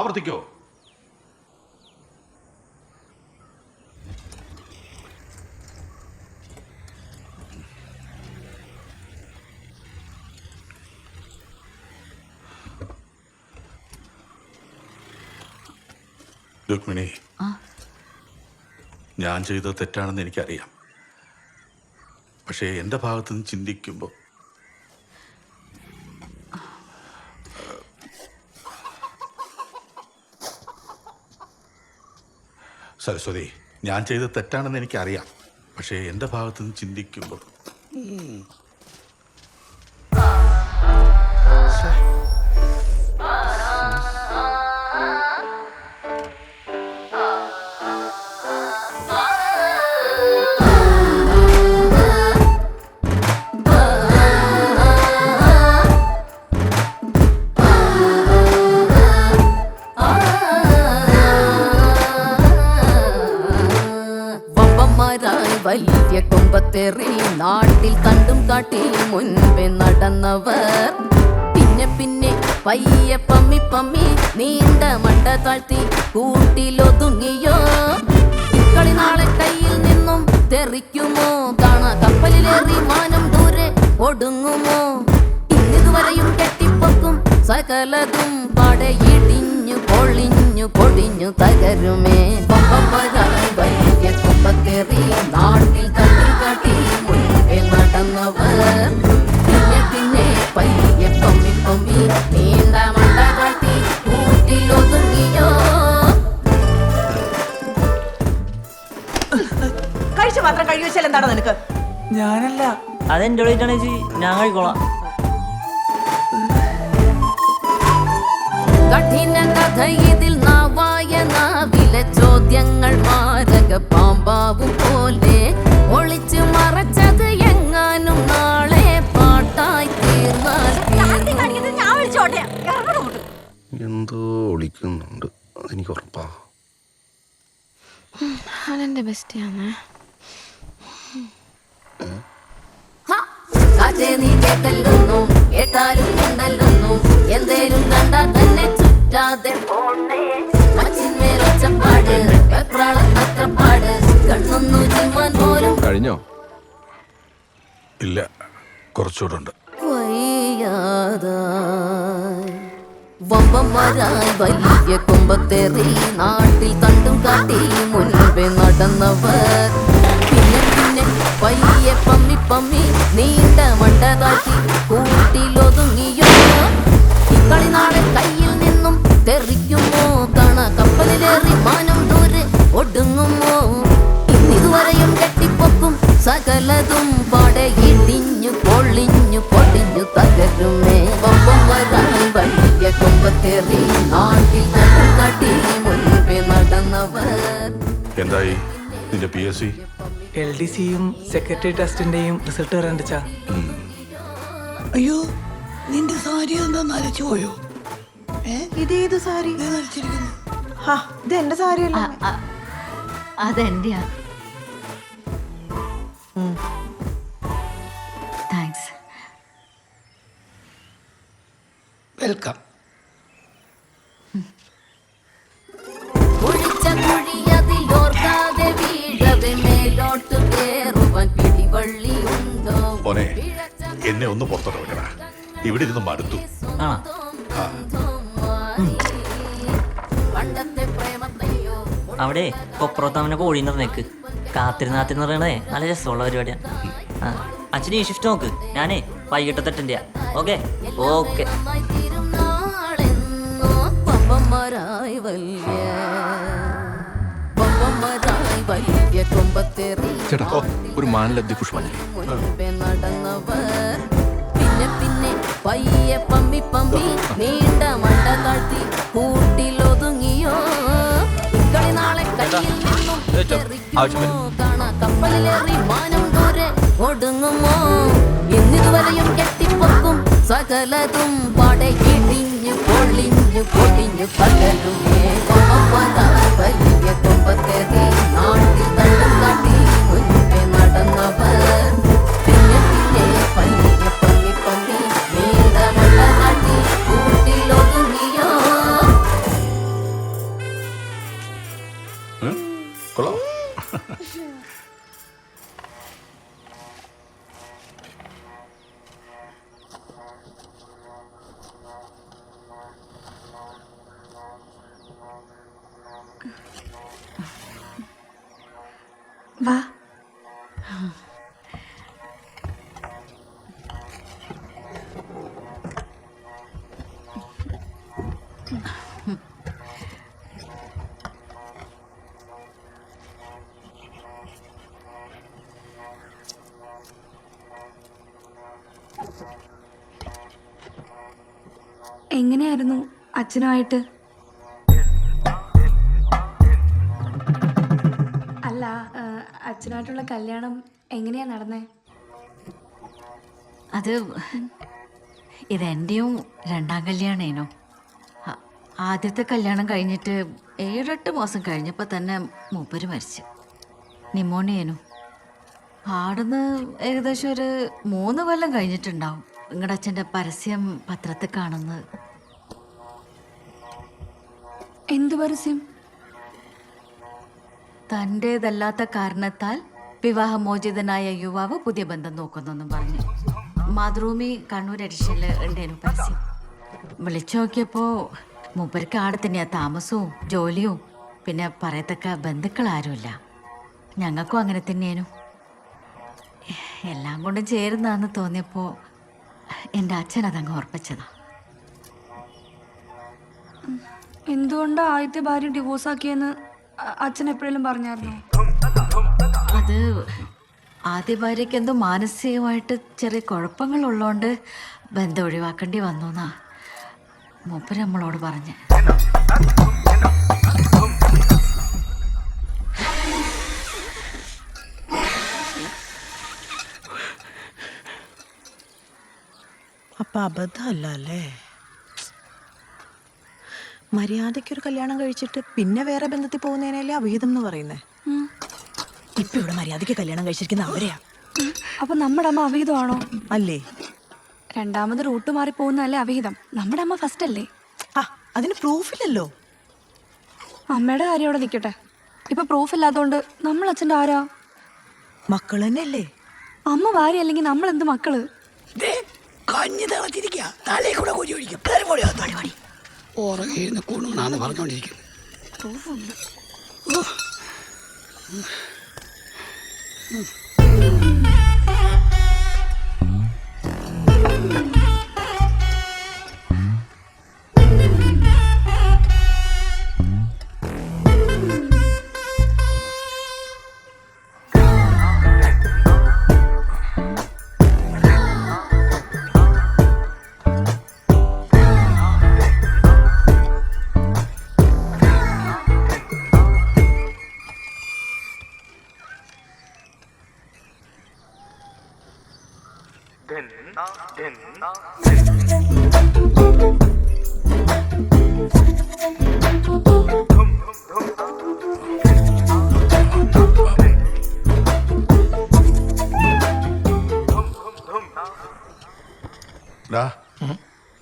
ആവർത്തിക്കോ? രുക്മിണി, ഞാൻ ചെയ്തത് തെറ്റാണെന്ന് എനിക്കറിയാം. പക്ഷേ എൻ്റെ ഭാഗത്ത് നിന്ന് ചിന്തിക്കുമ്പോൾ സരസ്വതി, ഞാൻ ചെയ്തത് തെറ്റാണെന്ന് എനിക്കറിയാം. പക്ഷേ എൻ്റെ ഭാഗത്ത് നിന്ന് ചിന്തിക്കുമ്പോൾ വലിയ കൊമ്പത്തേറി നാട്ടിൽ കണ്ടും കാട്ടി മുൻപേ നടന്നവർ പിന്നെ പിന്നെ പയ്യെ പമ്മി പമ്മി നീണ്ട മണ്ട താഴ്ത്തി കൂട്ടിലൊതുങ്ങിയോ. ഇക്കളി നാളെ കയ്യിൽ നിന്നും തെറിക്കുമോ? കാണാ കപ്പലിലേറി മാനം ദൂരെ ഒടുങ്ങുമോ? ഇന്നിതുവരെയും കെട്ടിപ്പൊക്കും സകലതും പടയിടിഞ്ഞു പൊളിഞ്ഞു പൊടിഞ്ഞു തകരുമേ. വലിയ കൊമ്പത്തേറി നാട്ടിൽ തട്ടി കാട്ടി മുൻപേ നടന്നവർ പിന്നെ പിന്നെ പയ്യെ പമ്മി പമ്മി നീണ്ട മണ്ട കാട്ടി കൂട്ടിലൊതുങ്ങിയോ. കഴിച്ചു മാത്രം കഴി വെച്ചാൽ എന്താണ് നിനക്ക്? ഞാനല്ല, അതെന്റെ പ്ലേറ്റാണ് ചേച്ചി, ഞാൻ കഴിക്കോളാം. കഠിന കഥ ഇതിൽ നാവായ നാവിലെ ചോദ്യങ്ങൾ മാരക പാമ്പാവും പോലെ ഒളിച്ചു മറച്ചത് എങ്ങാനും നാളെ പാട്ടായി തീർന്നാൽ എന്തോ ഒളിക്കുന്നുണ്ട്, അതെനിക്ക് ഉറപ്പാ. അതെന്റെ ബെസ്റ്റിയാണ്. നീ കേട്ടല്ലോ കേട്ടാലും ഉണ്ടല്ലോ എന്തേലും കണ്ടാൽ തന്നെ ചുറ്റാതെ പോണേ. മച്ചിന്മേലൊച്ചപ്പാട് വെപ്രാളത്തത്രപ്പാട് കണ്ണൊന്നു ചിമ്മാൻ പോലും കഴിഞ്ഞോ? ഇല്ല, കുറച്ചുകൂടെ ഉണ്ട്. വമ്പന്മാരായി വലിയ കൊമ്പത്തേറി നാട്ടിൽ തണ്ടും കാട്ടി മുൻപേ നടന്നവർ പിന്നെ പിന്നെ പയ്യെ പമ്മി പമ്മി നീണ്ട മണ്ട താഴ്ത്തി കൂട്ടിലൊതുങ്ങിയോ. ഇക്കളി നാളെ കയ്യിൽ നിന്നും തെറിക്കുമോ? കാണാ കപ്പലിലേറി മാനം ദൂരെ ഒടുങ്ങുമോ? ഇന്നിതുവരെയും കെട്ടിപ്പൊക്കും സകലതും പടയിടിഞ്ഞു പൊളിഞ്ഞു പൊടിഞ്ഞു തകരുമേ. വമ്പന്മാരായി വലിയ കൊമ്പത്തേറി നാട്ടിൽ തണ്ടും കാട്ടി മുൻപേ നടന്നവർ. എന്തായി? നിന്റെ PSC? LDCയും സെക്രട്ടറി ടെസ്റ്റിന്റെയും റിസൾട്ട് വരാണ്ടിച്ചാ. അയ്യോ, നിന്റെ സാരി എന്താ നരച്ചു പോയോ? ഇതേത് സാരി? ഇത് എന്റെ സാരിയല്ല. അതെന്റെയാ. താങ്ക്സ്. വെൽക്കം. മോനെ, എന്നെ ഒന്ന് പുറത്തോട്ട് വെക്കടാ. ഇവിടെ ഇരുന്ന് മടുത്തു. അവിടെ കൊപ്രോത്താമനെ കോഴീന്ന് പറഞ്ഞേക്ക്. കാത്തിരുന്നാത്തിന്ന് പറയണേ നല്ല രസമുള്ള പരിപാടിയാണ്. അച്ഛന് ഈ ഷിഫ്റ്റ് നോക്ക്. ഞാനേ വൈകിട്ടത്തെ അറ്റൻഡ് ചെയ്യാം. Okay okay. ചേട്ടാ, ഒരു മാനലബ്ധി പുഷ്പാഞ്ജലി. പിന്നെ പിന്നെ പയ്യെ പമ്മി പമ്മി നീണ്ട മണ്ട താഴ്ത്തി കൂട്ടിലൊതുങ്ങിയോ കളി നാളെ കയ്യിൽ നിന്നും കാണാ കപ്പലിലേറി മാനം ദൂരെ ഒടുങ്ങുമോ എന്നിതുവരെയും കെട്ടിപ്പൊക്കും സകലതും പാടെ ഇടിഞ്ഞു പൊളിഞ്ഞു പൊടിഞ്ഞു പകരുമേ വലിയ കൊമ്പത്തേറി നാട്ടിൽ തള്ളം കാട്ടി മുൻപേ നടന്നവർ പിന്നെ പിന്നെ പയ്യെ പമ്മി പമ്മി നീണ്ട മണ്ട കാട്ടി കൂട്ടിലൊതുങ്ങിയോ. കൊള്ളാം. വാ. എങ്ങനെയായിരുന്നു അച്ഛനുമായിട്ട്? അല്ല, അച്ഛനായിട്ടുള്ള കല്യാണം എങ്ങനെയാ നടന്നേ? അത് ഇതെൻ്റെയും രണ്ടാം കല്യാണേനോ. ആദ്യത്തെ കല്യാണം കഴിഞ്ഞിട്ട് 7-8 മാസം കഴിഞ്ഞപ്പോൾ തന്നെ മൂപ്പര് മരിച്ചു. നിമോണിയേനു. ആടുന്ന് ഏകദേശം ഒരു 3 കൊല്ലം കഴിഞ്ഞിട്ടുണ്ടാവും നിങ്ങളുടെ അച്ഛൻ്റെ പരസ്യം പത്രത്തിൽ കാണുന്നത്. എന്ത് പരസ്യം? തൻ്റേതല്ലാത്ത കാരണത്താൽ വിവാഹമോചിതനായ യുവാവ് പുതിയ ബന്ധം നോക്കുന്നെന്നും പറഞ്ഞു. മാതൃഭൂമി കണ്ണൂർ എഡിഷനിൽ ഉണ്ടേനു പരസ്യം. വിളിച്ചു നോക്കിയപ്പോൾ മൂപ്പർക്ക് ആടെ തന്നെയാ താമസവും ജോലിയും പിന്നെ പറയത്തക്ക ബന്ധുക്കളാരുമില്ല. ഞങ്ങൾക്കും അങ്ങനെ തന്നെയേനു. എല്ലാം കൊണ്ടും ചേരുന്നതെന്ന് തോന്നിയപ്പോൾ എൻ്റെ അച്ഛൻ അതങ്ങ് ഉറപ്പിച്ചതാ. എന്തുകൊണ്ടാ ആദ്യത്തെ ഭാര്യ ഡിവോഴ്സ് ആക്കിയെന്ന് അച്ഛൻ എപ്പോഴെങ്കിലും പറഞ്ഞായിരുന്നോ? അത് ആദ്യ ഭാര്യയ്ക്ക് എന്തോ മാനസികമായിട്ട് ചെറിയ കുഴപ്പങ്ങളുള്ളതുകൊണ്ട് ബന്ധം ഒഴിവാക്കേണ്ടി വന്നു എന്നാ മൂപ്പര് നമ്മളോട് പറഞ്ഞ്. അപ്പൊ അബദ്ധമല്ല അല്ലേ? മര്യാദയ്ക്കൊരു കല്യാണം കഴിച്ചിട്ട് പിന്നെ വേറെ ബന്ധത്തിൽ പോകുന്നതിനല്ലേ അവിഹിതം എന്ന് പറയുന്നേ. ഇപ്പൊ ഇവിടെ മര്യാദയ്ക്ക് കല്യാണം കഴിച്ചിരിക്കുന്ന അവരെയാ. അപ്പൊ നമ്മുടെ അമ്മ അവിഹിതമാണോ? അല്ലേ? രണ്ടാമത് റൂട്ട് മാറി പോകുന്നതല്ലേ അവിഹിതം? നമ്മുടെ അമ്മ ഫസ്റ്റ് അല്ലേ? അതിന് പ്രൂഫില്ലല്ലോ. അമ്മയുടെ കാര്യം അവിടെ നിൽക്കട്ടെ. ഇപ്പൊ പ്രൂഫ് ഇല്ലാത്തതുകൊണ്ട് നമ്മൾ അച്ഛൻ്റെ ആരാ? മക്കൾ തന്നെയല്ലേ. അമ്മ ഭാര്യ അല്ലെങ്കിൽ നമ്മൾ എന്ത് മക്കള്? കഞ്ഞി തിളച്ചിരിക്കുക, തലേ കൂടെ കൊതി ഒഴിക്കും. ഓറങ്ങിയിരുന്ന് കൊണുന്നാണ് പറഞ്ഞോണ്ടിരിക്കുന്നത്.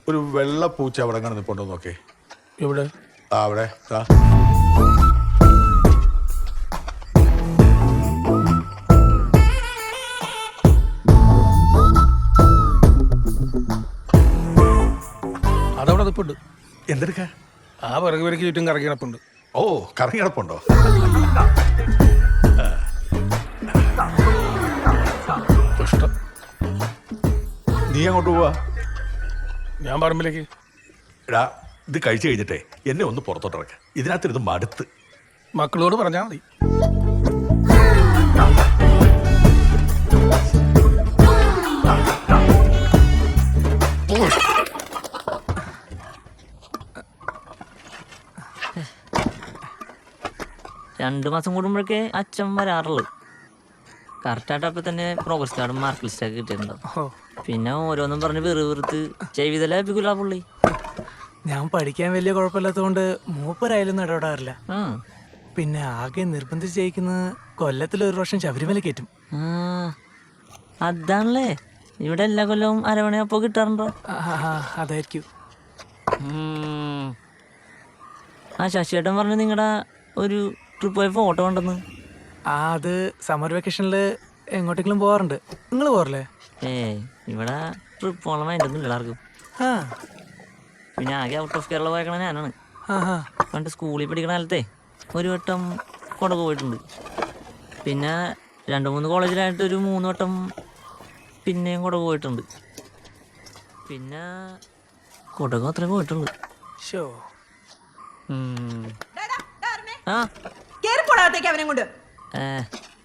ഒരു വെള്ള പൂച്ച അവിടെ അങ്ങനെ നിൽപ്പുണ്ടോ നോക്കേ. എവിടെ? അവിടെ അതവിടെ നിൽപ്പുണ്ട്. എന്തെടുക്ക? ആ പിറകു പിറക്കി ചുറ്റും കറങ്ങി കിടപ്പുണ്ട്. ഓ, കറങ്ങി കിടപ്പുണ്ടോ? നീ അങ്ങോട്ട് പോവാ? ഞാൻ പറമ്പിലേക്ക്. എടാ, ഇത് കഴിച്ചു കഴിഞ്ഞിട്ടേ എന്നെ ഒന്ന് പുറത്തോട്ടിറക്ക. ഇതിനകത്തിരുന്ന് മടുത്ത്. മക്കളോട് പറഞ്ഞാൽ മതി. രണ്ടു മാസം കൂടുമ്പോഴൊക്കെ അച്ഛൻ വരാറുള്ളു. കറക്റ്റായിട്ട് അപ്പം തന്നെ പ്രോഗ്രസ് കാർഡും മാർക്ക് ലിസ്റ്റൊക്കെ കിട്ടിയിട്ടുണ്ടാവും. പിന്നെ ഓരോന്നും പറഞ്ഞ് വെറുത്ത് ചെയ്തല്ലേ ഏൽപ്പിക്കില്ല പുള്ളി. ഞാൻ പഠിക്കാൻ വലിയ കുഴപ്പമില്ലാത്തതുകൊണ്ട് മൂപ്പരായാലൊന്നും ഇടപെടാറില്ല. പിന്നെ ആകെ നിർബന്ധിച്ച് ജയിക്കുന്നത് കൊല്ലത്തിൽ ഒരു വർഷം ശബരിമല കയറ്റും. അതാണല്ലേ ഇവിടെ എല്ലാ കൊല്ലവും അരവണയപ്പോ കിട്ടാറുണ്ടോ? അതായിരിക്കും. ആ ശശിയേട്ടൻ പറഞ്ഞു നിങ്ങളുടെ ഒരു ട്രിപ്പ് പോയ ഫോട്ടോ ഉണ്ടെന്ന്. അത് സമ്മർ വെക്കേഷനിൽ എങ്ങോട്ടെങ്കിലും പോകാറുണ്ട്. നിങ്ങൾ പോകാറില്ലേ? ഇവിടെ ട്രിപ്പ് പോകണം മൈൻഡൊന്നും എല്ലാവർക്കും. പിന്നെ ആകെ ഔട്ട് ഓഫ് കേരള പോയേക്കണ ഞാനാണ്. പണ്ട് സ്കൂളിൽ പഠിക്കണ കാലത്തെ ഒരു വട്ടം കൊടക് പോയിട്ടുണ്ട്. പിന്നെ 2-3 കോളേജിലായിട്ട് ഒരു 3 വട്ടം പിന്നെയും കൊടക് പോയിട്ടുണ്ട്. പിന്നെ കൊടക് അത്രേ പോയിട്ടുണ്ട്.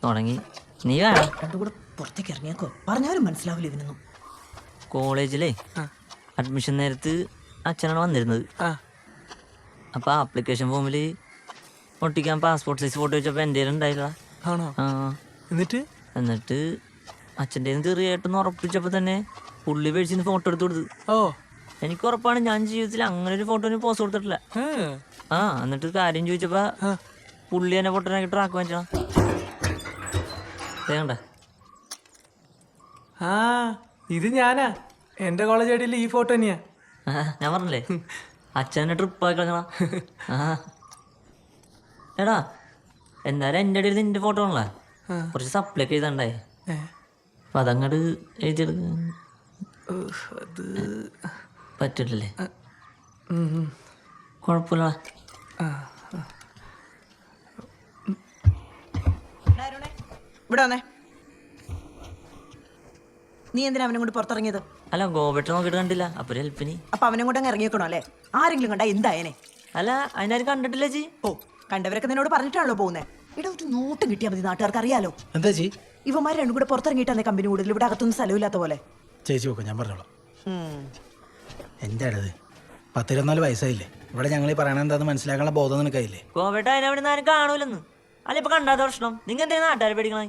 തുടങ്ങി. നീ വേണം പുറത്തേക്ക് ഇറങ്ങിയേക്കോ, പറഞ്ഞാലും മനസ്സിലാവില്ല ഇതിനൊന്നും. കോളേജിലെ അഡ്മിഷൻ നേരത്ത് അച്ഛനാണ് വന്നിരുന്നത്. അപ്പൊ ആപ്ലിക്കേഷൻ ഫോമിൽ ഒട്ടിക്കാൻ പാസ്പോർട്ട് സൈസ് ഫോട്ടോ വെച്ചപ്പോ എൻ്റെ ഉണ്ടായില്ല. എന്നിട്ട് അച്ഛൻ്റെ ചെറിയായിട്ടൊന്ന് ഉറപ്പിച്ചപ്പോ തന്നെ പുള്ളി പേടിച്ചിന് ഫോട്ടോ എടുത്ത് കൊടുത്തു. എനിക്ക് ഉറപ്പാണ് ഞാൻ ജീവിതത്തിൽ അങ്ങനെ ഒരു ഫോട്ടോന് പോസ്റ്റ് കൊടുത്തിട്ടില്ല. എന്നിട്ട് കാര്യം ചോദിച്ചപ്പോ പുള്ളി എന്നെ ഫോട്ടോനാക്കി ട്രാക്ക് വാങ്ങിച്ചാ. ഇത് ഞാനാ. എന്റെ കോളേജ് ഐഡിയിൽ ഈ ഫോട്ടോ തന്നെയാ. ഞാൻ പറഞ്ഞില്ലേ അച്ഛനെ ട്രിപ്പ് ആയി കളഞ്ഞാ. എടാ എന്തായാലും എൻ്റെ ഇടയിൽ നിന്റെ ഫോട്ടോ ആണല്ലോ. കുറച്ച് സപ്ലൈ ഒക്കെ എഴുതണ്ടായി. അപ്പൊ അതങ്ങോട്ട് എഴുതിയെടുക്ക പറ്റില്ലല്ലേ? കുഴപ്പമില്ല. ഇവിടെ വന്നേ. നീ എന്തിനാ അവനെ കൊണ്ട് പുറത്തിറങ്ങിയത്? അല്ല ഗോപേട്ട നോക്കിയിട്ട് കണ്ടില്ല. അപ്പൊ ഒരു ഹെൽപ്പിന്. അപ്പൊ അവനെ കൊണ്ട് അങ്ങ് ഇറങ്ങിയേക്കണോ അല്ലേ? ആരെങ്കിലും കണ്ടാ എന്തായനെ? അല്ല അതിനാരും കണ്ടിട്ടില്ല ജി. കണ്ടവരൊക്കെ നിന്നോട് പറഞ്ഞിട്ടാണല്ലോ പോകുന്നേ. ഇവിടെ ഒരു നോട്ടം കിട്ടിയാൽ മതി, നാട്ടുകാർക്ക് അറിയാലോ. എന്താ ജി? ഇവന്മാർ രണ്ടും കൂടെ പുറത്തിറങ്ങിയിട്ടാണ് കമ്പനി കൂടുതൽ. ഇവിടെ അകത്തൊന്നും സ്ഥലമില്ലാത്ത പോലെ. ചേച്ചി നോക്കാം, ഞാൻ പറഞ്ഞോളാം. എൻ്റെ അടുത്ത് 10-24 വയസ്സായില്ലേ. ഇവിടെ ഞങ്ങൾ ഈ പറയണ എന്താന്ന് മനസ്സിലാക്കാനുള്ള ബോധം നിനക്കായില്ലേ? ഗോപേട്ട അതിനവിടെ നിന്ന് ആരും കാണൂലെന്ന്. അല്ല ഇപ്പൊ കണ്ടാത്ത പ്രശ്നം. നിങ്ങൾ എന്തിനാ നാട്ടുകാരെ പേടിക്കണേ?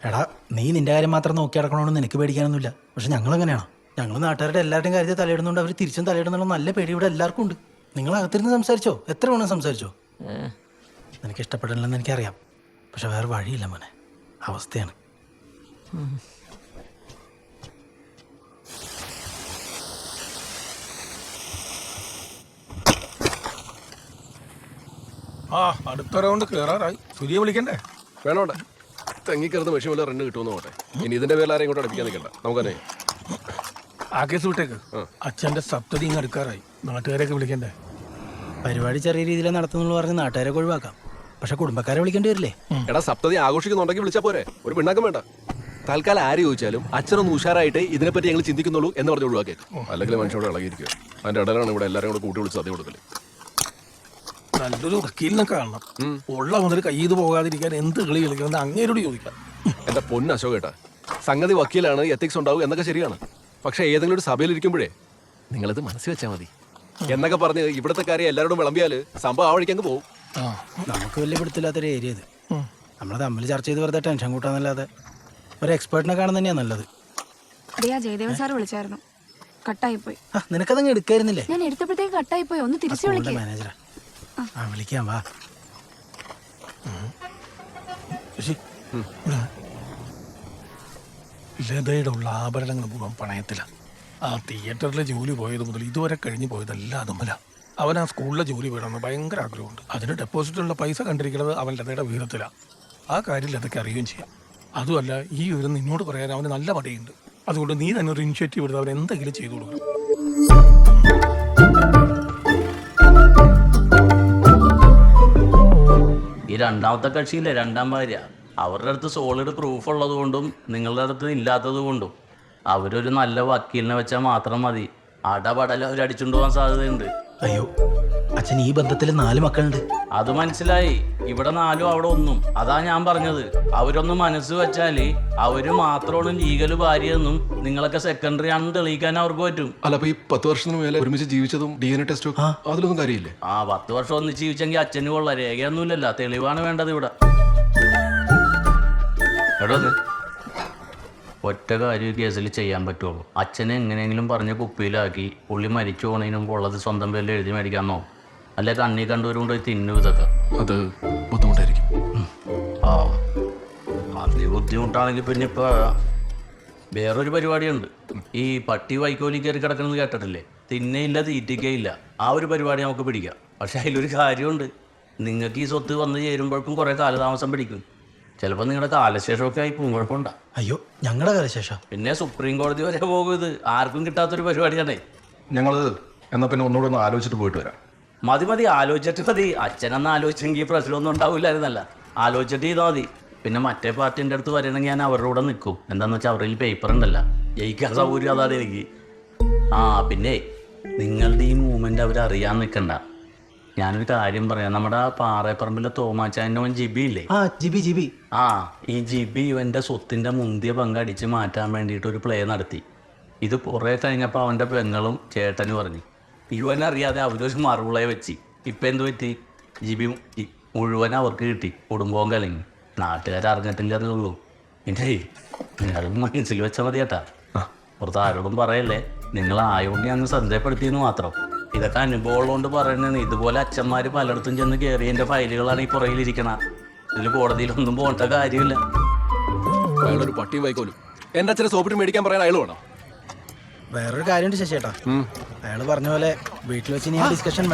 എടാ നീ നിന്റെ കാര്യം മാത്രം നോക്കി നടക്കണമെന്ന് നിനക്ക് പേടിക്കാനൊന്നുമില്ല. പക്ഷെ ഞങ്ങൾ എങ്ങനെയാണോ? ഞങ്ങൾ നാട്ടുകാരുടെ എല്ലാവരുടെയും കാര്യത്തിൽ തലയിടുന്നുണ്ട്. അവർ തിരിച്ചും തലയിടുന്നുള്ള നല്ല പേടി ഇവിടെ എല്ലാവർക്കും ഉണ്ട്. നിങ്ങൾ അകത്തിരുന്ന് സംസാരിച്ചോ, എത്ര വേണം സംസാരിച്ചോ. നിനക്ക് ഇഷ്ടപ്പെടില്ലെന്ന് എനിക്കറിയാം. പക്ഷെ വേറെ വഴിയില്ല മോനെ, അവസ്ഥയാണ്. അടുത്ത റൗണ്ട് കേറാറായി. സൂര്യ വിളിക്കണ്ടേ? വേണോട്ടെ. തെങ്ങിക്കറുന്ന മെഷീൻ വല്ല റണ്ണ് കിട്ടുമെന്ന് നോട്ടെ. ഇനി ഇതിന്റെ പേരിൽ ആരെയും കൂടെ അടുപ്പിക്കാൻ നിൽക്കണ്ട. നമുക്കറിയാം. ആ കേസ് വിട്ടേക്ക്. അച്ഛൻ്റെ സപ്തതി ഇങ്ങ് അടുക്കാറായി. നാട്ടുകാരെയൊക്കെ വിളിക്കണ്ടേ? പരിപാടി ചെറിയ രീതിയിൽ നടത്തുന്നുള്ള പറഞ്ഞ് നാട്ടുകാരെ ഒഴിവാക്കാം. പക്ഷെ കുടുംബക്കാരെ വിളിക്കേണ്ടി വരില്ലേ? എടാ സപ്തതി ആഘോഷിക്കുന്നുണ്ടെങ്കിൽ വിളിച്ചാൽ പോരെ. ഒരു പിണ്ണാക്കം വേണ്ട. തൽക്കാലം ആര് ചോദിച്ചാലും അച്ഛനൊന്ന് ഉഷാറായിട്ട് ഇതിനെപ്പറ്റി ഞങ്ങൾ ചിന്തിക്കുന്നുള്ളൂ എന്ന് പറഞ്ഞ് ഒഴിവാക്കിയേക്കും. അല്ലെങ്കിൽ മനുഷ്യനോട് ഇളകിയിരിക്കുക. അതിന്റെ ഇടയിലാണ് ഇവിടെ എല്ലാവരും കൂടെ കൂട്ടി വിളിച്ച് സദ്യ കൊടുക്കല്. നല്ലൊരു വക്കീലിനെ കാണണം. ഉള്ള മുതൽ കയ്യിൽ പോകാതിരിക്കാൻ എന്ത് കളി കളിക്കുന്നത് അങ്ങേരോട് ചോദിക്കാം. എന്റെ പൊന്ന് അശോകേട്ടാ, സംഗതി വക്കീലാണ്, എത്തിക്സ് ഉണ്ടാവും എന്നൊക്കെ ശരിയാണ്. പക്ഷെ ഏതെങ്കിലും ഒരു സഭയിൽ ഇരിക്കുമ്പോഴേ നിങ്ങളിത് മനസ്സിൽ വെച്ചാൽ മതി എന്നൊക്കെ പറഞ്ഞ് ഇവിടുത്തെ കാര്യം എല്ലാവരോടും വിളമ്പിയാല് സംഭവം ആ വഴിക്കങ്ങ് പോകും. നമുക്ക് വലിയ പിടുത്തില്ലാത്തൊരു ഏരിയ ഇത്. നമ്മൾ തമ്മിൽ ചർച്ച ചെയ്ത് വെറുതെ ടെൻഷൻ കൂട്ടാന്നല്ലാതെ ഒരു എക്സ്പേർട്ടിനെ കാണുന്നത് തന്നെയാണ് നല്ലത്. ജയദേവൻ സാർ വിളിച്ചായിരുന്നു. കട്ടായിപ്പോയി. നിനക്കതങ്ങ് എടുക്കായിരുന്നില്ലേ? ഞാൻ എടുത്തപ്പോഴത്തേക്ക് കട്ടായിപ്പോയി. ഒന്ന് തിരിച്ചു വിളിക്കേ. മാനേജറാ. വിളിക്കാം വാ. ലതയുടെ ഉള്ള ആഭരണങ്ങൾ മുഴുവൻ പണയത്തില. ആ തിയേറ്ററിലെ ജോലി പോയത് മുതൽ ഇതുവരെ കഴിഞ്ഞു പോയതെല്ലാം അതുമല്ല. അവൻ ആ സ്കൂളിലെ ജോലി വേണമെന്ന് ഭയങ്കര ആഗ്രഹമുണ്ട്. അതിന് ഡെപ്പോസിറ്റുള്ള പൈസ കണ്ടിരിക്കുന്നത് അവൻ ലതയുടെ വീതത്തിലാണ്. ആ കാര്യം ലതയ്ക്ക് അറിയുകയും ചെയ്യാം. അതുമല്ല, ഈ വിവരം നിന്നോട് പറയാൻ അവന് നല്ല മടിയുണ്ട്. അതുകൊണ്ട് നീ തന്നെ ഒരു ഇനിഷ്യേറ്റീവ് എടുത്ത് അവൻ എന്തെങ്കിലും ചെയ്തു കൊടുക്കണം. ഈ രണ്ടാമത്തെ കക്ഷിയില്ലേ, രണ്ടാം ഭാര്യ, അവരുടെ അടുത്ത് സോളിഡ് പ്രൂഫ് ഉള്ളത് കൊണ്ടും നിങ്ങളുടെ അടുത്ത് ഇല്ലാത്തത് കൊണ്ടും അവരൊരു നല്ല വക്കീലിനെ വെച്ചാൽ മാത്രം മതി. അടപടല അവർ അടിച്ചുകൊണ്ട് പോകാൻ സാധ്യതയുണ്ട്. അയ്യോ, അച്ഛൻ ഈ ബന്ധത്തിൽ 4 മക്കളുണ്ട്. അത് മനസ്സിലായി. ഇവിടെ 4 അവിടെ 1. അതാ ഞാൻ പറഞ്ഞത്. അവരൊന്ന് മനസ്സ് വെച്ചാല് അവര് മാത്രമാണ് ലീഗൽ ഭാര്യയെന്നും നിങ്ങളൊക്കെ സെക്കൻഡറി ആണെന്ന് തെളിയിക്കാൻ അവർക്ക് പറ്റും. അല്ല, അപ്പൊ ഈ 10 വർഷത്തിന് മേലെ ഒരുമിച്ച് ജീവിച്ചതും DNA ടെസ്റ്റും അതിലൊന്നും കാര്യമില്ലേ? 10 വർഷം ഒന്നിച്ച് ജീവിച്ചെങ്കിൽ അച്ഛന് കൊള്ള രേഖയൊന്നുമില്ലല്ലോ, തെളിവാണ് വേണ്ടത് ഇവിടെ. എടോ, ഒറ്റ കാര്യം കേസിൽ ചെയ്യാൻ പറ്റുള്ളൂ. അച്ഛനെ എങ്ങനെയെങ്കിലും പറഞ്ഞ് കുപ്പിയിലാക്കി പുള്ളി മരിച്ചു പോണതിനും ഉള്ളത് സ്വന്തം പേരിൽ എഴുതി മേടിക്കാന്നോ, അല്ലെ കണ്ണി കണ്ടുവരുകൊണ്ട് തിന്നു. ഇതൊക്കെ അത് ബുദ്ധിമുട്ടായിരിക്കും. ആ, അത് ബുദ്ധിമുട്ടാണെങ്കിൽ പിന്നെ ഇപ്പൊ വേറൊരു പരിപാടിയുണ്ട്. ഈ പട്ടി വൈക്കോലി കയറി കിടക്കുന്നത് കേട്ടിട്ടില്ലേ? തിന്നയില്ല തീറ്റിക്കയില്ല. ആ ഒരു പരിപാടി നമുക്ക് പിടിക്കാം. പക്ഷെ അതിലൊരു കാര്യമുണ്ട്. നിങ്ങൾക്ക് ഈ സ്വത്ത് വന്ന് ചേരുമ്പോഴേക്കും കുറേ കാലതാമസം പിടിക്കും. ചിലപ്പോൾ നിങ്ങളുടെ കാലശേഷമൊക്കെ ആയി പോകും. കുഴപ്പമുണ്ടോ? അയ്യോ, ഞങ്ങളുടെ കാലശേഷം പിന്നെ സുപ്രീം കോടതി വരെ പോകും. ഇത് ആർക്കും കിട്ടാത്തൊരു പരിപാടിയാണേ. ഞങ്ങൾ എന്നാ പിന്നെ ഒന്നുകൂടെ ഒന്ന് ആലോചിച്ചിട്ട് പോയിട്ട് വരാം. മതി ആലോചിച്ചിട്ട് മതി. അച്ഛനെന്ന് ആലോചിച്ചെങ്കിൽ പ്രശ്നമൊന്നും ഉണ്ടാവില്ലായിരുന്നല്ല. ആലോചിച്ചിട്ട് ചെയ്താൽ മതി. പിന്നെ മറ്റേ പാർട്ടിൻ്റെ അടുത്ത് വരണമെങ്കിൽ ഞാൻ അവരുടെ കൂടെ നിൽക്കും. എന്താണെന്ന് വെച്ചാൽ അവരിൽ പേപ്പർ ഉണ്ടല്ലോ, ജയിക്കാൻ സൗകര്യം അതാണ് എനിക്ക്. പിന്നെ നിങ്ങളുടെ ഈ മൂവ്മെൻ്റ് അവരറിയാൻ നിൽക്കണ്ട. ഞാനൊരു കാര്യം പറയാം. നമ്മുടെ പാറേപ്പറമ്പിലെ തോമാച്ചാൻ്റെ അവൻ ജിബി ഇല്ലേ? ജിബി. ഈ ജിബി ഇവൻ്റെ സ്വത്തിൻ്റെ മുന്തിയ പങ്ക് അടിച്ച് മാറ്റാൻ വേണ്ടിയിട്ട് ഒരു പ്ലേ നടത്തി. ഇത് കുറേ കഴിഞ്ഞപ്പോൾ അവൻ്റെ പെങ്ങളും ചേട്ടനും പറഞ്ഞു. ഇവനറിയാതെ അവരൊരു മറുവിളയെ വെച്ച്. ഇപ്പം എന്ത് പറ്റി? ജിബി മുഴുവൻ അവർക്ക് കിട്ടി. കുടുംബവും കലങ്ങി. നാട്ടുകാരറിഞ്ഞിട്ടില്ലെന്നേ ഉള്ളൂ. പിന്നെ നിങ്ങൾ മനസ്സിൽ വെച്ചാൽ മതി ചേട്ടാ. പുറത്ത് ആരോടും പറയല്ലേ. നിങ്ങൾ ആയോണ്ട് ഞാൻ ശ്രദ്ധപ്പെടുത്തിയെന്ന് മാത്രം. ഇതൊക്കെ അനുഭവമുള്ളതുകൊണ്ട് പറയുന്നതാണ്. ഇതുപോലെ അച്ഛന്മാർ പലയിടത്തും ചെന്ന് കയറിയതിൻ്റെ ഫയലുകളാണ് ഈ പുറകിലിരിക്കണ. ഇതിൽ കോടതിയിലൊന്നും പോകേണ്ട കാര്യമില്ല. അയാളൊരു പട്ടിയും വൈക്കോലും. എൻ്റെ അച്ഛനെ സോപ്പിട്ട് മേടിക്കാൻ പറയാൻ അയാൾ വേണം. വേറൊരു കാര്യമുണ്ട് ശശിയേട്ടാ. അയാൾ പറഞ്ഞ പോലെ വീട്ടിൽ വെച്ച് ഇനി ഡിസ്കഷൻ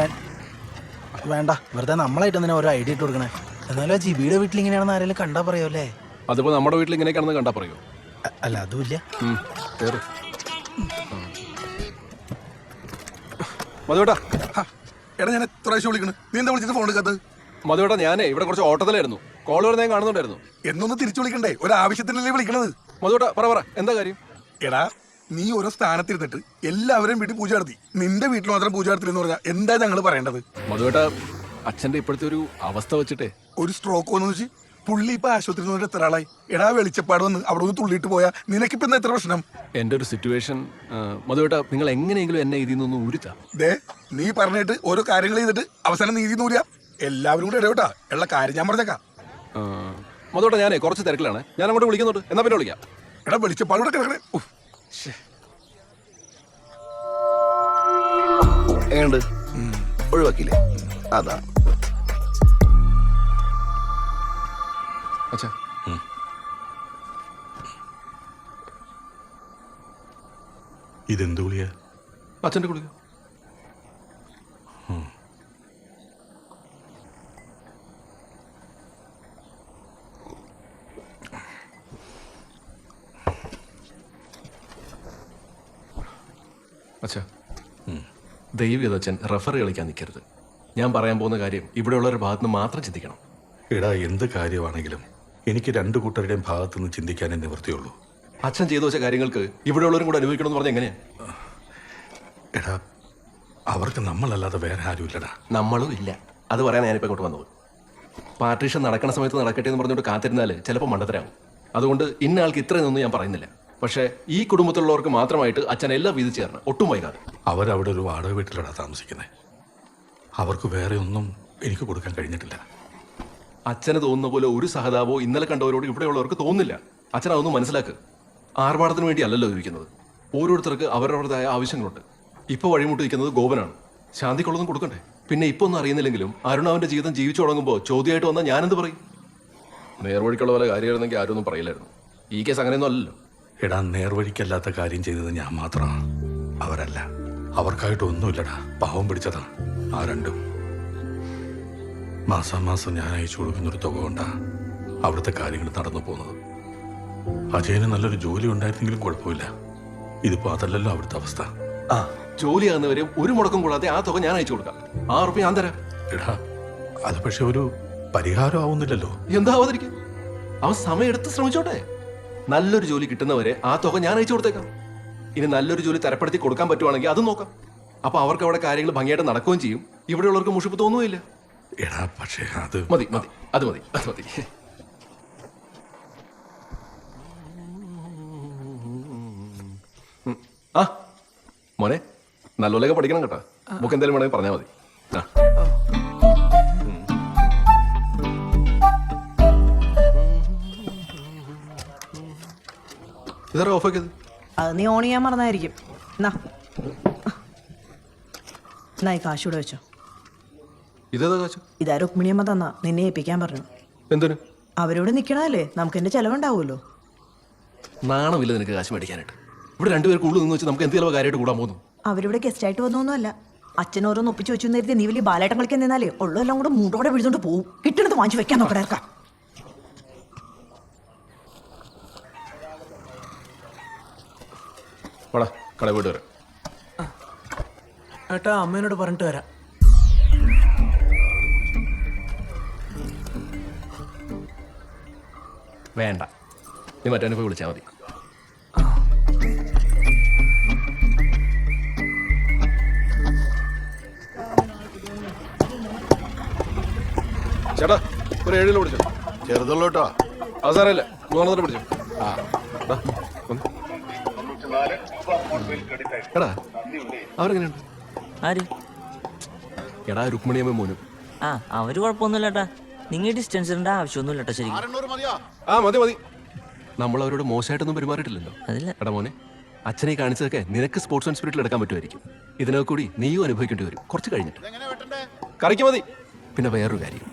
വേണ്ട. വെറുതെ നമ്മളായിട്ട് എന്തിനാ ഓരോ ഐഡിയ ഇട്ട് കൊടുക്കണേ. എന്നാലും ആ ജിബിയുടെ വീട്ടിൽ ഇങ്ങനെയാണെന്ന് ആരെങ്കിലും കണ്ടാ പറയോ അല്ലേ? അതിപ്പോ നമ്മുടെ വീട്ടിൽ ഇങ്ങനെയൊക്കെയാണെന്ന് കണ്ടാ പറയോ? അല്ല, അതുമില്ല. മധുവേട്ടാ, എടാ ഞാൻ എത്ര പ്രാവശ്യം വിളിക്കണു, നീ എന്താ വിളിച്ചിട്ട് ഫോൺ എടുക്കാത്തത്? മധുവേട്ടാ, ഞാനേ ഇവിടെ കുറച്ച് ഓട്ടത്തിലായിരുന്നു. കോൾ വരുന്ന ഞാൻ കാണുന്നുണ്ടായിരുന്നു. എന്നൊന്ന് തിരിച്ചു വിളിക്കണ്ടേ? ഒരു ആവശ്യത്തിനല്ലേ വിളിക്കണത്? മധുവേട്ടാ, പറ എന്താ കാര്യം? എടാ, നീ ഓരോ സ്ഥാനത്തിരുന്നിട്ട് എല്ലാവരെയും വീട്ടിൽ പൂജ നടത്തി, നിന്റെ വീട്ടിൽ മാത്രം പൂജ നടത്തില്ലെന്ന് പറഞ്ഞാൽ എന്താ ഞങ്ങൾ പറയേണ്ടത്? മധുവേട്ടാ, അച്ഛന്റെ ഇപ്പോഴത്തെ ഒരു അവസ്ഥ വെച്ചിട്ടേ ഒരു സ്ട്രോക്ക് വന്നു വെച്ച് പുള്ളി ഇപ്പൊ ആശുപത്രിയിൽ നിന്ന് എത്ര ആളായി? എടാ, വെളിച്ചപ്പാട് വന്ന് അവിടെ ഒന്ന് തുള്ളിയിട്ട് പോയാ നിനക്കിപ്പോ എന്താ എത്ര പ്രശ്നം? എന്റെ ഒരു സിറ്റുവേഷൻ മധുവേട്ടാ, നിങ്ങൾ എങ്ങനെയെങ്കിലും എന്നെ ഇതിൽ നിന്നൊന്ന് ഊരിത്താ. ദേ, നീ പറഞ്ഞിട്ട് ഓരോ കാര്യങ്ങൾ ചെയ്തിട്ട് അവസാനം നീതി നൂരിയ എല്ലാവരും കൂടെ ഇടയോട്ടാ. ഉള്ള കാര്യം ഞാൻ പറഞ്ഞേക്കാം. മധുവേട്ടാ, ഞാനേ കുറച്ച് തിരക്കിലാണ്. ഞാൻ അങ്ങോട്ട് വിളിക്കുന്നുണ്ട്. എന്നാ പിന്നെ വിളിക്കാം. എടാ, വെളിച്ചപ്പാട് കൂടെ കിടക്കണേ. എങ്ങനെയുണ്ട്? ഒഴിവാക്കിയില്ലേ? അതാ അച്ഛാ. ഇതെന്ത് ഗുളിക? അച്ഛൻ്റെ ഗുളിക. അച്ഛാ, ദൈവം അച്ഛൻ റെഫറി കളിക്കാൻ നിൽക്കരുത്. ഞാൻ പറയാൻ പോകുന്ന കാര്യം ഇവിടെയുള്ളവരുടെ ഭാഗത്ത് നിന്ന് മാത്രം ചിന്തിക്കണം. എടാ, എന്ത് കാര്യമാണെങ്കിലും എനിക്ക് 2 കൂട്ടരുടെയും ഭാഗത്തു നിന്ന് ചിന്തിക്കാനേ നിവൃത്തിയുള്ളൂ. അച്ഛൻ ചെയ്തു വെച്ച കാര്യങ്ങൾക്ക് ഇവിടെയുള്ളവരും കൂടെ അനുഭവിക്കണം എന്ന് പറഞ്ഞാൽ എങ്ങനെയാ? എടാ, അവർക്ക് നമ്മളല്ലാതെ വേറെ ആരുമില്ലടാ. നമ്മളും ഇല്ല. അത് പറയാൻ ഞാനിപ്പോൾ ഇങ്ങോട്ട് വന്നത്. പാർട്ടീഷൻ നടക്കുന്ന സമയത്ത് നടക്കട്ടെ എന്ന് പറഞ്ഞുകൊണ്ട് കാത്തിരുന്നാൽ ചിലപ്പോൾ മണ്ടത്തരാകും. അതുകൊണ്ട് ഇന്ന ആൾക്ക് ഇത്രയൊന്നും ഞാൻ പറയുന്നില്ല. പക്ഷേ ഈ കുടുംബത്തിലുള്ളവർക്ക് മാത്രമായിട്ട് അച്ഛൻ എല്ലാം വീതിച്ചു തരണം, ഒട്ടും വൈകാതെ. അവരവിടെ ഒരു വാടക വീട്ടിലാണ് താമസിക്കുന്നത്. അവർക്ക് വേറെ ഒന്നും എനിക്ക് കൊടുക്കാൻ കഴിഞ്ഞിട്ടില്ല. അച്ഛന് തോന്നുന്ന പോലെ ഒരു സഹതാപോ ഇന്നലെ കണ്ടവരോട് ഇവിടെയുള്ളവർക്ക് തോന്നില്ല. അച്ഛൻ അതൊന്നും മനസ്സിലാക്ക്. ആർഭാടത്തിന് വേണ്ടി അല്ലല്ലോ ജീവിക്കുന്നത്. ഓരോരുത്തർക്ക് അവരവരുടേതായ ആവശ്യങ്ങളുണ്ട്. ഇപ്പോൾ വഴിമുട്ടിരിക്കുന്നത് ഗോപനാണ്. ശാന്തിക്കുള്ളതും കൊടുക്കണ്ടേ? പിന്നെ ഇപ്പൊ ഒന്നും അറിയുന്നില്ലെങ്കിലും അരുണാവിന്റെ ജീവിതം ജീവിച്ചു തുടങ്ങുമ്പോൾ ചോദ്യമായിട്ട് വന്നാൽ ഞാനെന്ത് പറയും? നേർവഴിക്കുള്ള പോലെ കാര്യമായിരുന്നെങ്കിൽ ആരും ഒന്നും പറയില്ലായിരുന്നു. ഈ കേസ് അങ്ങനെയൊന്നും അല്ലല്ലോ. എടാ, നേർവഴിക്കല്ലാത്ത കാര്യം ചെയ്തത് ഞാൻ മാത്രമാണ്, അവരല്ല. അവർക്കായിട്ട് ഒന്നുമില്ലടാ, പാവം പിടിച്ചതാ ആ രണ്ടും. മാസം ഞാൻ അയച്ചു കൊടുക്കുന്നൊരു തുക കൊണ്ടാ അവിടുത്തെ കാര്യങ്ങൾ നടന്നു പോകുന്നത്. അജയന് നല്ലൊരു ജോലി ഉണ്ടായിരുന്നെങ്കിലും കുഴപ്പമില്ല. ഇതിപ്പോ അതല്ലല്ലോ അവിടുത്തെ അവസ്ഥ. ആ, ജോലിയാകുന്നവരെയും ഒരു മുടക്കം കൂടാതെ ആ തുക ഞാൻ അയച്ചു കൊടുക്കാം. 6 റുപ്യ ഞാൻ തരാം. എടാ, അത് പക്ഷെ ഒരു പരിഹാരം ആവുന്നില്ലല്ലോ. എന്താവാതിരിക്കും? അവൻ സമയമെടുത്ത് ശ്രമിച്ചോട്ടെ. നല്ലൊരു ജോലി കിട്ടുന്നവരെ ആ തുക ഞാൻ അയച്ചു കൊടുത്തേക്കാം. ഇനി നല്ലൊരു ജോലി തരപ്പെടുത്തി കൊടുക്കാൻ പറ്റുവാണെങ്കിൽ അതും നോക്കാം. അപ്പൊ അവർക്ക് അവിടെ കാര്യങ്ങൾ ഭംഗിയായിട്ട് നടക്കുകയും ചെയ്യും. ഇവിടെയുള്ളവർക്ക് മുഷിപ്പ് തോന്നുകയില്ല. എടാ, പക്ഷേ അത് മതി മതി അത് മതി അത് മതി. ആ മോനെ, നല്ലപോലെയൊക്കെ പഠിക്കണം കേട്ടോ. ബുക്ക് എന്തായാലും വേണമെങ്കിൽ പറഞ്ഞാൽ മതി. ആ, ഇതാ ഓഫാക്കിയത്. അത് നീ ഓൺ ചെയ്യാൻ മറന്നായിരിക്കും. എന്നാ ഈ കാശ് ഇവിടെ വെച്ചോ. ഇതേതാ കാശ്? ഇതാ രുക്മിണിയമ്മ തന്നാ, നിന്നെ ഏൽപ്പിക്കാൻ പറഞ്ഞു. എന്തിനു? അവരോട് നിൽക്കണല്ലേ, നമുക്ക് എന്റെ ചെലവുണ്ടാവുമല്ലോ. നാണമില്ല നിനക്ക് കാശ് മേടിക്കാനായിട്ട്? ഇവിടെ രണ്ടുപേർക്ക് ഉള്ളു നിന്ന് വെച്ച് നമുക്ക് എന്ത് ചിലവ് കാര്യമായിട്ട് കൂടാൻ പോകുന്നു? അവരിവിടെ ഗസ്റ്റ് ആയിട്ട് വന്നൊന്നുമല്ല. അച്ഛനോരോന്ന് ഒപ്പിച്ച് വെച്ചു നേരത്തെ നീ വലിയ ബാലേട്ടം കളിക്കാൻ നിന്നാലേ ഉള്ളതെല്ലാം കൂടെ മൂടോടെ വിഴുന്നോണ്ട് പോവും. കിട്ടണത് വാങ്ങിച്ചു വെക്കാൻ നോക്കണേർക്കാം. വാടാ, കട പോയിട്ട് വരാം. ഏട്ടാ, അമ്മേനോട് പറഞ്ഞിട്ട് വരാം. വേണ്ട, നീ മറ്റേ പോയി വിളിച്ചാൽ മതി. ചേട്ടാ, ഒരു 7 കിലോ പിടിച്ചോ. ചെറുതുള്ളൂ കേട്ടോ. അത് സാറല്ല, 3 പിടിച്ചോ. ആ, എടാ, അവരെങ്ങനെയുണ്ട്? ആര്? എടാ, രുക്മിണിയമ്മ മോനും. ആ, അവര് കുഴപ്പമൊന്നുമില്ല ഏട്ടാ. നിങ്ങൾ ഡിസ്റ്റൻസിന്റെ ആവശ്യമൊന്നുമില്ല കേട്ടോ. ശരിക്കും ആ, മതി മതി. നമ്മൾ അവരോട് മോശമായിട്ടൊന്നും പെരുമാറിയിട്ടില്ലല്ലോ. അതില്ല. എടാ മോനെ, അച്ഛനെ കാണിച്ചതൊക്കെ നിനക്ക് സ്പോർട്സ് ആൻഡ് സ്പിരിറ്റിൽ എടുക്കാൻ പറ്റുമായിരിക്കും. ഇതിനൊക്കെ കൂടി നീയും അനുഭവിക്കേണ്ടി വരും കുറച്ച് കഴിഞ്ഞിട്ട്. കറിക്ക് മതി. പിന്നെ വേറൊരു കാര്യം,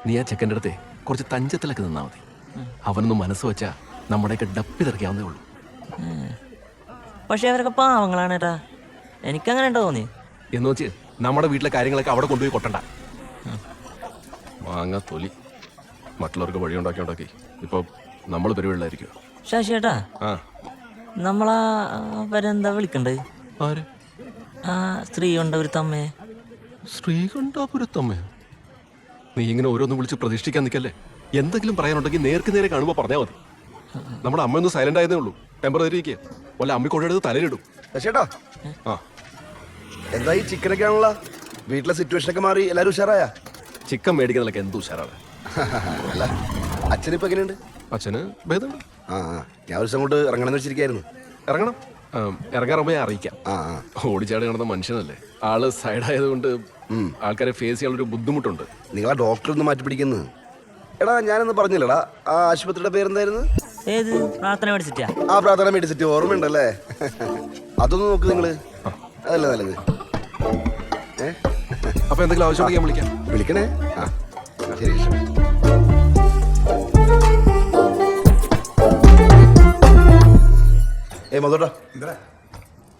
നീ ആ ചെക്കൻ്റെ അടുത്ത് കുറച്ച് തഞ്ചത്തിലൊക്കെ നിന്നാ മതി. അവനൊന്നും മനസ്സ് വെച്ചാ നമ്മുടെയൊക്കെ ഡപ്പി തെറിക്കാവുന്നേ ഉള്ളൂ. പക്ഷെ അവരൊക്കെ പാവങ്ങളാണ് ഏട്ടാ. എനിക്കങ്ങനെ ഉണ്ടോ തോന്നി എന്ന് വെച്ച് നമ്മുടെ വീട്ടിലെ കാര്യങ്ങളൊക്കെ അവിടെ കൊണ്ടുപോയി കൊട്ടണ്ട. മാങ്ങ തൊലി മറ്റുള്ളവർക്ക് വഴി ഉണ്ടാക്കി ഇപ്പൊ നമ്മൾ പെരുവെള്ളായിരിക്കും. ശശി ഏട്ടാ, നമ്മളാ അവരെന്താ വിളിക്കണ്ടേ? ആര്? ആ സ്ത്രീകണ്ഠപുരത്തമ്മേ. ശ്രീകണ്ഠപുരത്തമ്മ? നീ ഇങ്ങനെ ഓരോന്നും വിളിച്ച് പ്രതീക്ഷിക്കാൻ നിൽക്കല്ലേ. എന്തെങ്കിലും പറയാനുണ്ടെങ്കിൽ നേർക്ക് നേരെ കാണുമ്പോൾ പറഞ്ഞാൽ മതി. നമ്മുടെ അമ്മയൊന്ന് സൈലന്റ് ആയതേ ഉള്ളൂ. ടെമ്പററി ഇരിക്കുക. വല്ല അമ്മി കൊണ്ടെടുത്ത് തലയിലിടും. ചേട്ടാ, ആ, എന്താ ഈ ചിക്കനൊക്കെ ആണല്ലോ? വീട്ടിലെ സിറ്റുവേഷൻ ഒക്കെ മാറി എല്ലാരും ഉഷാറായ? ചിക്കൻ മേടിക്കുന്നതിലൊക്കെ എന്ത് ഉഷാറാണ്. അല്ല, അച്ഛനിപ്പോ എങ്ങനെയുണ്ട്? അച്ഛന് ഭേദമുണ്ട്. ആ, ഞാൻ ഒരു ദിവസം കൊണ്ട് ഇറങ്ങണമെന്ന് വെച്ചിരിക്കായിരുന്നു. ഇറങ്ങണം. ഇറങ്ങാറുമ്പോ ഞാൻ അറിയിക്കാം. ഓടിച്ചാടി കിടന്ന മനുഷ്യനല്ലേ. ആള് സൈഡായതുകൊണ്ട് ആൾക്കാരെ ഫേസ് ചെയ്യാനുള്ളൊരു ബുദ്ധിമുട്ടുണ്ട്. നിങ്ങളാ ഡോക്ടർ ഒന്ന് മാറ്റി പിടിക്കുന്നത്. എടാ, ഞാനൊന്ന് പറഞ്ഞില്ലടാ, ആ ആശുപത്രിയുടെ പേരെന്തായിരുന്നു? ഏത്? പ്രാർത്ഥന മെഡിസിറ്റിയാ? ആ, പ്രാർത്ഥന മെഡിസിറ്റി. ഓർമ്മയുണ്ടല്ലേ? അതൊന്ന് നോക്ക് നിങ്ങള്. അതല്ലേ നല്ലത്. അപ്പൊ എന്തെങ്കിലും ആവശ്യമുണ്ടെങ്കിൽ ഞാൻ വിളിക്കാം. വിളിക്കണേ. ആ, ശരി. മധുട്ടാ,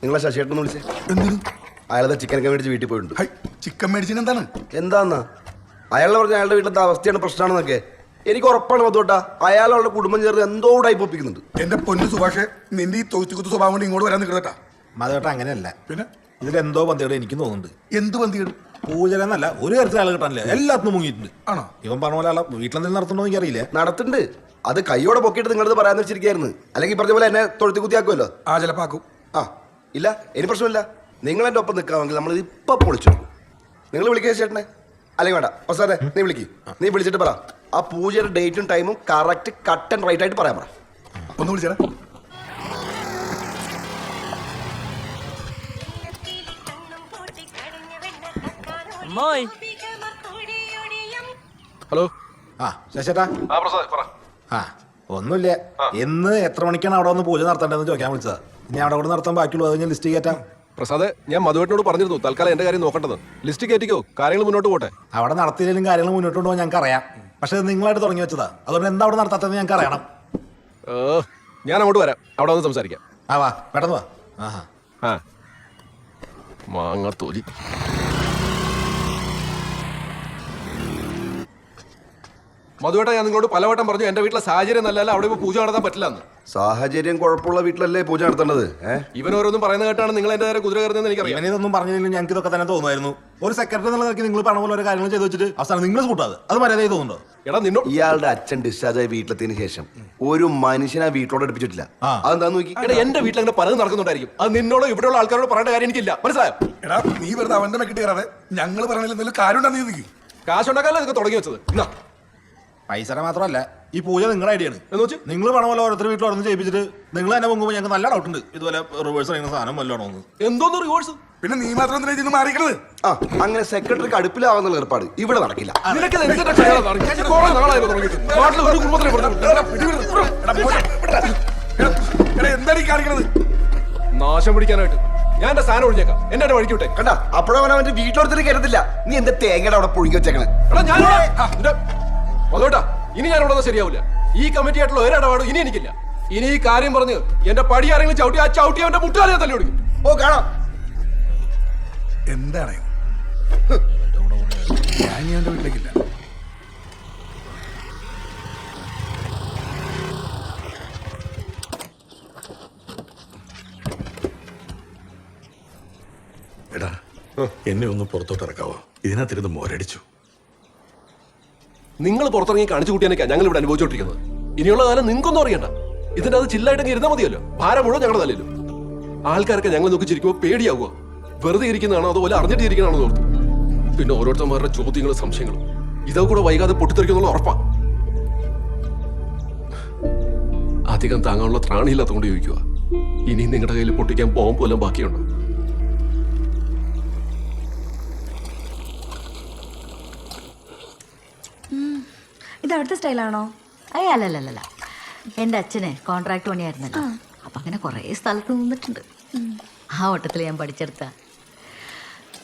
നിങ്ങളെ ശശിയേട്ടൊന്ന് വിളിച്ചേ. അയാളെ ചിക്കനൊക്കെ മേടിച്ച് വീട്ടിൽ പോയിട്ടുണ്ട്. ചിക്കൻ മേടിച്ചിന് എന്താണ്? എന്താന്നാ അയാളെ പറഞ്ഞ അയാളുടെ വീട്ടിലത്തെ അവസ്ഥയാണ് പ്രശ്നമാണെന്നൊക്കെ എനിക്ക് ഉറപ്പാണ്. മധുട്ടാ, അയാളുടെ കുടുംബം ചേർന്ന് എന്തോ ഉടായിപ്പൊപ്പിക്കുന്നുണ്ട്. എന്റെ പൊന്നു സുഭാഷേ, നിന്റെ ഈ തോച്ചുകുത്ത് സ്വഭാവം കൊണ്ട് ഇങ്ങോട്ട് വരാൻ നിൽക്കട്ടാ. മതേട്ട അങ്ങനെയല്ല. പിന്നെ ഇതിലെന്തോ പന്തിയുടെ എനിക്ക് തോന്നുന്നുണ്ട്. എന്ത് പന്തികേട്? പൂജലെന്നല്ല, ഒരു കാര്യത്തിൽ ആൾ കിട്ടാനില്ല. എല്ലാത്തിനും മുങ്ങിയിട്ടുണ്ട്. ആണോ? ഇവൻ പറഞ്ഞ പോലെ ആളെ വീട്ടിലെന്തെങ്കിലും നടത്തണോ എനിക്ക് അറിയില്ല. നടത്തുന്നുണ്ട്. അത് കൈയോടെ പൊക്കിയിട്ട് നിങ്ങളത് പറയാന്ന് വെച്ചിരിക്കായിരുന്നു. അല്ലെങ്കിൽ പറഞ്ഞ പോലെ എന്നെ തൊഴുത്തി കുത്തിയാക്കുമല്ലോ. ആ, ചിലപ്പാക്കും. ആ, ഇല്ല, ഇനി പ്രശ്നമില്ല. നിങ്ങൾ എൻ്റെ ഒപ്പം നിൽക്കാമെങ്കിൽ നമ്മൾ ഇപ്പൊ പൊളിച്ചു. നിങ്ങൾ വിളിക്കുക ചേട്ടനെ. അല്ലെങ്കിൽ വേണ്ട, പ്രസാദേ, നീ വിളിക്ക്. നീ വിളിച്ചിട്ട് പറ ആ പൂജയുടെ ഡേറ്റും ടൈമും കറക്റ്റ് കട്ട് ആൻഡ് റൈറ്റ് ആയിട്ട് പറയാൻ പറ. ഒന്ന് വിളിച്ചേരാ. ഹലോ. ആ, ശശിയേട്ടാ. ആ, പ്രസാദ് പറ. ആ, ഒന്നുമില്ല. എന്ന് എത്ര മണിക്കാണ് അവിടെ വന്ന് പൂജ നടത്തേണ്ടതെന്ന് ചോദിക്കാൻ വിളിച്ചതാ. ഇനി അവിടെ കൂടെ നടത്താൻ ബാക്കിയുള്ളൂ അത് ഞാൻ ലിസ്റ്റ് കയറ്റാം. പ്രസാദ്, ഞാൻ മധുവേട്ടനോട് പറഞ്ഞിരുന്നു തൽക്കാലം എന്റെ കാര്യം നോക്കേണ്ടത്. ലിസ്റ്റ് കയറ്റിക്കോ, കാര്യങ്ങൾ മുന്നോട്ട് പോട്ടെ. അവിടെ നടത്തിയില്ലെങ്കിലും കാര്യങ്ങൾ മുന്നോട്ട് കൊണ്ടുപോകാൻ ഞങ്ങൾക്ക് അറിയാം. പക്ഷെ അത് നിങ്ങളായിട്ട് തുടങ്ങി വെച്ചതാ, അതുകൊണ്ട് എന്താ അവിടെ നടത്താത്തത് ഞങ്ങൾക്ക് അറിയണം. ഞാൻ അങ്ങോട്ട് വരാം, അവിടെ വന്ന് സംസാരിക്കാം. വാ പെട്ടെന്ന് വാ. ആഹാ ആ മാങ്ങ തൊലി. മധുവേട്ട, ഞാൻ നിങ്ങളോട് പലവട്ടം പറഞ്ഞു എന്റെ വീട്ടിലെ സാഹചര്യം നല്ലല്ല, അവിടെ പൂജ നടത്താൻ പറ്റില്ല എന്ന്. സാഹചര്യം കുഴപ്പമുള്ള വീട്ടിലല്ലേ പൂജ നടത്തേണ്ടത്? ഇവൻ ഓരോന്നും പറയുന്ന കേട്ടാണ് നിങ്ങൾ എന്റെ നേരെ കുതിര കയറുന്നതെന്ന് എനിക്കറിയാം. ഇവനിതൊന്നും പറഞ്ഞില്ലെങ്കിൽ ഞങ്ങൾക്ക് ഇതൊക്കെ തന്നെ തോന്നുമായിരുന്നു. ഒരു സെക്രട്ടറി എന്നുള്ള നിലയ്ക്ക് നിങ്ങൾ പറഞ്ഞ പോലെ ഒരു കാര്യങ്ങൾ ചെയ്ത് വെച്ചിട്ട് അവസാനം നിങ്ങൾ കൂട്ടാതെ അത് മര്യാദ തോന്നുന്നുണ്ടോ? എടാ നിന്നോ, ഇയാളുടെ അച്ഛൻ ഡിസ്ചാർജ് ആയി വീട്ടിലെത്തിയതിനു ശേഷം ഒരു മനുഷ്യനെ വീട്ടിലോട്ട് അടുപ്പിച്ചിട്ടില്ല. അതെന്താന്ന് നോക്കി. എടാ എന്റെ വീട്ടിൽ അങ്ങനെ പലതും നടക്കുന്നുണ്ടായിരിക്കും. അത് നിന്നോടോ ഇവിടെയുള്ള ആൾക്കാരോട് പറയേണ്ട കാര്യം എനിക്കില്ല, മനസ്സിലായോ? എടാ നീ വെറുതെ അവന്റെ മെക്കിട്ട് കയറാതെ ഞങ്ങൾ പറഞ്ഞാൽ എന്തെങ്കിലും കാര്യം ഉണ്ടെന്ന് നീ കാശുണ്ടാക്കാനല്ലേ ഇതൊക്കെ തുടങ്ങി വെച്ചത്. പൈസ മാത്രമല്ല, ഈ പൂജ നിങ്ങളുടെ ഐഡിയ ആണ്. നിങ്ങൾ പറഞ്ഞ പോലെ ഓരോരുത്തർ വീട്ടിൽ ഓരോന്ന് ചെയ്യിപ്പിച്ചിട്ട് നിങ്ങൾ തന്നെ പൊങ്ങുമ്പോൾ ഞങ്ങൾക്ക് നല്ല ഡൗട്ട് ഉണ്ട് ഇതുപോലെ റിവേഴ്സ് ചെയ്യുന്ന സാധനം വല്ലതാണോ? എന്തോന്ന് റിവേഴ്സ്? പിന്നെ നീ മാത്രം ഇതിന് മാറിക്കണത്. അങ്ങനെ സെക്രട്ടറിക്ക് അടുപ്പിലാവുന്ന ഏർപ്പാട് ഇവിടെ നടക്കില്ല. എന്തായാലും കാണിക്കണത് നാശം പിടിക്കാനായിട്ട് ഞാൻ എന്റെ സ്ഥാനം ഒഴിഞ്ഞേക്കാം. എന്നെ വഴിക്ക് വിട്ടേ. കണ്ട അപ്പോഴവൻ അവന്റെ വീട്ടിലോടത്തിന് കരുതില്ല. നീ എന്താ തേങ്ങയുടെ അവിടെ പുഴുങ്ങി വെച്ചേക്കണേ? അതോട്ടാ, ഇനി ഞാൻ ഇവിടെ ശരിയാവില്ല. ഈ കമ്മിറ്റി ആയിട്ടുള്ള ഒരിടപാടും ഇനി എനിക്കില്ല. ഇനി ഈ കാര്യം പറഞ്ഞ് എന്റെ പടി ആരെങ്കിലും ചവിട്ടി, ആ ചവിട്ടി അവന്റെ മുട്ടാലെ തല്ലി കൊടുക്കും. ഓ കാണാം. എന്താണ് ഞാൻ എന്റെ വീട്ടിലേക്കില്ല. എടാ എന്നെ ഒന്ന് പുറത്തോട്ട് ഇറക്കാവോ? ഇതിനകത്തിരുന്ന് മോരടിച്ചു. നിങ്ങൾ പുറത്തിറങ്ങി കാണിച്ചു കൂട്ടിയാനൊക്കെ ഞങ്ങൾ ഇവിടെ അനുഭവിച്ചോണ്ടിരിക്കുന്നത്. ഇനിയുള്ള കാലം നിങ്ങൾക്കൊന്നും അറിയണ്ട. ഇതിന്റെ അത് ചില്ലായിട്ടങ്ങ് ഇരുന്നാൽ മതിയല്ലോ. ഭാരം മുഴുവൻ ഞങ്ങളുടെ തലയിലും. ആൾക്കാരൊക്കെ ഞങ്ങൾ നോക്കി ചിരിക്കുമ്പോൾ പേടിയാവുക. വെറുതെ ഇരിക്കുന്നതാണോ അതുപോലെ അറിഞ്ഞിട്ട് ഇരിക്കുന്നതാണോ ഓർത്തു. പിന്നെ ഓരോരുത്തന്മാരുടെ ചോദ്യങ്ങളും സംശയങ്ങളും ഇതൊക്കെ കൂടെ വൈകാതെ പൊട്ടിത്തെറിക്കുന്നുള്ള ഉറപ്പാ. അധികം താങ്ങാനുള്ള ത്രാണിയില്ലാത്തതുകൊണ്ട് ചോദിക്കുക, ഇനി നിങ്ങളുടെ കയ്യിൽ പൊട്ടിക്കാൻ ബോംബ് പോലും ബാക്കിയുണ്ടോ? ഇത് അവിടുത്തെ സ്റ്റൈലാണോ? അല്ലല്ലല്ല, എൻ്റെ അച്ഛന് കോൺട്രാക്ട് പണിയായിരുന്നല്ലോ. അപ്പം അങ്ങനെ കുറേ സ്ഥലത്ത് നിന്നിട്ടുണ്ട്. ആ ഓട്ടത്തിൽ ഞാൻ പഠിച്ചെടുത്ത.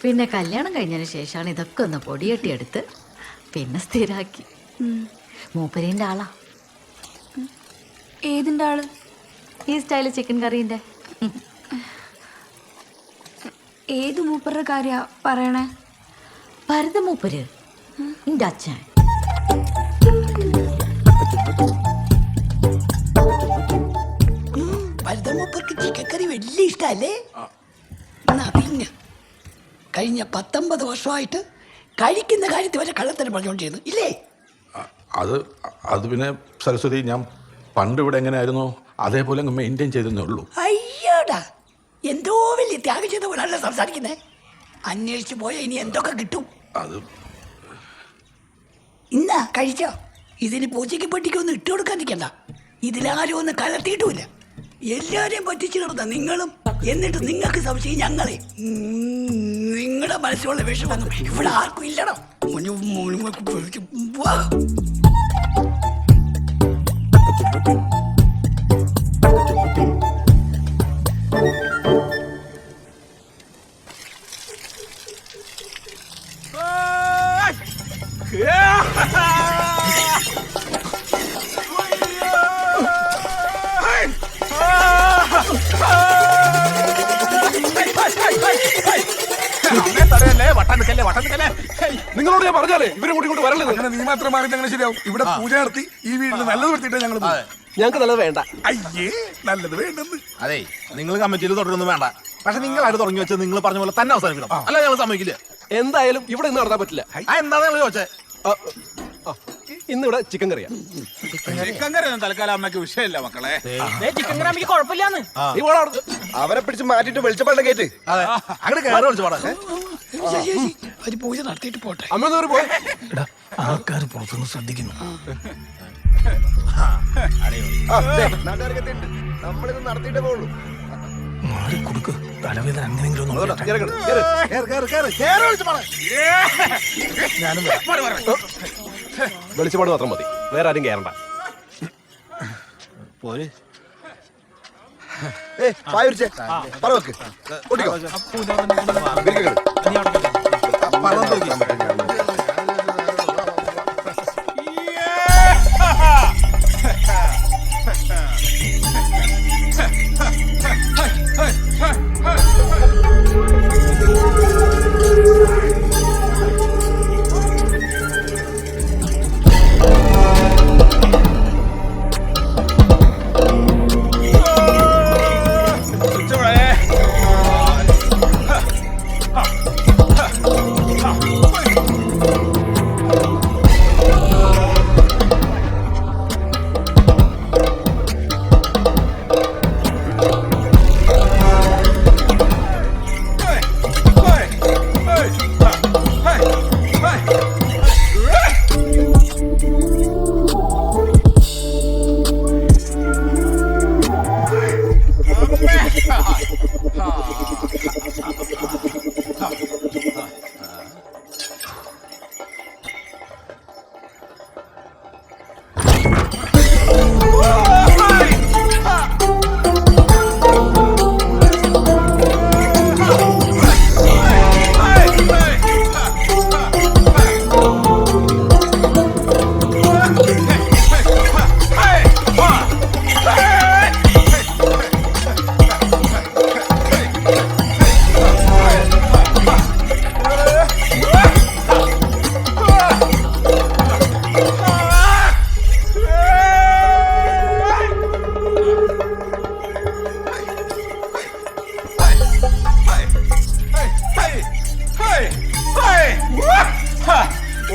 പിന്നെ കല്യാണം കഴിഞ്ഞതിന് ശേഷമാണ് ഇതൊക്കെ ഒന്ന് പൊടിയട്ടിയെടുത്ത് പിന്നെ സ്ഥിരാക്കി. മൂപ്പരീൻ്റെ ആളാ. ഏതിൻ്റെ ആള്? ഈ സ്റ്റൈല് ചിക്കൻ കറീൻ്റെ. ഏത് മൂപ്പരുടെ കാര്യ പറയണേ? ഭരത മൂപ്പര്, എൻ്റെ അച്ഛൻ. ഭരതമൂപ്പർക്ക് ചിക്കൻ കറി വലിയ ഇഷ്ടല്ലേ? പിന്നെ കഴിഞ്ഞ 19 വർഷമായിട്ട് കഴിക്കുന്ന കാര്യത്തിൽ വരെ കള്ളത്തരം പറഞ്ഞുകൊണ്ടിരുന്നു ഇല്ലേ? അത് പിന്നെ സരസ്വതി, ഞാൻ പണ്ട് ഇവിടെ എങ്ങനെയായിരുന്നു അതേപോലെ അങ്ങ് മെയിൻറ്റെയിൻ ചെയ്തേ ഉള്ളൂ. അയ്യോടാ, എന്തോ വലിയ ത്യാഗം ചെയ്ത പോലാണല്ലോ സംസാരിക്കുന്നേ. അന്വേഷിച്ചു പോയാൽ ഇനി എന്തൊക്കെ കിട്ടും? ഇന്നാ കഴിച്ചോ? ഇതിന് പൂച്ചയ്ക്ക് പെട്ടിക്കൊന്നും ഇട്ട് കൊടുക്കാൻ നിൽക്കണ്ട. ഇതിലാരും ഒന്നും കലർത്തിയിട്ടുമില്ല. എല്ലാരെയും പറ്റിച്ചു നടന്ന നിങ്ങളും. എന്നിട്ട് നിങ്ങൾക്ക് സംശയം ഞങ്ങളെ. നിങ്ങളുടെ മനസ്സിലുള്ള വിഷമൊന്നും ഇവിടെ ആർക്കും ഇല്ലടോ. നിങ്ങളോട് ഞാൻ പറഞ്ഞാലേ ഇവരെ കൂട്ടി വരല്ലേ? നീ മാത്രം മാറി അങ്ങനെ ശരിയാവും. ഇവിടെ പൂജ നടത്തി ഈ വീട്ടിൽ നല്ലത് വരുത്തിയിട്ട് ഞങ്ങൾ ഞങ്ങൾക്ക് നല്ലത് വേണ്ട. അയ്യേ, നല്ലത് വേണ്ടെന്ന്. അതെ, നിങ്ങൾ കമ്മിറ്റിയിൽ തുടരൊന്നും വേണ്ട. പക്ഷെ നിങ്ങളായിട്ട് തുടങ്ങി വെച്ചത് നിങ്ങൾ പറഞ്ഞ പോലെ തന്നെ അവസാനിക്കണം. അല്ല ഞങ്ങൾ സമ്മതിക്കില്ല. എന്തായാലും ഇവിടെ ഇന്ന് നടത്താൻ പറ്റില്ല. എന്താ നിങ്ങൾ ചോദിച്ചേ? ഇന്നിവിടെ ചിക്കൻ കറിയാ. ചിക്കൻ കറി ഒന്നും തൽക്കാലം അമ്മയ്ക്ക് വിഷയമില്ല മക്കളെ. ചിക്കൻ കറി അമ്മയ്ക്ക് കുഴപ്പമില്ലാന്ന്. അവരെ പിടിച്ച് മാറ്റിട്ട് വെളിച്ചപ്പാടിനെ കേട്ട് അങ്ങനെ കയറി വിളിച്ചപ്പാടാ. ഒരു പൂജ നടത്തിയിട്ട് പോട്ടെ. അമ്മ പോയി. ആൾക്കാർ പുറത്തുനിന്ന് ശ്രദ്ധിക്കുന്നു. നമ്മളിത് നടത്തിയിട്ടേ പോകുള്ളൂ. മാറി കൊടുക്ക്. തലവേദന അങ്ങനെയെങ്കിലും വെളിച്ചപ്പാട് മാത്രം മതി, വേറെ ആരും കയറണ്ട. പോരെ പായൊരിച്ചേ പറ വെക്ക് ഓടിക്കോ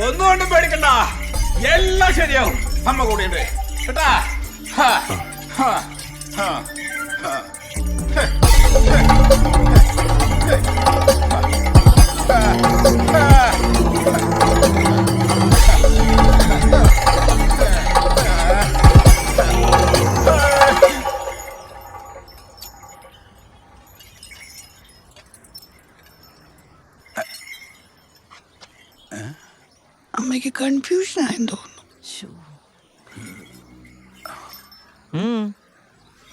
ഒന്നുകൊണ്ടും പേടിക്കണ്ട, എല്ലാം ശരിയാവും. അമ്മ കൂടിയുണ്ട് കേട്ടാ. അമ്മയ്ക്ക് കൺഫ്യൂഷൻ ആയെന്ന് തോന്നുന്നു.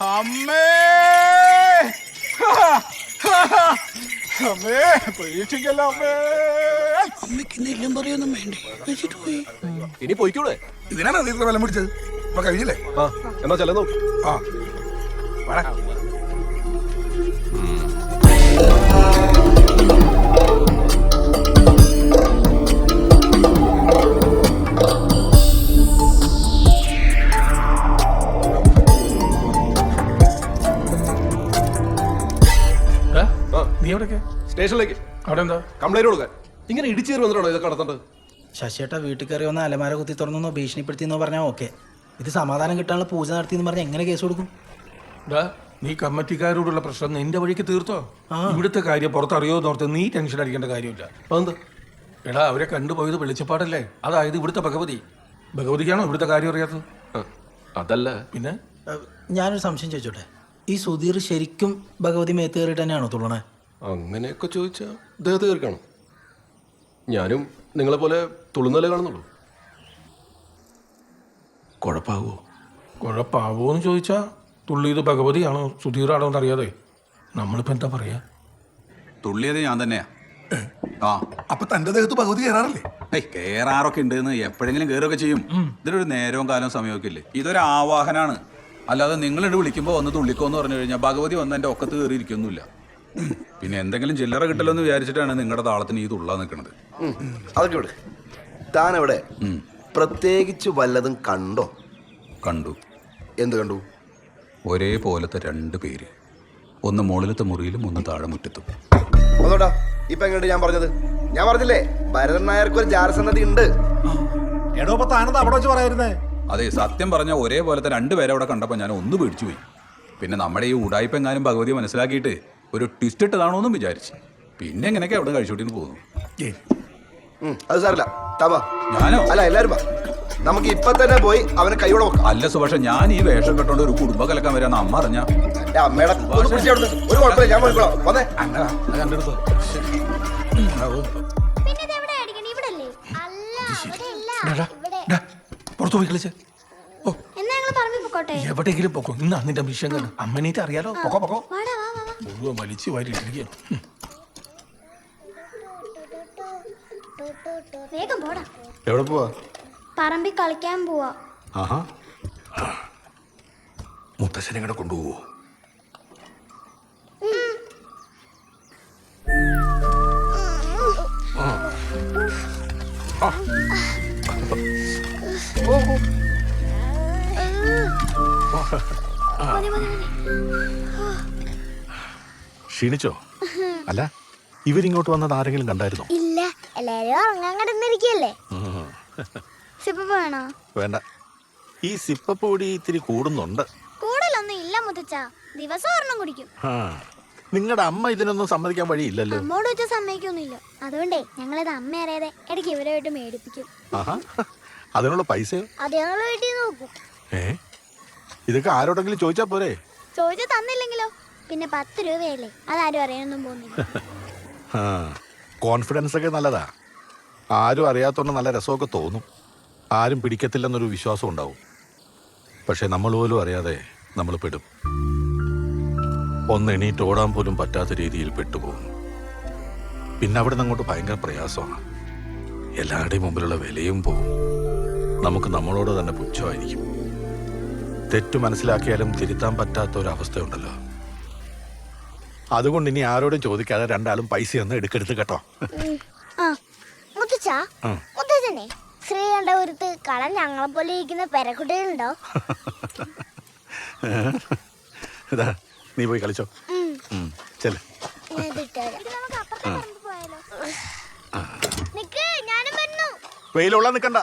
അമ്മേ അമ്മേ പരീക്ഷിക്കല്ല അമ്മേ. അമ്മയ്ക്ക് നെല്ലും പറയൊന്നും വേണ്ടേ, വെച്ചിട്ട് പോയി. ഇനി പോയിക്കൂടെ? ഇതിനാണ് നീ ഇത്ര വെള്ളം പിടിച്ചത്? ഇപ്പൊ കഴിഞ്ഞില്ലേ? എന്നാ ചെല്ലുന്നു. ആ നീ എവിടേക്ക്? സ്റ്റേഷനിലേക്ക്. അവിടെ എന്താ? കംപ്ലൈന്റ് കൊടുക്കാൻ. ഇങ്ങനെ ഇടിച്ചു കയറി വന്നിട്ടാണോ ഇതൊക്കെ നടത്തേണ്ടത്? ശശിയേട്ടാ വീട്ടിൽ കയറി വന്ന അലമാര കുത്തി തുറന്നോ ഭീഷണിപ്പെടുത്തിയെന്നോ പറഞ്ഞാൽ ഓക്കെ. ഇത് സമാധാനം കിട്ടാനുള്ള പൂജ നടത്തിയെന്ന് പറഞ്ഞാൽ എങ്ങനെ കേസ് കൊടുക്കും? നീ കമ്മിറ്റിക്കാരോടുള്ള പ്രശ്നം നിന്റെ വഴിക്ക് തീർത്തോ? ഇവിടുത്തെ കാര്യം പുറത്തറിയോ എന്നോർത്ത് നീ ടെൻഷൻ അടിക്കേണ്ട കാര്യമില്ല. എടാ, അവരെ കണ്ടുപോയത് വെളിച്ചപ്പാടല്ലേ? അതായത് ഇവിടുത്തെ ഭഗവതിക്കാണോ ഇവിടുത്തെ കാര്യം അറിയാത്തത്? അതല്ല പിന്നെ ഞാനൊരു സംശയം ചോദിച്ചോട്ടെ, ഈ സുധീർ ശരിക്കും ഭഗവതി മേത്ത് കയറിയിട്ട് തന്നെയാണോ തുള്ളണേ? അങ്ങനെയൊക്കെ ചോദിച്ചാൽ ദേഹത്ത് കയറി കാണും. ഞാനും നിങ്ങളെ പോലെ തുളുന്നല്ലേ കാണുന്നുള്ളൂ. കുഴപ്പാവോന്ന് ചോദിച്ചാ തുള്ളിയത് ഭഗവതിയാണോ സുധീറാണോ എന്നറിയാതെ നമ്മളിപ്പോ എന്താ പറയാ? തുള്ളിയത് ഞാൻ തന്നെയാ. അപ്പൊ തന്റെ ദേഹത്ത് ഭഗവതി കയറാറില്ലേ? കേറാറൊക്കെ ഉണ്ടെന്ന് എപ്പോഴെങ്കിലും കയറുകയൊക്കെ ചെയ്യും. ഇതിനൊരു നേരവും കാലവും സമയമൊക്കെ ഇല്ലേ? ഇതൊരു ആവാഹനാണ്. അല്ലാതെ നിങ്ങളിട്ട് വിളിക്കുമ്പോൾ ഒന്ന് തുള്ളിക്കോന്ന് പറഞ്ഞു കഴിഞ്ഞാൽ ഭഗവതി വന്ന് എൻ്റെ ഒക്കത്ത് കയറിയിരിക്കൊന്നുമില്ല. പിന്നെ എന്തെങ്കിലും ചില്ലറ കിട്ടല്ലോ എന്ന് വിചാരിച്ചിട്ടാണ് നിങ്ങളുടെ താളത്തിന് ഈ തുള്ളാൻ നിൽക്കുന്നത്. അതൊക്കെ ഇവിടെ താൻ എവിടെ പ്രത്യേകിച്ച് വല്ലതും കണ്ടോ? കണ്ടു. എന്ത് കണ്ടു? ഒരേപോലത്തെ രണ്ട് പേര്, ഒന്ന് മുകളിലത്തെ മുറിയിലും ഒന്ന് താഴെ മുറ്റത്തും. അതോട്ടാ ഇപ്പൊ എങ്ങോട്ട് ഞാൻ പറഞ്ഞത്? ഞാൻ പറഞ്ഞില്ലേ ഭരതൻ നായർക്ക് ഒരു ജാരസന്നതി ഉണ്ട്. അവിടെ വെച്ച് പറയായിരുന്നേ. അതെ, സത്യം പറഞ്ഞാൽ ഒരേപോലത്തെ രണ്ടുപേരെ അവിടെ കണ്ടപ്പോൾ ഞാൻ ഒന്ന് പേടിച്ചു പോയി. പിന്നെ നമ്മുടെ ഈ ഉടായ്പെങ്ങാനും ഭഗവതിയെ മനസ്സിലാക്കിയിട്ട് ഒരു ട്വിസ്റ്റ് ഇട്ടതാണോ എന്നും വിചാരിച്ചു. പിന്നെ എങ്ങനെയൊക്കെ അവിടെ കഴിച്ചോട്ടിന്ന് പോകുന്നു. അത് സാറില്ല. ഞാനോ? അല്ല, എല്ലാരും നമുക്ക് ഇപ്പൊ തന്നെ പോയി അവനെ കൈയോടെ വെക്കാം. അല്ല സുഭാഷ, ഞാൻ ഈ വേഷം കെട്ടോണ്ട് ഒരു കുടുംബ കലക്കാൻ വരാന്ന് അമ്മ അറിഞ്ഞ അമ്മയുടെ ഒരു കുഴപ്പമില്ല, ഞാൻ പോയിക്കോളാം. വന്നേ പുറത്തു പോയി കളിച്ചേ. പോട്ടെ? എവിടെയെങ്കിലും പൊക്കോ. ഇന്ന് നിന്റെ മിഷൻ കണ്ട് അമ്മനീറ്റ് അറിയാലോ. പൊക്കോ പൊക്കോ. വാടാ, വാ, വാ, വാ. മുഴുവൻ വലിച്ചു വാരി ഇട്ടിരിക്കുകയാണ്. വേഗം പോടാ. എവിടെ പോവാ? പറമ്പിൽ കളിക്കാൻ പോവാ. ആഹാ. മുത്തശ്ശനെ കൂടെ കൊണ്ടുപോവോ? ക്ഷീണിച്ചോ? അല്ല, ഇവരിങ്ങോട്ട് വന്നത് ആരെങ്കിലും കണ്ടായിരുന്നോ? ഇല്ല, എല്ലാരും ഉറങ്ങാൻ കിടന്നിരിക്കല്ലേ. സിപ്പ വേണോ? വേണ്ട. ഈ സിപ്പപ്പൊടി ഇത്തിരി കൂടുന്നുണ്ട്. കൂടുതലൊന്നും ഇല്ല മുത്തച്ഛ, ദിവസം ഒരെണ്ണം കുടിക്കും. നിങ്ങളുടെ അമ്മ ഇതിനൊന്നും സമ്മതിക്കാൻ വഴിയില്ലല്ലോ. അമ്മോട് വെച്ച സമ്മതിക്കൊന്നുമില്ല. അതുകൊണ്ടേ ഞങ്ങളിത് അമ്മ അറിയാതെ ഇടയ്ക്ക് ഇവരുമായിട്ട് മേടിപ്പിക്കും. ആഹാ. അതിനുള്ള പൈസയോ? അത് ഞങ്ങൾ വീട്ടിൽ നോക്കും. ഇതൊക്കെ ആരോടെങ്കിലും ചോദിച്ചാ പോരെ? ചോദിച്ചു തന്നില്ലെങ്കിലോ? പിന്നെ 10 രൂപയല്ലേ, അതാരും അറിയാനൊന്നും പോകുന്നില്ല. കോൺഫിഡൻസ് ഒക്കെ നല്ലതാ. ആരും അറിയാത്തോണ്ട് നല്ല രസമൊക്കെ തോന്നും. ആരും പിടിക്കത്തില്ലെന്നൊരു വിശ്വാസം ഉണ്ടാവും. പക്ഷെ നമ്മൾ പോലും അറിയാതെ നമ്മൾ പെടും. ഒന്ന് എണീറ്റ് ഓടാൻ പോലും പറ്റാത്ത രീതിയിൽ പെട്ടുപോകും. പിന്നെ അവിടെ നിന്ന് അങ്ങോട്ട് ഭയങ്കര പ്രയാസമാണ്. എല്ലാവരുടെയും മുമ്പിലുള്ള വിലയും പോകും. നമുക്ക് നമ്മളോട് തന്നെ പുച്ഛമായിരിക്കും. തെറ്റു മനസ്സിലാക്കിയാലും തിരുത്താൻ പറ്റാത്ത ഒരവസ്ഥയുണ്ടല്ലോ. അതുകൊണ്ട് ഇനി ആരോടും ചോദിക്കാതെ രണ്ടാളും പൈസ ഒന്നും എടുക്കെടുത്ത് കേട്ടോ. മുത്തച്ഛനെ ശ്രീകണ്ഠ ഒരുത്ത് കളൻ ഞങ്ങളെ പോലെ ഇരിക്കുന്ന പെരക്കുട്ടികളുണ്ടോ? ഇതാ, നീ പോയി കളിച്ചോ. ചെല്ലേ. വെയിലുള്ള നിക്കണ്ട.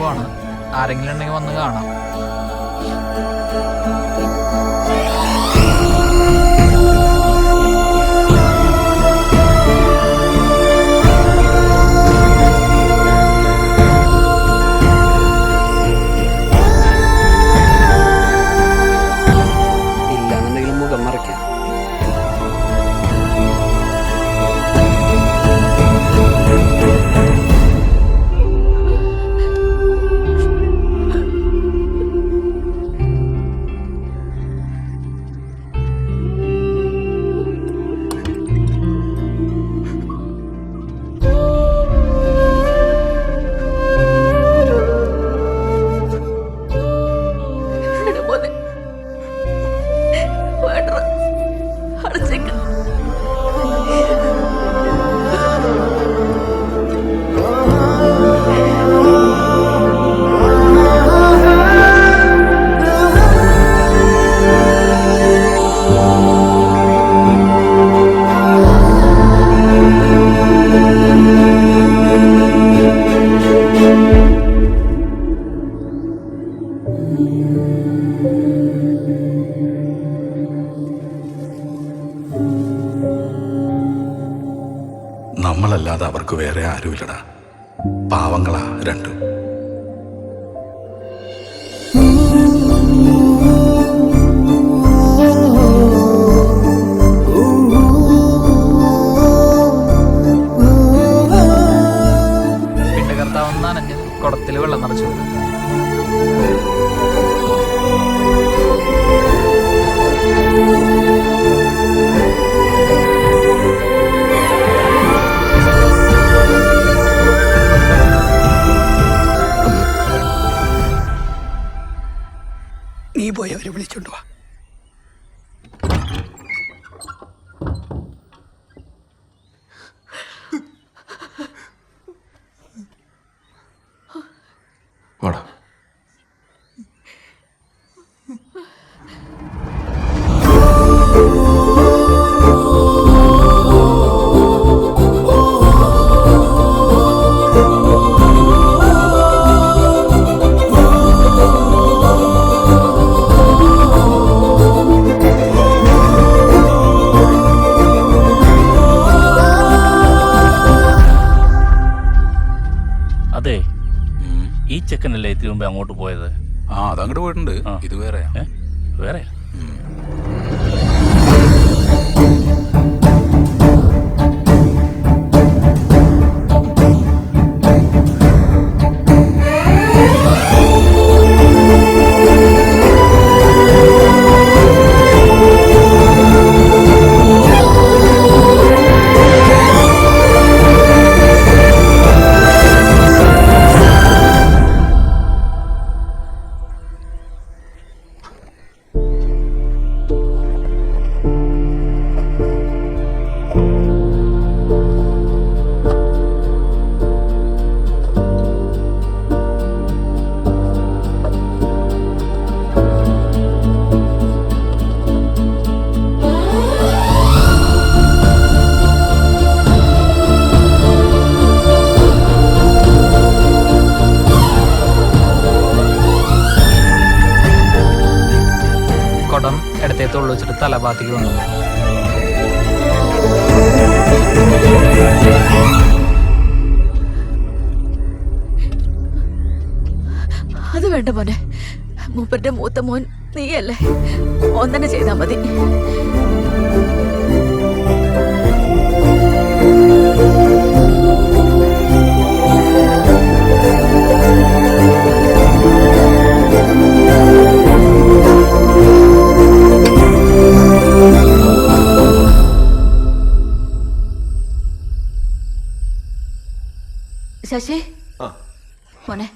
പോവാണ്. ആരെങ്കിലും ഉണ്ടെങ്കിൽ വന്ന് കാണാം. ഇല്ലാന്നുണ്ടെങ്കിൽ മുഖം മറയ്ക്കാം. നമ്മളല്ലാതെ അവർക്ക് വേറെ ആരുമില്ലടാ. പാവങ്ങളാ രണ്ടും. പിന്നെ കർത്താവ് നനഞ്ഞ് കുടത്തിൽ വെള്ളം നിറച്ചു വരും. നീ പോയി അവരെ വിളിച്ചോണ്ട് വാ. വാടാ. അതെ, ഈ ചെക്കനല്ലേ ഇതിനു മുമ്പ് അങ്ങോട്ട് പോയത്? ആ, അതങ്ങോട്ട് പോയിട്ടുണ്ട്. ഇത് വേറെയാ. വേറെ കുടം ഇടത്തെ തൊള്ളു വെച്ചിട്ട് തലഭാഗത്തേക്ക് വന്നു. അത് വേണ്ട മോനെ, മൂപ്പന്റെ മൂത്ത മോൻ നീയല്ലേ, ഓൻ തന്നെ ചെയ്താൽ മതി. ശശി മോനെ,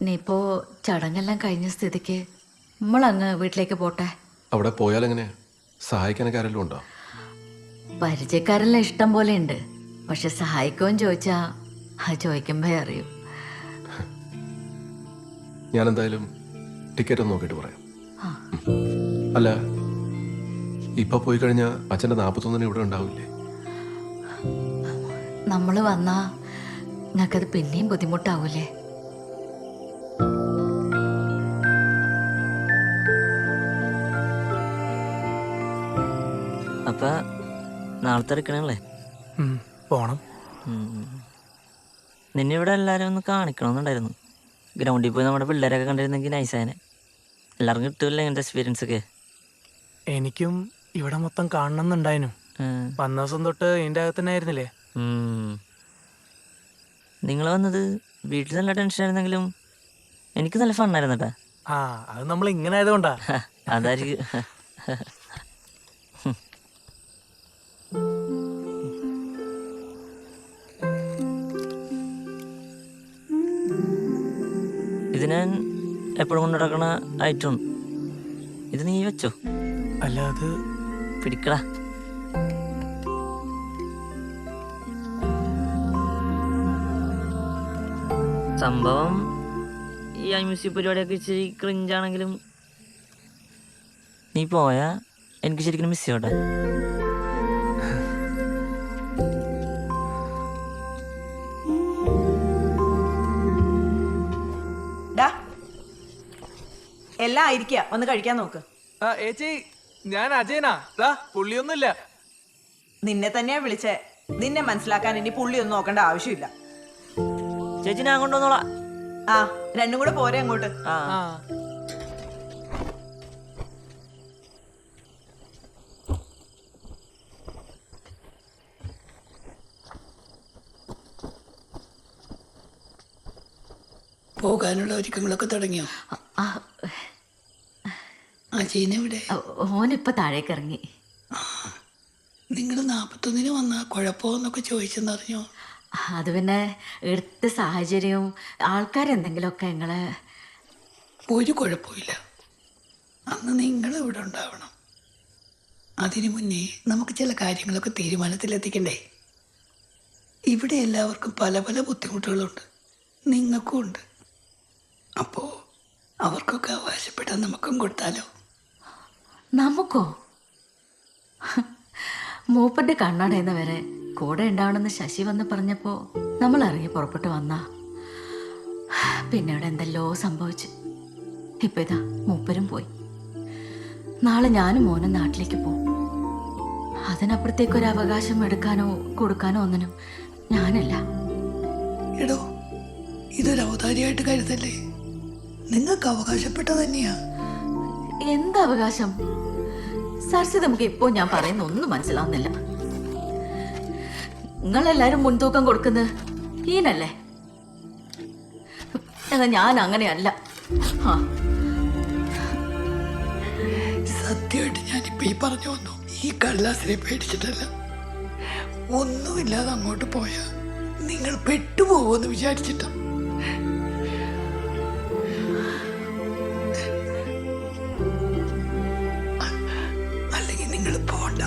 നീ ഇപ്പോ ചടങ്ങെല്ലാം കഴിഞ്ഞ സ്ഥിതിക്ക് നമ്മളങ്ങ് വീട്ടിലേക്ക് പോട്ടെ. അവിടെ പോയാൽ എങ്ങനെ സഹായിക്കാനൊക്കെ ആരെങ്കിലും ഉണ്ടോ? പരിചയക്കാരെല്ലാം ഇഷ്ടം പോലെ ഉണ്ട്. പക്ഷെ സഹായിക്കുമെന്ന് ചോദിച്ചാ അത് ചോദിക്കുമ്പോ അറിയൂ. ഞാൻ എന്തായാലും ടിക്കറ്റ് ഒന്ന് നോക്കിയിട്ട് പറയാം. അല്ല, ഇപ്പൊ പോയി കഴിഞ്ഞാൽ അച്ഛൻ്റെ 41 ഇവിടെ ഉണ്ടാവില്ലേ? നമ്മൾ വന്നാ നിങ്ങൾക്കത് പിന്നെയും ബുദ്ധിമുട്ടാവൂലേ? അപ്പൊ നാളത്തെ എടുക്കണല്ലേ? പോണം. നിന്നെ ഇവിടെ എല്ലാരും ഒന്ന് കാണിക്കണമെന്നുണ്ടായിരുന്നു. ഗ്രൗണ്ടിൽ പോയി നമ്മുടെ പിള്ളേരൊക്കെ കണ്ടിരുന്നെങ്കിൽ നൈസായനെ. എല്ലാവർക്കും കിട്ടുമല്ലോ ഇങ്ങനത്തെ എക്സ്പീരിയൻസ് ഒക്കെ. എനിക്കും ഇവിടെ മൊത്തം കാണണം എന്നുണ്ടായിരുന്നു. വന്ന ദിവസം തൊട്ട് ഇതിന്റെ അകത്ത് തന്നെ ആയിരുന്നില്ലേ? നിങ്ങൾ വന്നത് വീട്ടിൽ നല്ല ടെൻഷൻ ആയിരുന്നെങ്കിലും എനിക്ക് നല്ല ഫണ്ണായിരുന്നു കേട്ടാ. ആ, അത് നമ്മൾ ഇങ്ങനെ ആയതുകൊണ്ടാ. അതായിരിക്കും. ഇത് ഞാൻ എപ്പോഴും കൊണ്ടു നടക്കണ ഐറ്റം. ഇത് നീ വെച്ചോ. അല്ല, അത് പിടിക്കടാ. സംഭവം ഈ മ്യൂസിക് പരിപാടിയൊക്കെ ഇച്ചിരി ക്രിഞ്ചാണെങ്കിലും നീ പോയാ എനിക്ക് ശരിക്കും മിസ് ചെയ്യോട്ടെ. എല്ലാം ആയിരിക്കുക, ഒന്ന് കഴിക്കാൻ നോക്ക്. ഏച്ചി, ഞാൻ അജയനാ. പുള്ളിയൊന്നുമില്ല. നിന്നെ തന്നെയാ വിളിച്ചേ. നിന്നെ മനസ്സിലാക്കാൻ ഇനി പുള്ളിയൊന്നും നോക്കേണ്ട ആവശ്യമില്ല. ചേച്ചി ഞാൻ കൊണ്ടുവന്നോളാം. ആ, രണ്ടും കൂടെ പോരെ അങ്ങോട്ട്. പോകാനുള്ള ഒരുക്കങ്ങളൊക്കെ തുടങ്ങിയോ? അജയനെവിടെ? ഓനിപ്പോ താഴേക്ക് ഇറങ്ങി. നിങ്ങൾ 41 വന്ന കുഴപ്പമെന്നൊക്കെ ചോദിച്ചെന്നറിഞ്ഞോ? അത് പിന്നെ എടുത്ത സാഹചര്യവും ആൾക്കാരെന്തെങ്കിലുമൊക്കെ ഞങ്ങള്. ഒരു കുഴപ്പമില്ല. അന്ന് നിങ്ങൾ ഇവിടെ ഉണ്ടാവണം. അതിനു മുന്നേ നമുക്ക് ചില കാര്യങ്ങളൊക്കെ തീരുമാനത്തിലെത്തിക്കണ്ടേ? ഇവിടെ എല്ലാവർക്കും പല പല ബുദ്ധിമുട്ടുകളുണ്ട്, നിങ്ങൾക്കും ഉണ്ട്. അപ്പോൾ അവർക്കൊക്കെ അവകാശപ്പെട്ടാൽ നമുക്കും കൊടുത്താലോ? നമുക്കോ? മൂപ്പന്റെ കണ്ണടയുന്ന വരെ കൂടെ ഉണ്ടാവണമെന്ന് ശശി വന്ന് പറഞ്ഞപ്പോൾ നമ്മൾ ഇറങ്ങി പുറപ്പെട്ടു വന്നാ. പിന്നെ ഇവിടെ എന്തെല്ലോ സംഭവിച്ചു. ഇപ്പൊ ഇതാ മൂപ്പരും പോയി. നാളെ ഞാനും മോനും നാട്ടിലേക്ക് പോകും. അതിനപ്പുറത്തേക്കൊരു അവകാശം എടുക്കാനോ കൊടുക്കാനോ ഒന്നിനും ഞാനല്ല. എടോ, ഇതൊരു ഔദാര്യമായിട്ട് കരുതല്ലേ? നിങ്ങൾക്ക് അവകാശപ്പെട്ട തന്നെയാ. എന്ത് അവകാശം? സർസി, നമുക്ക് ഇപ്പോൾ ഞാൻ പറയുന്ന ഒന്നും മനസ്സിലാവുന്നില്ല. നിങ്ങളെല്ലാരും മുൻതൂക്കം കൊടുക്കുന്നത് ഈനല്ലേ? എന്നാൽ ഞാൻ അങ്ങനെയല്ല. സത്യമായിട്ട് ഞാനിപ്പോ ഈ പറഞ്ഞു വന്നു. ഈ കള്ളാസിനെ പേടിച്ചിട്ടല്ല. ഒന്നുമില്ലാതെ അങ്ങോട്ട് പോയാ നിങ്ങൾ പെട്ടുപോകുമെന്ന് വിചാരിച്ചിട്ടാ. അല്ലെങ്കിൽ നിങ്ങൾ പോണ്ട.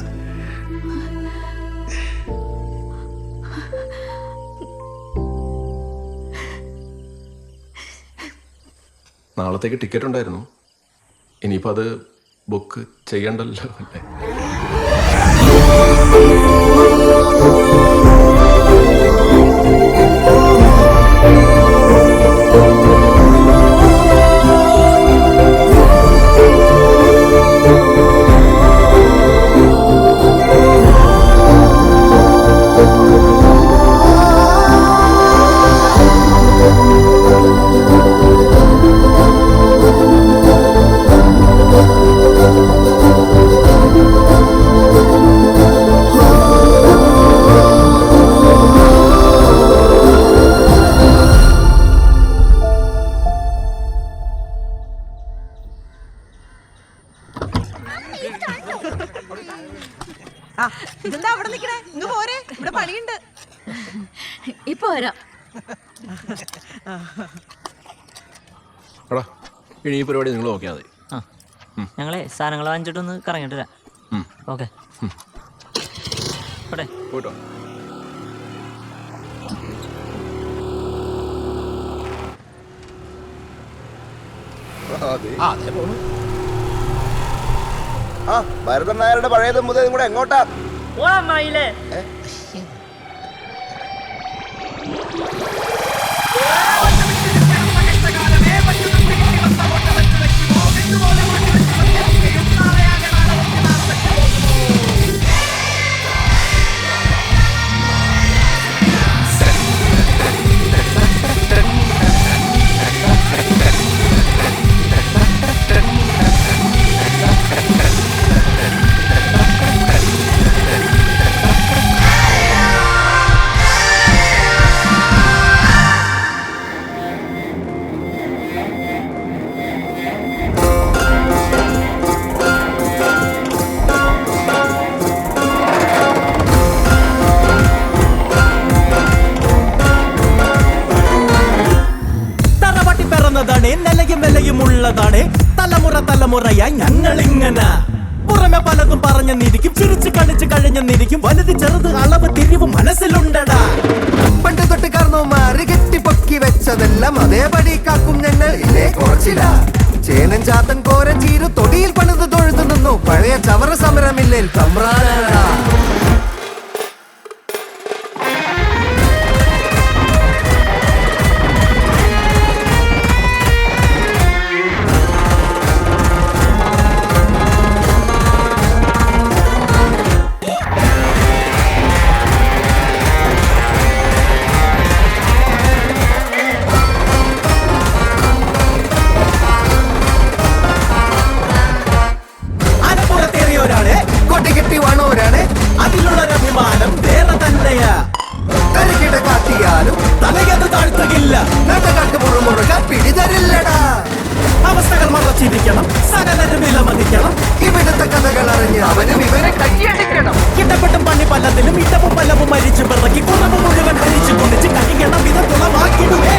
നാളത്തേക്ക് ടിക്കറ്റ് ഉണ്ടായിരുന്നു. ഇനിയിപ്പോൾ അത് ബുക്ക് ചെയ്യണ്ടല്ലോ അല്ലേ? ഇതെന്താ അവിടെ നിൽക്കണേ? ഇങ്ങ് പോരെ, ഇവിടെ പണിയുണ്ട്. ഇപ്പൊ വരാം. എടാ, ഇനി ഈ പരിപാടി നിങ്ങൾ നോക്കിയാൽ മതി. ഞങ്ങളെ സാധനങ്ങൾ വാങ്ങിച്ചിട്ടൊന്ന് കറങ്ങിട്ട് വരാം. ഓക്കെ, പോയിട്ടോ. ആ, ഭരതൻ നായരുടെ പഴയത് മുതൽ കൂടെ എങ്ങോട്ടാ? തലമുറയായി ഞങ്ങളിങ്ങനെ പുറമെ പലതും പറഞ്ഞെന്നിരിക്കും, ചിരിച്ചു കളിച്ച് കഴിഞ്ഞെന്നിരിക്കും, വലുത് ചെറുത് അളവ് തിരിവ് മനസ്സിലുണ്ടടാ. പണ്ട് തൊട്ട് കാരണവന്മാര് കെട്ടിപ്പൊക്കി വെച്ചതെല്ലാം അതേപടി കാക്കും ഞങ്ങൾ ഇല്ലേ കുറച്ചില്ല. ചേനൻ ചാത്തൻ കോരൻ ചീരു തൊടിയിൽ പണിത് തൊഴുതു നിന്നു പഴയ ചവറ സമരമില്ലേ തമ്പ്രാനടാ. അതിലുള്ളൊരഭിമാനം വേറെ തന്നെയാ. തലകിട കാട്ടിയാലും തലയത് താഴ്ത്തുകില്ല, നാട്ടുകാർക്ക് മുറുമുറുക പിടിതരില്ലടാ. അവസ്ഥകൾ മറച്ചിരിക്കണം, സകലരും വിലമതിക്കണം. ഇവിടുത്തെ കഥകൾ അറിഞ്ഞ് അവനും ഇവരെ കയ്യടിക്കണം. ഇടപെട്ടും പണി പലതിലും ഇടവും പലവും മരിച്ചു പിറക്കി കുറവ് മുഴുവൻ ഹരിച്ചു കുടിച്ച് കഴിക്കണം. ഇത് തുളവാക്കിടുവേ.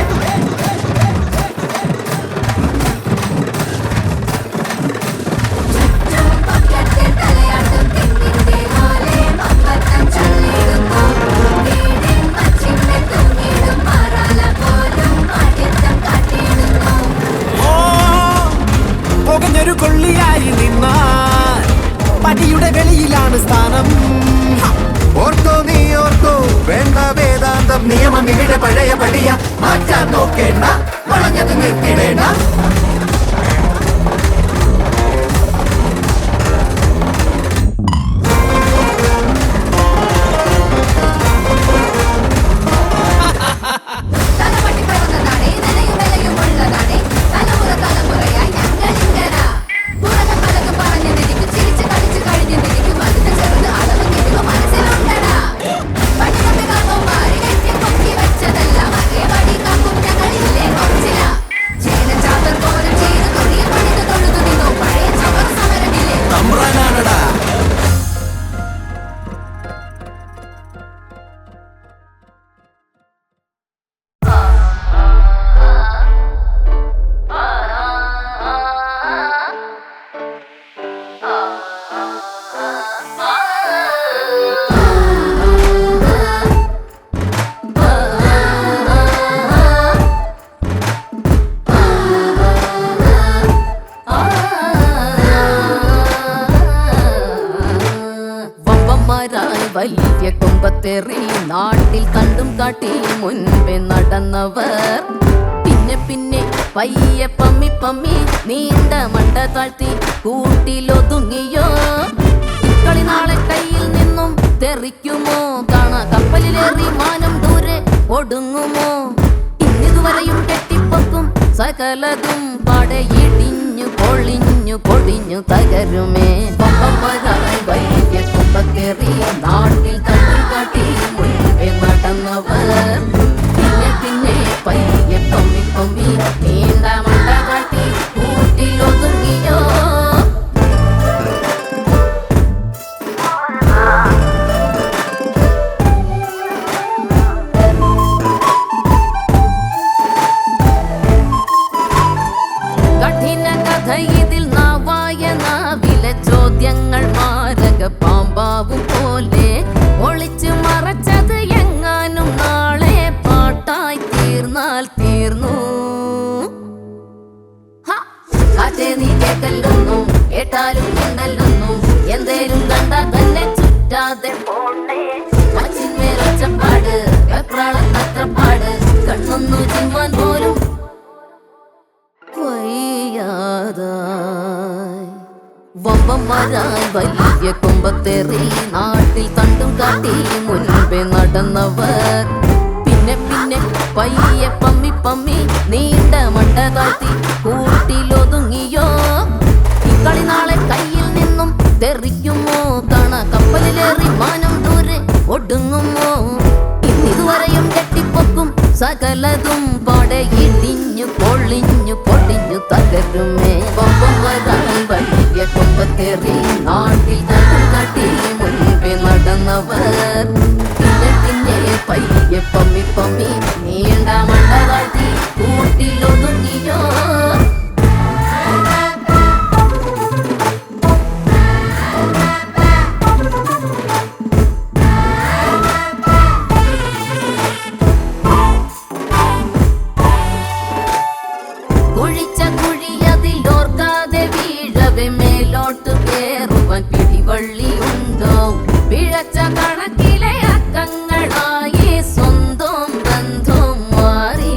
ഒരു കൊള്ളിയായി നിന്നാൽ പടിയുടെ വെളിയിലാണ് സ്ഥാനം. ഓർത്തോ നീ ഓർത്തോ, വേണ്ട വേദാന്തം നിയമം ഇവിടെ പഴയ പടിയ. മാറ്റാൻ നോക്കേണ്ട, വളഞ്ഞത് നിർത്തിടേണ്ട. വലിയ കൊമ്പത്തേറി നാട്ടിൽ കണ്ടും കാട്ടി മുൻപേ നടന്നവർ പിന്നെ പിന്നെ പയ്യെ പമ്മി പമ്മി നീണ്ട മണ്ട താഴ്ത്തി കൂട്ടിലൊതുങ്ങിയോ. ഇക്കളി നാളെ കയ്യിൽ നിന്നും തെറിക്കുമോ, കാണാ കപ്പലിലേറി മാനം ദൂരെ ഒടുങ്ങുമോ. ഇന്നിതുവരെയും കെട്ടിപ്പൊക്കും സകലതും പാടെ ഇടിഞ്ഞു പൊളിഞ്ഞു പൊടിഞ്ഞു തകരുമേ. പമ്പന്മാരായി വലിയ കൊമ്പക്കേറി നാട്ടിൽ തട്ടി കാട്ടി മുൻപേ നടന്നവർ പിന്നെ പിന്നെ പയ്യെ പമ്മി പമ്മി നീണ്ട മണ്ട കാട്ടി കൂട്ടിലൊതുങ്ങിയോ. കഠിന കഥ ഇതിൽ നാവായ നാവിലെ ചോദ്യങ്ങൾ മാരക പാമ്പാവും പോലെ ഒളിച്ചു മറച്ചത് എങ്ങാനും നാളെ പാട്ടായി തീർന്നാൽ തീർന്നു. കാറ്റേ നീ കേക്കല്ലൊന്നും കേട്ടാലും ഉണ്ടല്ലൊന്നും, എന്തേലും കണ്ടാ തന്നെ ചുറ്റാതെ പോണേ. മച്ചിന്മേലൊച്ചപ്പാട് വെപ്രാളം തത്രപ്പാട് കൊമ്പന്മാരായി വലിയ കൊമ്പത്തേറി നാട്ടിൽ തണ്ടും കാട്ടി മുൻപേ നടന്നവർ പിന്നെ പിന്നെ പയ്യെ പമ്മി പമ്മി നീണ്ട മണ്ട താഴ്ത്തി കൂട്ടിലൊതുങ്ങിയോ ഇക്കളി നാളെ കയ്യിൽ നിന്നും തെറിക്കുമോ കാണ കപ്പലിലേറി മാനം ദൂരെ ഒടുങ്ങുമോ ഇന്നിതുവരെയും കെട്ടിപ്പൊക്കും സകലതും പാടെ ഇടിഞ്ഞു പൊളിഞ്ഞു പൊടിഞ്ഞു തകരുമേ കൊമ്പന്മാരായി വലിയ കൊമ്പത്തേറി നാട്ടിൽ തട്ടും കാട്ടി മുൻപേ നടന്നവർ പിന്നെ പിന്നെ പയ്യെ പമ്മി പമ്മി നീണ്ട മണ്ട താഴ്ത്തി കൂട്ടിലൊതുങ്ങിയോ കുഴിച്ച കുഴിയതിലോർക്കാതെ വീഴവെ മേലോട്ട് കേറുവാൻ പിടിവള്ളിയുണ്ടോ പിഴച്ച കണക്കിലെ അക്കങ്ങളായി സ്വന്തം ബന്ധം മാറി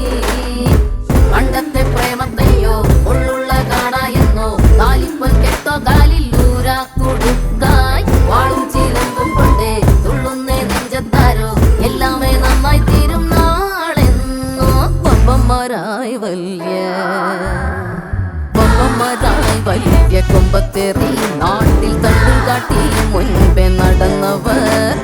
പണ്ടത്തെ പ്രേമത്തെയോ ഉള്ളുള്ള കാണായെന്നോ കാലിപ്പൻ കെട്ടോ കാലില്ലൂരാ കൊടുക്കായി വാളും ചിലമ്പും കൊണ്ടേ തുള്ളുന്നേ നെഞ്ചത്താരോ എല്ലാമേ നന്നായി തീരും നാളെന്നോ കൊമ്പന്മാരായി വലിയ കൊമ്പത്തേറി നാട്ടിൽ തട്ടും കാട്ടി മുൻപേ നടന്നവർ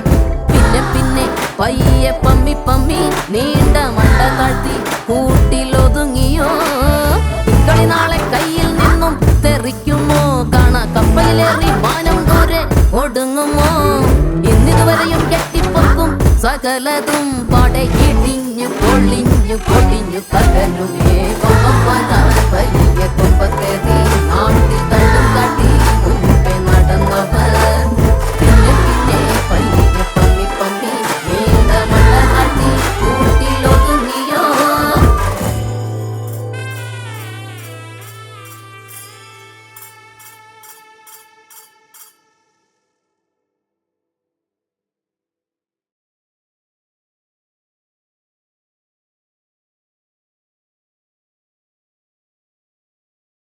പിന്നെ പിന്നെ പയ്യെ പമ്മി പമ്മി നീണ്ട മണ്ട താഴ്ത്തി കൂട്ടിലൊതുങ്ങിയോ ഇക്കളി നാളെ കയ്യിൽ നിന്നും തെറിക്കുമോ കാണ കപ്പലിലേറി മാനം ദൂരെ ഒടുങ്ങുമോ ഇന്നിതുവരെയും കെട്ടിപ്പൊക്കും സകലതും പാടെ ഇടിഞ്ഞു പൊളിഞ്ഞു പൊടിഞ്ഞു തകരുമേ കൊമ്പന്മാരായി വലിയ കൊമ്പത്തേറി